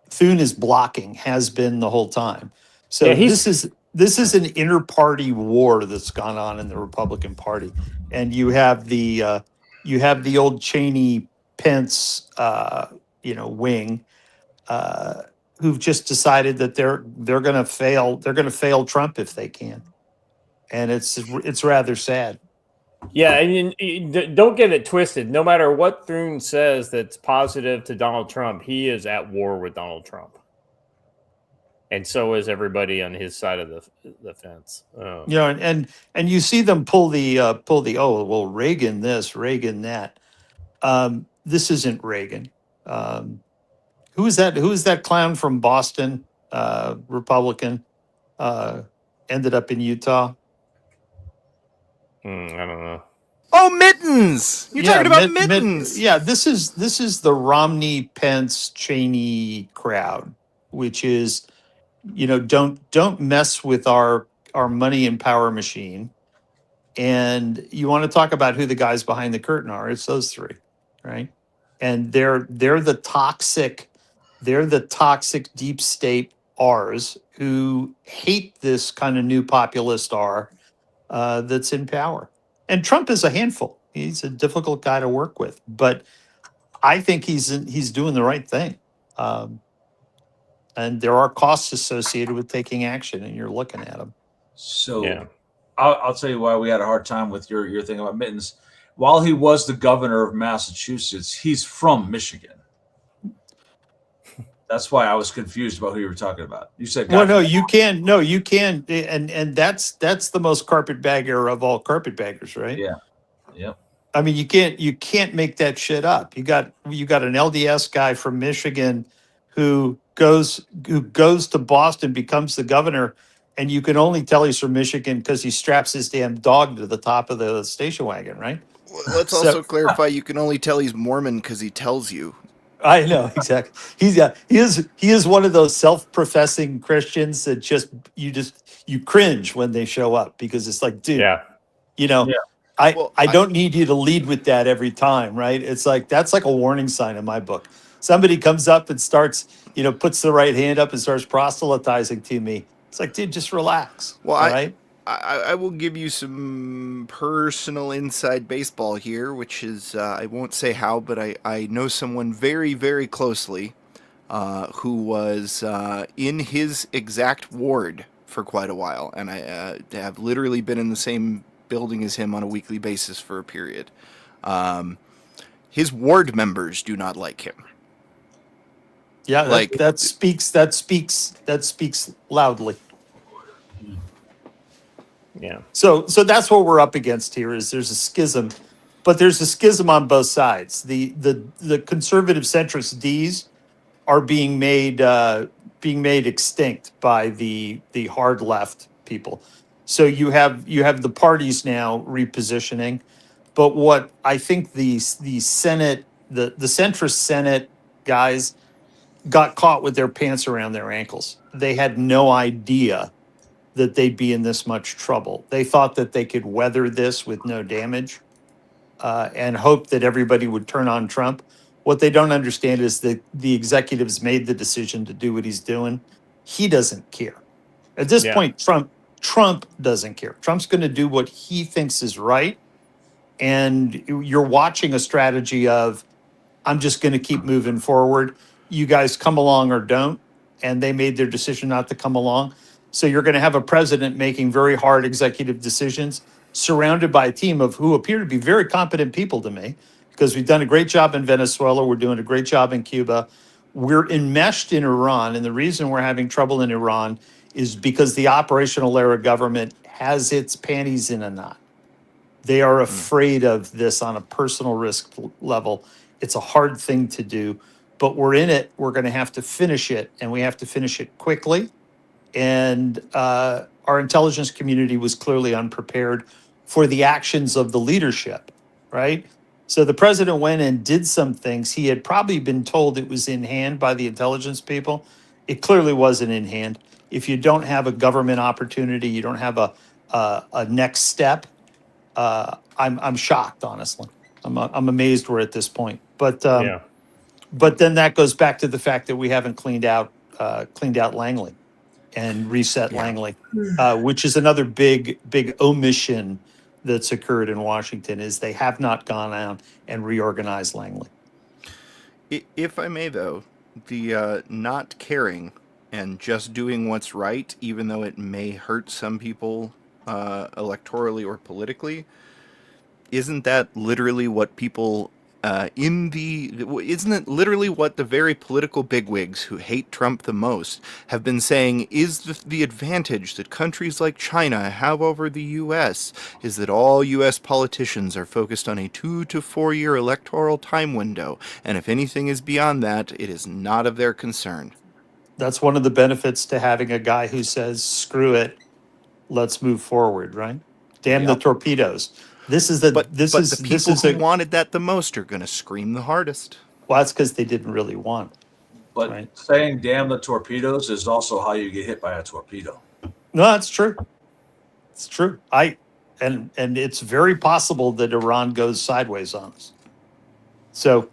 Thune is blocking, has been the whole time. So this is an inter-party war that's gone on in the Republican Party, and you have the old Cheney Pence wing. Who've just decided that they're going to fail. They're going to fail Trump if they can, and it's rather sad. Yeah, and don't get it twisted. No matter what Thune says that's positive to Donald Trump, he is at war with Donald Trump, and so is everybody on his side of the fence. And you see them pull the Reagan this, Reagan that. This isn't Reagan. Who is that clown from Boston, Republican, ended up in Utah? I don't know. Oh, Mittens! You're talking about Mittens. This is the Romney, Pence, Cheney crowd, which is, don't mess with our money and power machine. And you want to talk about who the guys behind the curtain are? It's those three, right? And they're the toxic deep state R's who hate this kind of new populist R that's in power. And Trump is a handful. He's a difficult guy to work with, but I think he's doing the right thing. And there are costs associated with taking action, and you're looking at them. So I'll tell you why we had a hard time with your thing about Mittens. While he was the governor of Massachusetts, he's from Michigan. That's why I was confused about who you were talking about. You said, you can, and that's the most carpetbagger of all carpetbaggers, right? Yeah. I mean, you can't make that shit up. You got an LDS guy from Michigan who goes to Boston, becomes the governor, and you can only tell he's from Michigan because he straps his damn dog to the top of the station wagon, right? Well, let's also clarify. You can only tell he's Mormon because he tells you. I know, exactly. He is one of those self-professing Christians that you cringe when they show up, because it's like, dude, I don't need you to lead with that every time, right? It's like, that's like a warning sign in my book. Somebody comes up and starts, puts the right hand up and starts proselytizing to me. It's like, dude, just relax. Well, all right? I will give you some personal inside baseball here, which is, I won't say how, but I know someone very, very closely who was in his exact ward for quite a while, and I have literally been in the same building as him on a weekly basis for a period. His ward members do not like him. Yeah, Like- that speaks loudly. Yeah. So that's what we're up against here. Is there's a schism, but there's a schism on both sides. The conservative centrist D's are being made extinct by the hard left people. So you have the parties now repositioning, but what I think the Senate, the centrist Senate guys got caught with their pants around their ankles. They had no idea that they'd be in this much trouble. They thought that they could weather this with no damage and hope that everybody would turn on Trump. What they don't understand is that the executives made the decision to do what he's doing. He doesn't care. At this point, Trump doesn't care. Trump's going to do what he thinks is right. And you're watching a strategy of, I'm just going to keep moving forward. You guys come along or don't. And they made their decision not to come along. So you're going to have a president making very hard executive decisions, surrounded by a team of who appear to be very competent people to me, because we've done a great job in Venezuela. We're doing a great job in Cuba. We're enmeshed in Iran. And the reason we're having trouble in Iran is because the operational layer of government has its panties in a knot. They are afraid of this on a personal risk level. It's a hard thing to do, but we're in it. We're going to have to finish it, and we have to finish it quickly. And our intelligence community was clearly unprepared for the actions of the leadership, right? So the president went and did some things. He had probably been told it was in hand by the intelligence people. It clearly wasn't in hand. If you don't have a government opportunity, you don't have a next step. I'm shocked, honestly. I'm amazed we're at this point. But then that goes back to the fact that we haven't cleaned out Langley and reset Langley, which is another big omission that's occurred in Washington, is they have not gone out and reorganized Langley. If I may, though, the not caring and just doing what's right, even though it may hurt some people electorally or politically, isn't that literally what people isn't it literally what the very political bigwigs who hate Trump the most have been saying is the advantage that countries like China have over the U.S. is that all U.S. politicians are focused on a 2 to 4 year electoral time window, and if anything is beyond that, it is not of their concern. That's one of the benefits to having a guy who says, screw it, let's move forward, right? Damn the torpedoes. This is the people who wanted that the most are going to scream the hardest. Well, that's because they didn't really want it. But saying "damn the torpedoes" is also how you get hit by a torpedo. No, that's true. It's true. And it's very possible that Iran goes sideways on us. So,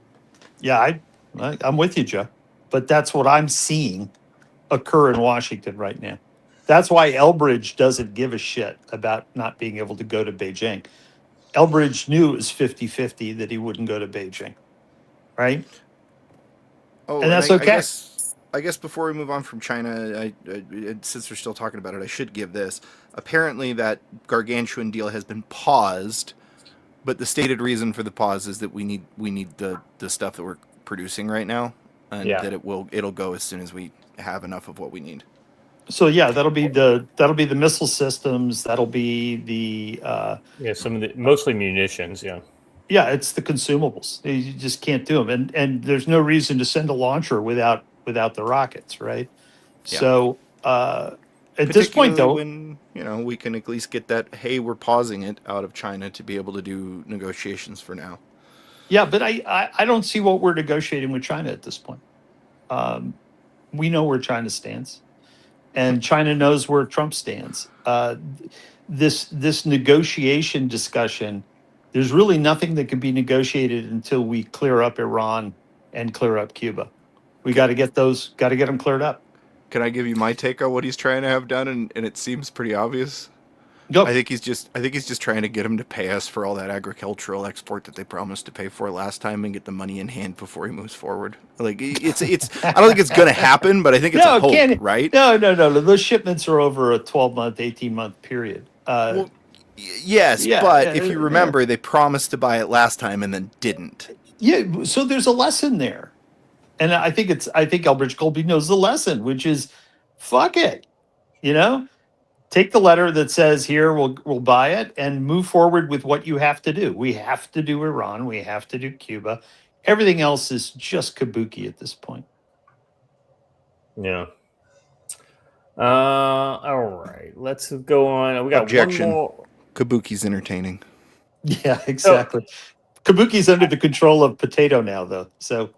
yeah, I'm with you, Joe. But that's what I'm seeing occur in Washington right now. That's why Elbridge doesn't give a shit about not being able to go to Beijing. Elbridge knew it was 50-50 that he wouldn't go to Beijing, right? Oh, and that's okay. I guess before we move on from China, since we're still talking about it, I should give this. Apparently that gargantuan deal has been paused, but the stated reason for the pause is that we need the stuff that we're producing right now, and that it'll go as soon as we have enough of what we need. So yeah, that'll be the missile systems. That'll be the some of the mostly munitions. Yeah, it's the consumables. You just can't do them, and there's no reason to send a launcher without the rockets, right? Yeah. So at this point, though, when we can at least get that, hey, we're pausing it out of China to be able to do negotiations for now. Yeah, but I don't see what we're negotiating with China at this point. We know where China stands. And China knows where Trump stands. This negotiation discussion, there's really nothing that can be negotiated until we clear up Iran and clear up Cuba. We got to get them cleared up. Can I give you my take on what he's trying to have done? And it seems pretty obvious. Go. I think he's just trying to get him to pay us for all that agricultural export that they promised to pay for last time and get the money in hand before he moves forward. Like it's I don't think it's going to happen, but I think it's a hope, right? No. Those shipments are over a 12-month, 18-month period. Yes, but if you remember, they promised to buy it last time and then didn't. Yeah, so there's a lesson there. And I think Elbridge Colby knows the lesson, which is fuck it. Take the letter that says here we'll buy it and move forward with what you have to do. We have to do Iran. We have to do Cuba. Everything else is just kabuki at this point. Yeah. All right. Let's go on. We got Objection. one more. Kabuki's entertaining. Yeah, exactly. Kabuki's under the control of Potato now, though. So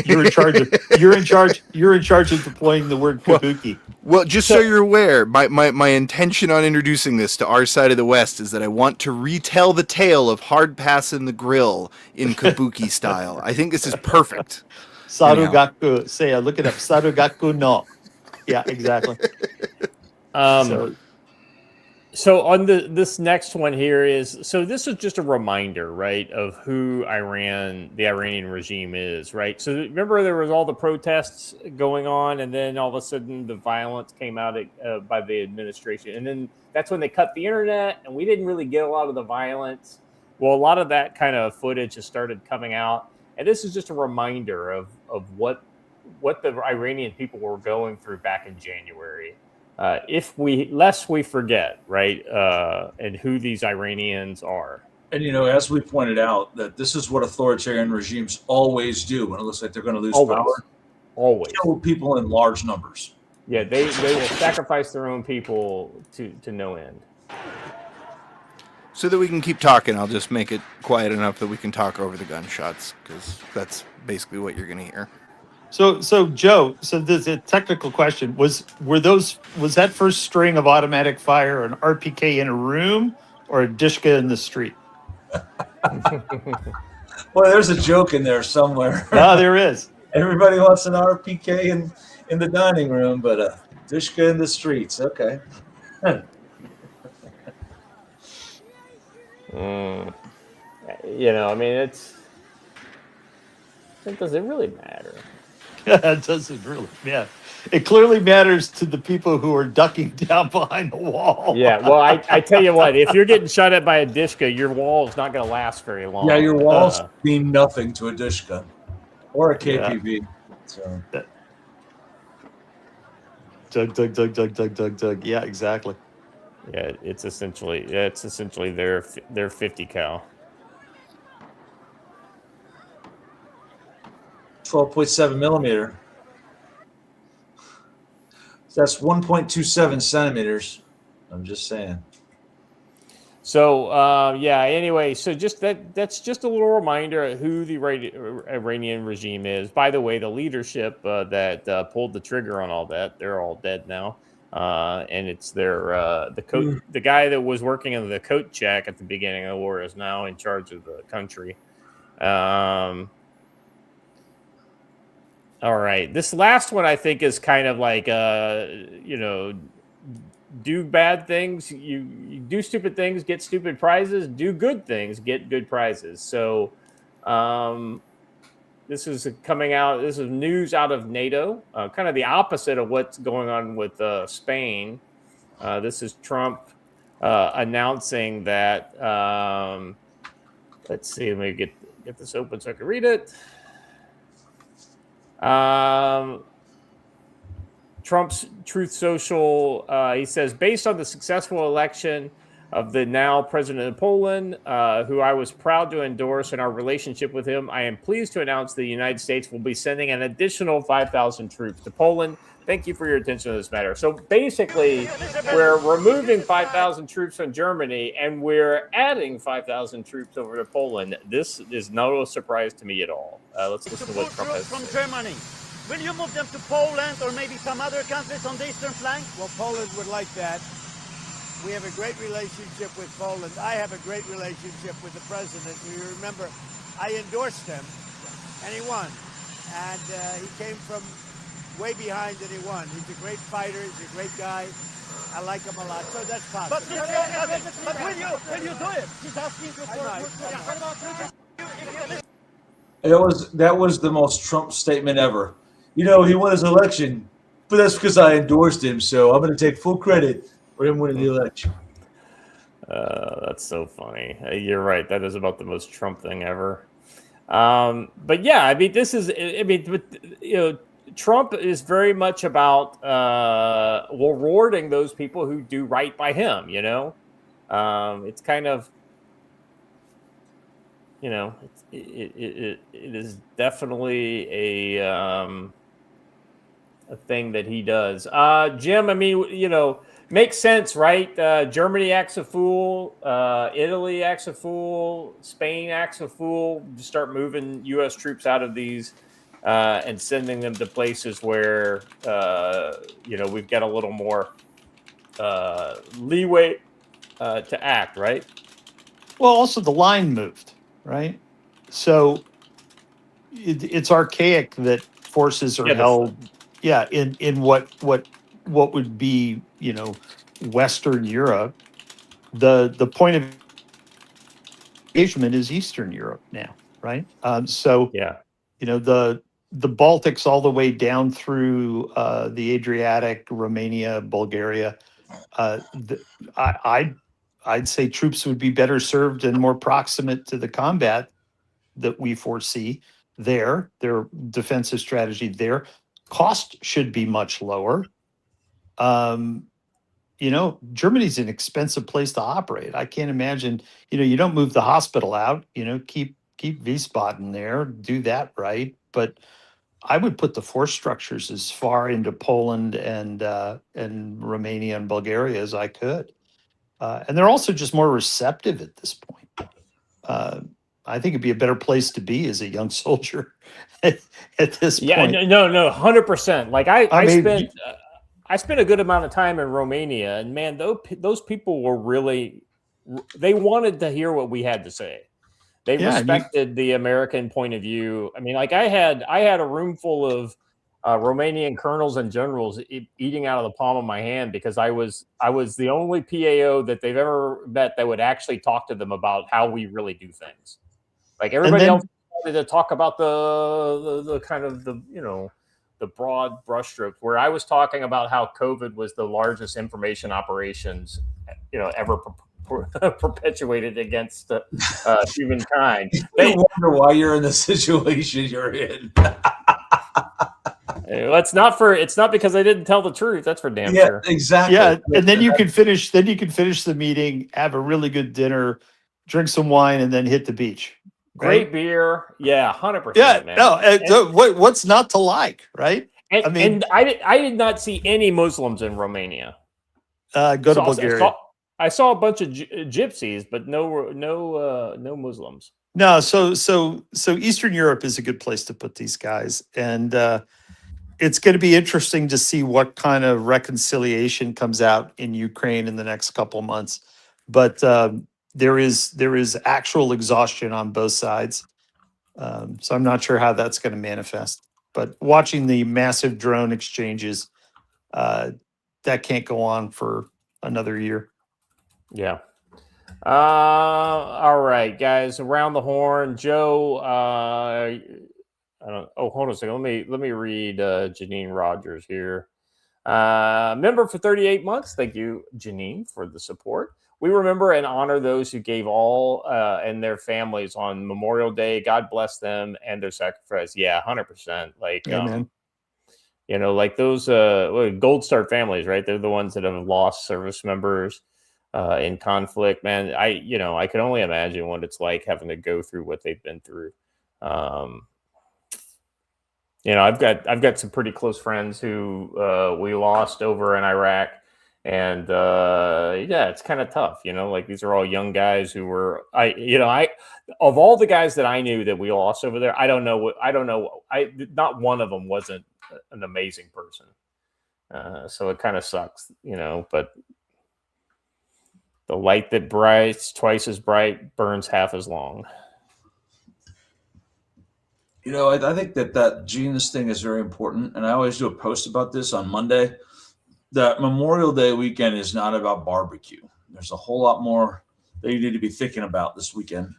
you're in charge of deploying the word kabuki. Well, just so you're aware, my intention on introducing this to our side of the West is that I want to retell the tale of hard pass in the grill in kabuki style. I think this is perfect. Sarugaku. Look it up. Sarugaku no. Yeah, exactly. So on this next one here so this is just a reminder, right, of who the Iranian regime is, right? So remember there was all the protests going on, and then all of a sudden the violence came out by the administration, and then that's when they cut the internet, and we didn't really get a lot of the violence. Well, a lot of that kind of footage has started coming out, and this is just a reminder of what the Iranian people were going through back in January. Lest we forget, right, and who these Iranians are. And, as we pointed out, that this is what authoritarian regimes always do when it looks like they're going to lose power. Always. Kill people in large numbers. Yeah, they will sacrifice their own people to no end. So that we can keep talking, I'll just make it quiet enough that we can talk over the gunshots, because that's basically what you're going to hear. So Joe, there's a technical question. Was that first string of automatic fire an RPK in a room or a Dishka in the street? Well, there's a joke in there somewhere. No, there is. Everybody wants an RPK in the dining room, but a Dishka in the streets. Okay. Does it really matter? It doesn't really matter. It clearly matters to the people who are ducking down behind the wall. Yeah, well, I tell you what, if you're getting shot at by a Dishka, your wall is not going to last very long. Yeah, your walls mean nothing to a Dishka or a KPV. Yeah. So. Doug. Yeah, exactly. Yeah, it's essentially their 50 cal. 12.7 millimeter. So that's 1.27 centimeters. I'm just saying. So anyway, so that's just a little reminder of who the Iranian regime is. By the way, the leadership that pulled the trigger on all that, they're all dead now. And it's the guy that was working on the coat check at the beginning of the war is now in charge of the country. All right. This last one, I think, is kind of like, do bad things. You do stupid things, get stupid prizes. Do good things, get good prizes. So this is coming out. This is news out of NATO, kind of the opposite of what's going on with Spain. This is Trump announcing that. Let's see. Let me get this open so I can read it. Trump's Truth Social, he says, based on the successful election of the now president of Poland, who I was proud to endorse in our relationship with him, I am pleased to announce the United States will be sending an additional 5,000 troops to Poland. Thank you for your attention to this matter. So basically, we're removing 5,000 troops from Germany, and we're adding 5,000 troops over to Poland. This is no surprise to me at all. Let's listen to what Trump has from Germany. Will you move them to Poland or maybe some other countries on the eastern flank? Well, Poland would like that. We have a great relationship with Poland. I have a great relationship with the president. You remember, I endorsed him, and he won. And he came from way behind and he won. He's a great fighter. He's a great guy. I like him a lot. So that's positive. But will you do it? She's asking you for. That was the most Trump statement ever. You know, he won his election, but that's because I endorsed him. So I'm going to take full credit for him winning the election. That's so funny. You're right. That is about the most Trump thing ever. But yeah, I mean, Trump is very much about rewarding those people who do right by him. It's kind of, it is definitely a thing that he does. Jim, I mean, makes sense, right? Germany acts a fool. Italy acts a fool. Spain acts a fool. Just start moving U.S. troops out of these and sending them to places where, we've got a little more leeway to act, right? Well, also the line moved, right? So it's archaic that forces are held, in what would be, Western Europe. The point of engagement is Eastern Europe now, right? The Baltics all the way down through the Adriatic, Romania, Bulgaria. I'd say troops would be better served and more proximate to the combat that we foresee there. Their defensive strategy there. Cost should be much lower. Germany's an expensive place to operate. I can't imagine, you don't move the hospital out, keep Wiesbaden there, do that right. But I would put the force structures as far into Poland and Romania and Bulgaria as I could. And they're also just more receptive at this point. I think it'd be a better place to be as a young soldier at this point. Yeah, no, 100%. Like I spent a good amount of time in Romania, and man, those people were really, they wanted to hear what we had to say. They respected the American point of view. I mean, like I had a room full of Romanian colonels and generals eating out of the palm of my hand because I was the only PAO that they've ever met that would actually talk to them about how we really do things. Like everybody else wanted to talk about the kind of the broad brushstrokes, where I was talking about how COVID was the largest information operations ever perpetuated against humankind. They wonder why you're in the situation you're in. It's not because I didn't tell the truth. That's for damn sure. Exactly. Yeah, and then you can finish the meeting, have a really good dinner, drink some wine, and then hit the beach. Great beer. Yeah, 100%. Yeah, man. No, what's not to like, right? And I did not see any Muslims in Romania. Go to Bulgaria. I saw a bunch of gypsies, but no Muslims. No, so Eastern Europe is a good place to put these guys, and it's going to be interesting to see what kind of reconciliation comes out in Ukraine in the next couple of months. But there is actual exhaustion on both sides, so I'm not sure how that's going to manifest. But watching the massive drone exchanges, that can't go on for another year. Yeah. All right, guys. Around the horn, Joe. I don't. Oh, hold on a second. Let me read Janine Rogers here. Member for 38 months. Thank you, Janine, for the support. We remember and honor those who gave all and their families on Memorial Day. God bless them and their sacrifice. Yeah, 100%. Like, Amen. Like those Gold Star families, right? They're the ones that have lost service members in conflict. Man, I can only imagine what it's like having to go through what they've been through. I've got some pretty close friends who we lost over in Iraq. And it's kind of tough, like these are all young guys who were, of all the guys that I knew that we lost over there, not one of them wasn't an amazing person. So it kind of sucks, but the light that brights twice as bright burns half as long. I think that genus thing is very important, and I always do a post about this on Monday. That Memorial Day weekend is not about barbecue. There's a whole lot more that you need to be thinking about this weekend.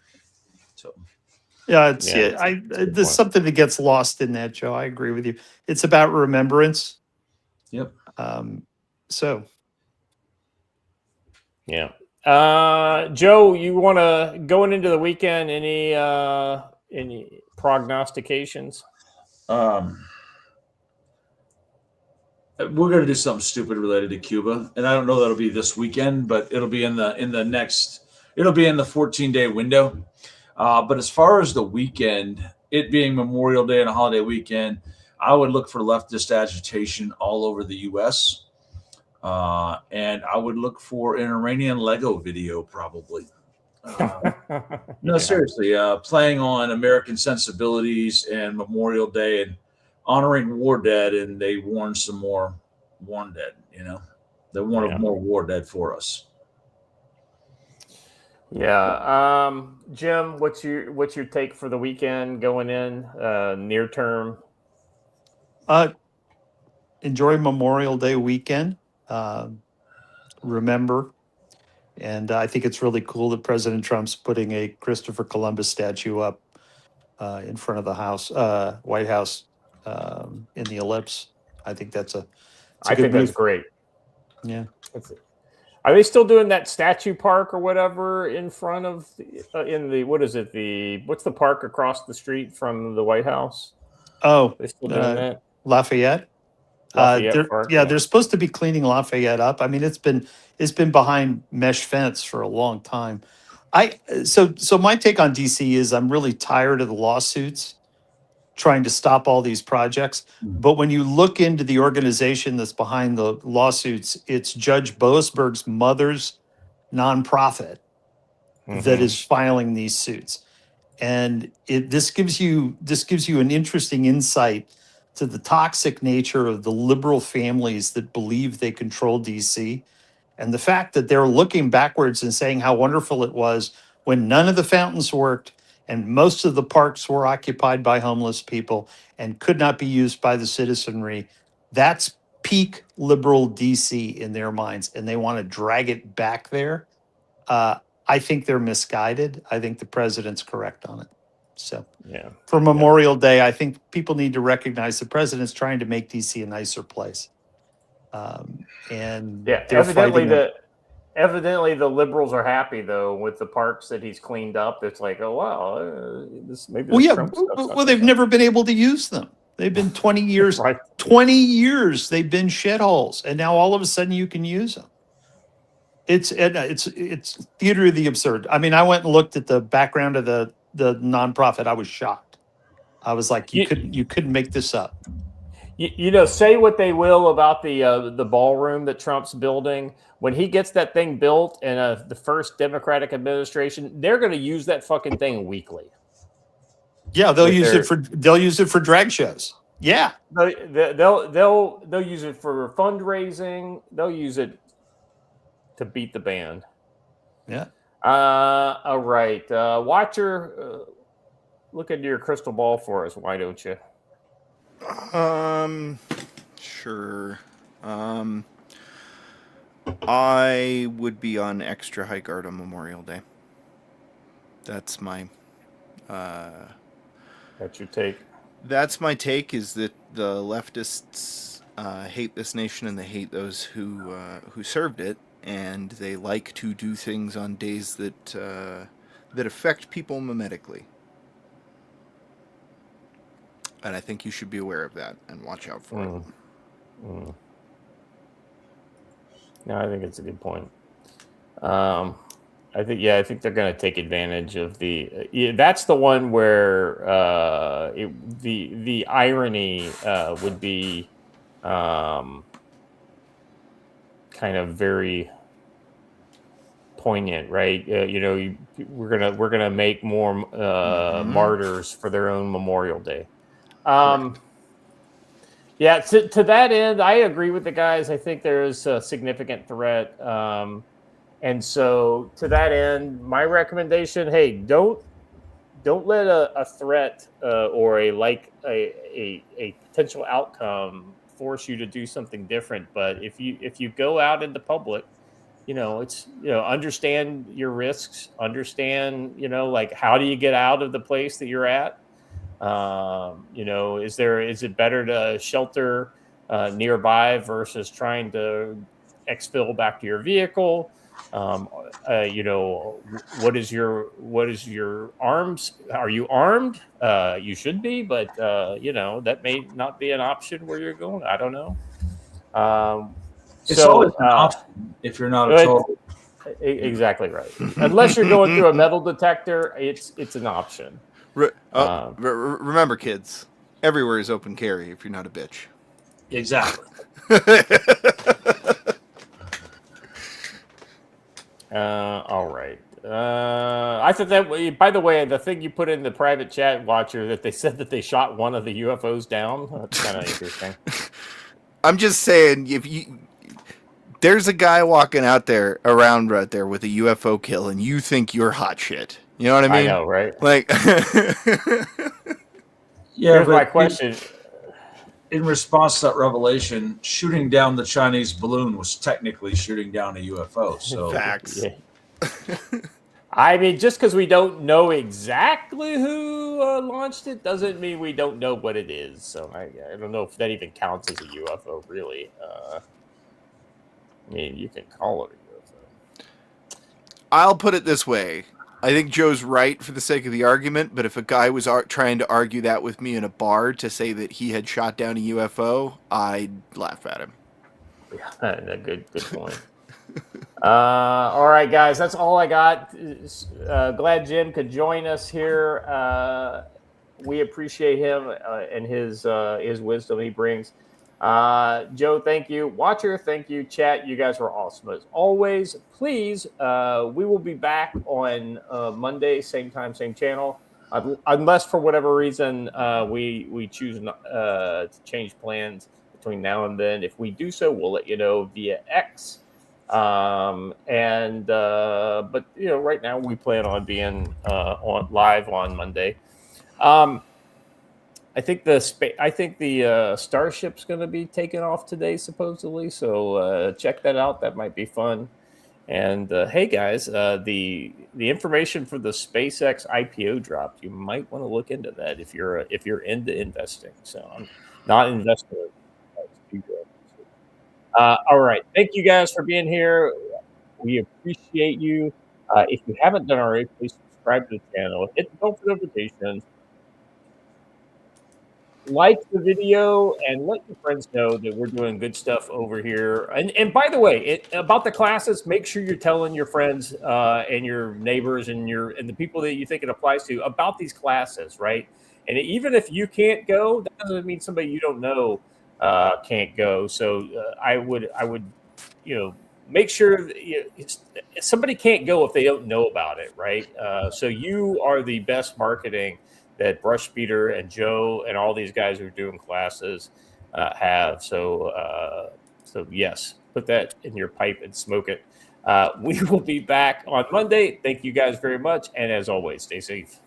So, there's something that gets lost in that, Joe. I agree with you. It's about remembrance. Yep. Yeah. Joe, you want to going into the weekend? Any prognostications? We're going to do something stupid related to Cuba, and I don't know that'll be this weekend, but it'll be in the 14-day window. But as far as the weekend, it being Memorial Day and a holiday weekend, I would look for leftist agitation all over the U.S. And I would look for an Iranian Lego video, probably. Seriously, playing on American sensibilities and Memorial Day and honoring war dead, and they warn some more war dead. They wanted more war dead for us. Yeah. Jim, what's your take for the weekend going in near term? Enjoy Memorial Day weekend. Remember, and I think it's really cool that President Trump's putting a Christopher Columbus statue up in front of the White House in the ellipse. I think that's I think that's great. Yeah. Are they still doing that statue park or whatever in front of what's the park across the street from the White House? Oh, they still doing that? Lafayette. Park, they're supposed to be cleaning Lafayette up. I mean, it's been behind mesh fence for a long time. So my take on DC is I'm really tired of the lawsuits trying to stop all these projects. But when you look into the organization that's behind the lawsuits, it's Judge Boasberg's mother's nonprofit that is filing these suits. And this gives you an interesting insight to the toxic nature of the liberal families that believe they control DC. And the fact that they're looking backwards and saying how wonderful it was when none of the fountains worked and most of the parks were occupied by homeless people and could not be used by the citizenry. That's peak liberal DC in their minds, and they want to drag it back there. I think they're misguided. I think the president's correct on it. So for Memorial Day, I think people need to recognize the president's trying to make DC a nicer place. Evidently the liberals are happy though with the parks that he's cleaned up. It's like, oh wow, they've never been able to use them. They've been 20 years. 20 years they've been shitholes, and now all of a sudden you can use them. It's theater of the absurd. I mean, I went and looked at the background of the nonprofit. I was shocked. I was like, you couldn't make this up. Say what they will about the ballroom that Trump's building. When he gets that thing built in the first Democratic administration, they're going to use that fucking thing weekly. Yeah, they'll use it for drag shows. Yeah, they'll use it for fundraising. They'll use it to beat the band. Yeah. All right, Watcher, look into your crystal ball for us. Why don't you? Sure. I would be on extra high guard on Memorial Day. That's my that's your take. That's my take, is that the leftists hate this nation and they hate those who served it, and they like to do things on days that affect people mimetically. And I think you should be aware of that and watch out for it. No, I think it's a good point. I think they're going to take advantage of that's the one where the irony would be kind of very poignant, right? We're gonna make more martyrs for their own Memorial Day. Yeah, to that end, I agree with the guys. I think there is a significant threat. And so to that end, my recommendation, hey, don't don't let a threat or a potential outcome force you to do something different. But if you go out in the public, understand your risks, understand, like, how do you get out of the place that you're at? Is it better to shelter nearby versus trying to exfil back to your vehicle? What is your arms? Are you armed? You should be, but that may not be an option where you're going. I don't know. It's always an option if you're not a total. Exactly right. Unless you're going through a metal detector, it's an option. Remember, kids, everywhere is open carry if you're not a bitch. Exactly. All right. I thought that, by the way, the thing you put in the private chat, Watcher, that they said that they shot one of the UFOs down. That's kind of interesting. I'm just saying, there's a guy walking around right there with a UFO kill, and you think you're hot shit. You know what I mean? I know, right? Like, Here's my question. In response to that revelation, shooting down the Chinese balloon was technically shooting down a UFO. So facts. Yeah. I mean, just because we don't know exactly who launched it doesn't mean we don't know what it is. So I don't know if that even counts as a UFO, really. I mean, you can call it a UFO. I'll put it this way. I think Joe's right for the sake of the argument, but if a guy was trying to argue that with me in a bar to say that he had shot down a UFO, I'd laugh at him. Yeah, good point. All right, guys, that's all I got. Glad Jim could join us here. We appreciate him and his wisdom he brings. Joe, thank you. Watcher, thank you. Chat, you guys were awesome as always. Please, we will be back on Monday, same time, same channel. Unless for whatever reason we choose to change plans between now and then. If we do so, we'll let you know via X. But right now we plan on being on live on Monday. I think the Starship's going to be taken off today, supposedly. So check that out. That might be fun. And hey, guys, the information for the SpaceX IPO dropped. You might want to look into that if you're into investing. So I'm not an investor. All right. Thank you guys for being here. We appreciate you. If you haven't done already, please subscribe to the channel. Hit the bell for notifications. Like the video and let your friends know that we're doing good stuff over here. And by the way, about the classes, make sure you're telling your friends and your neighbors and the people that you think it applies to about these classes, right? And even if you can't go, that doesn't mean somebody you don't know can't go. So I would make sure that somebody can't go if they don't know about it, right? So you are the best marketing that Brush Beater and Joe and all these guys who are doing classes have. So yes, put that in your pipe and smoke it. We will be back on Monday. Thank you guys very much. And as always, stay safe.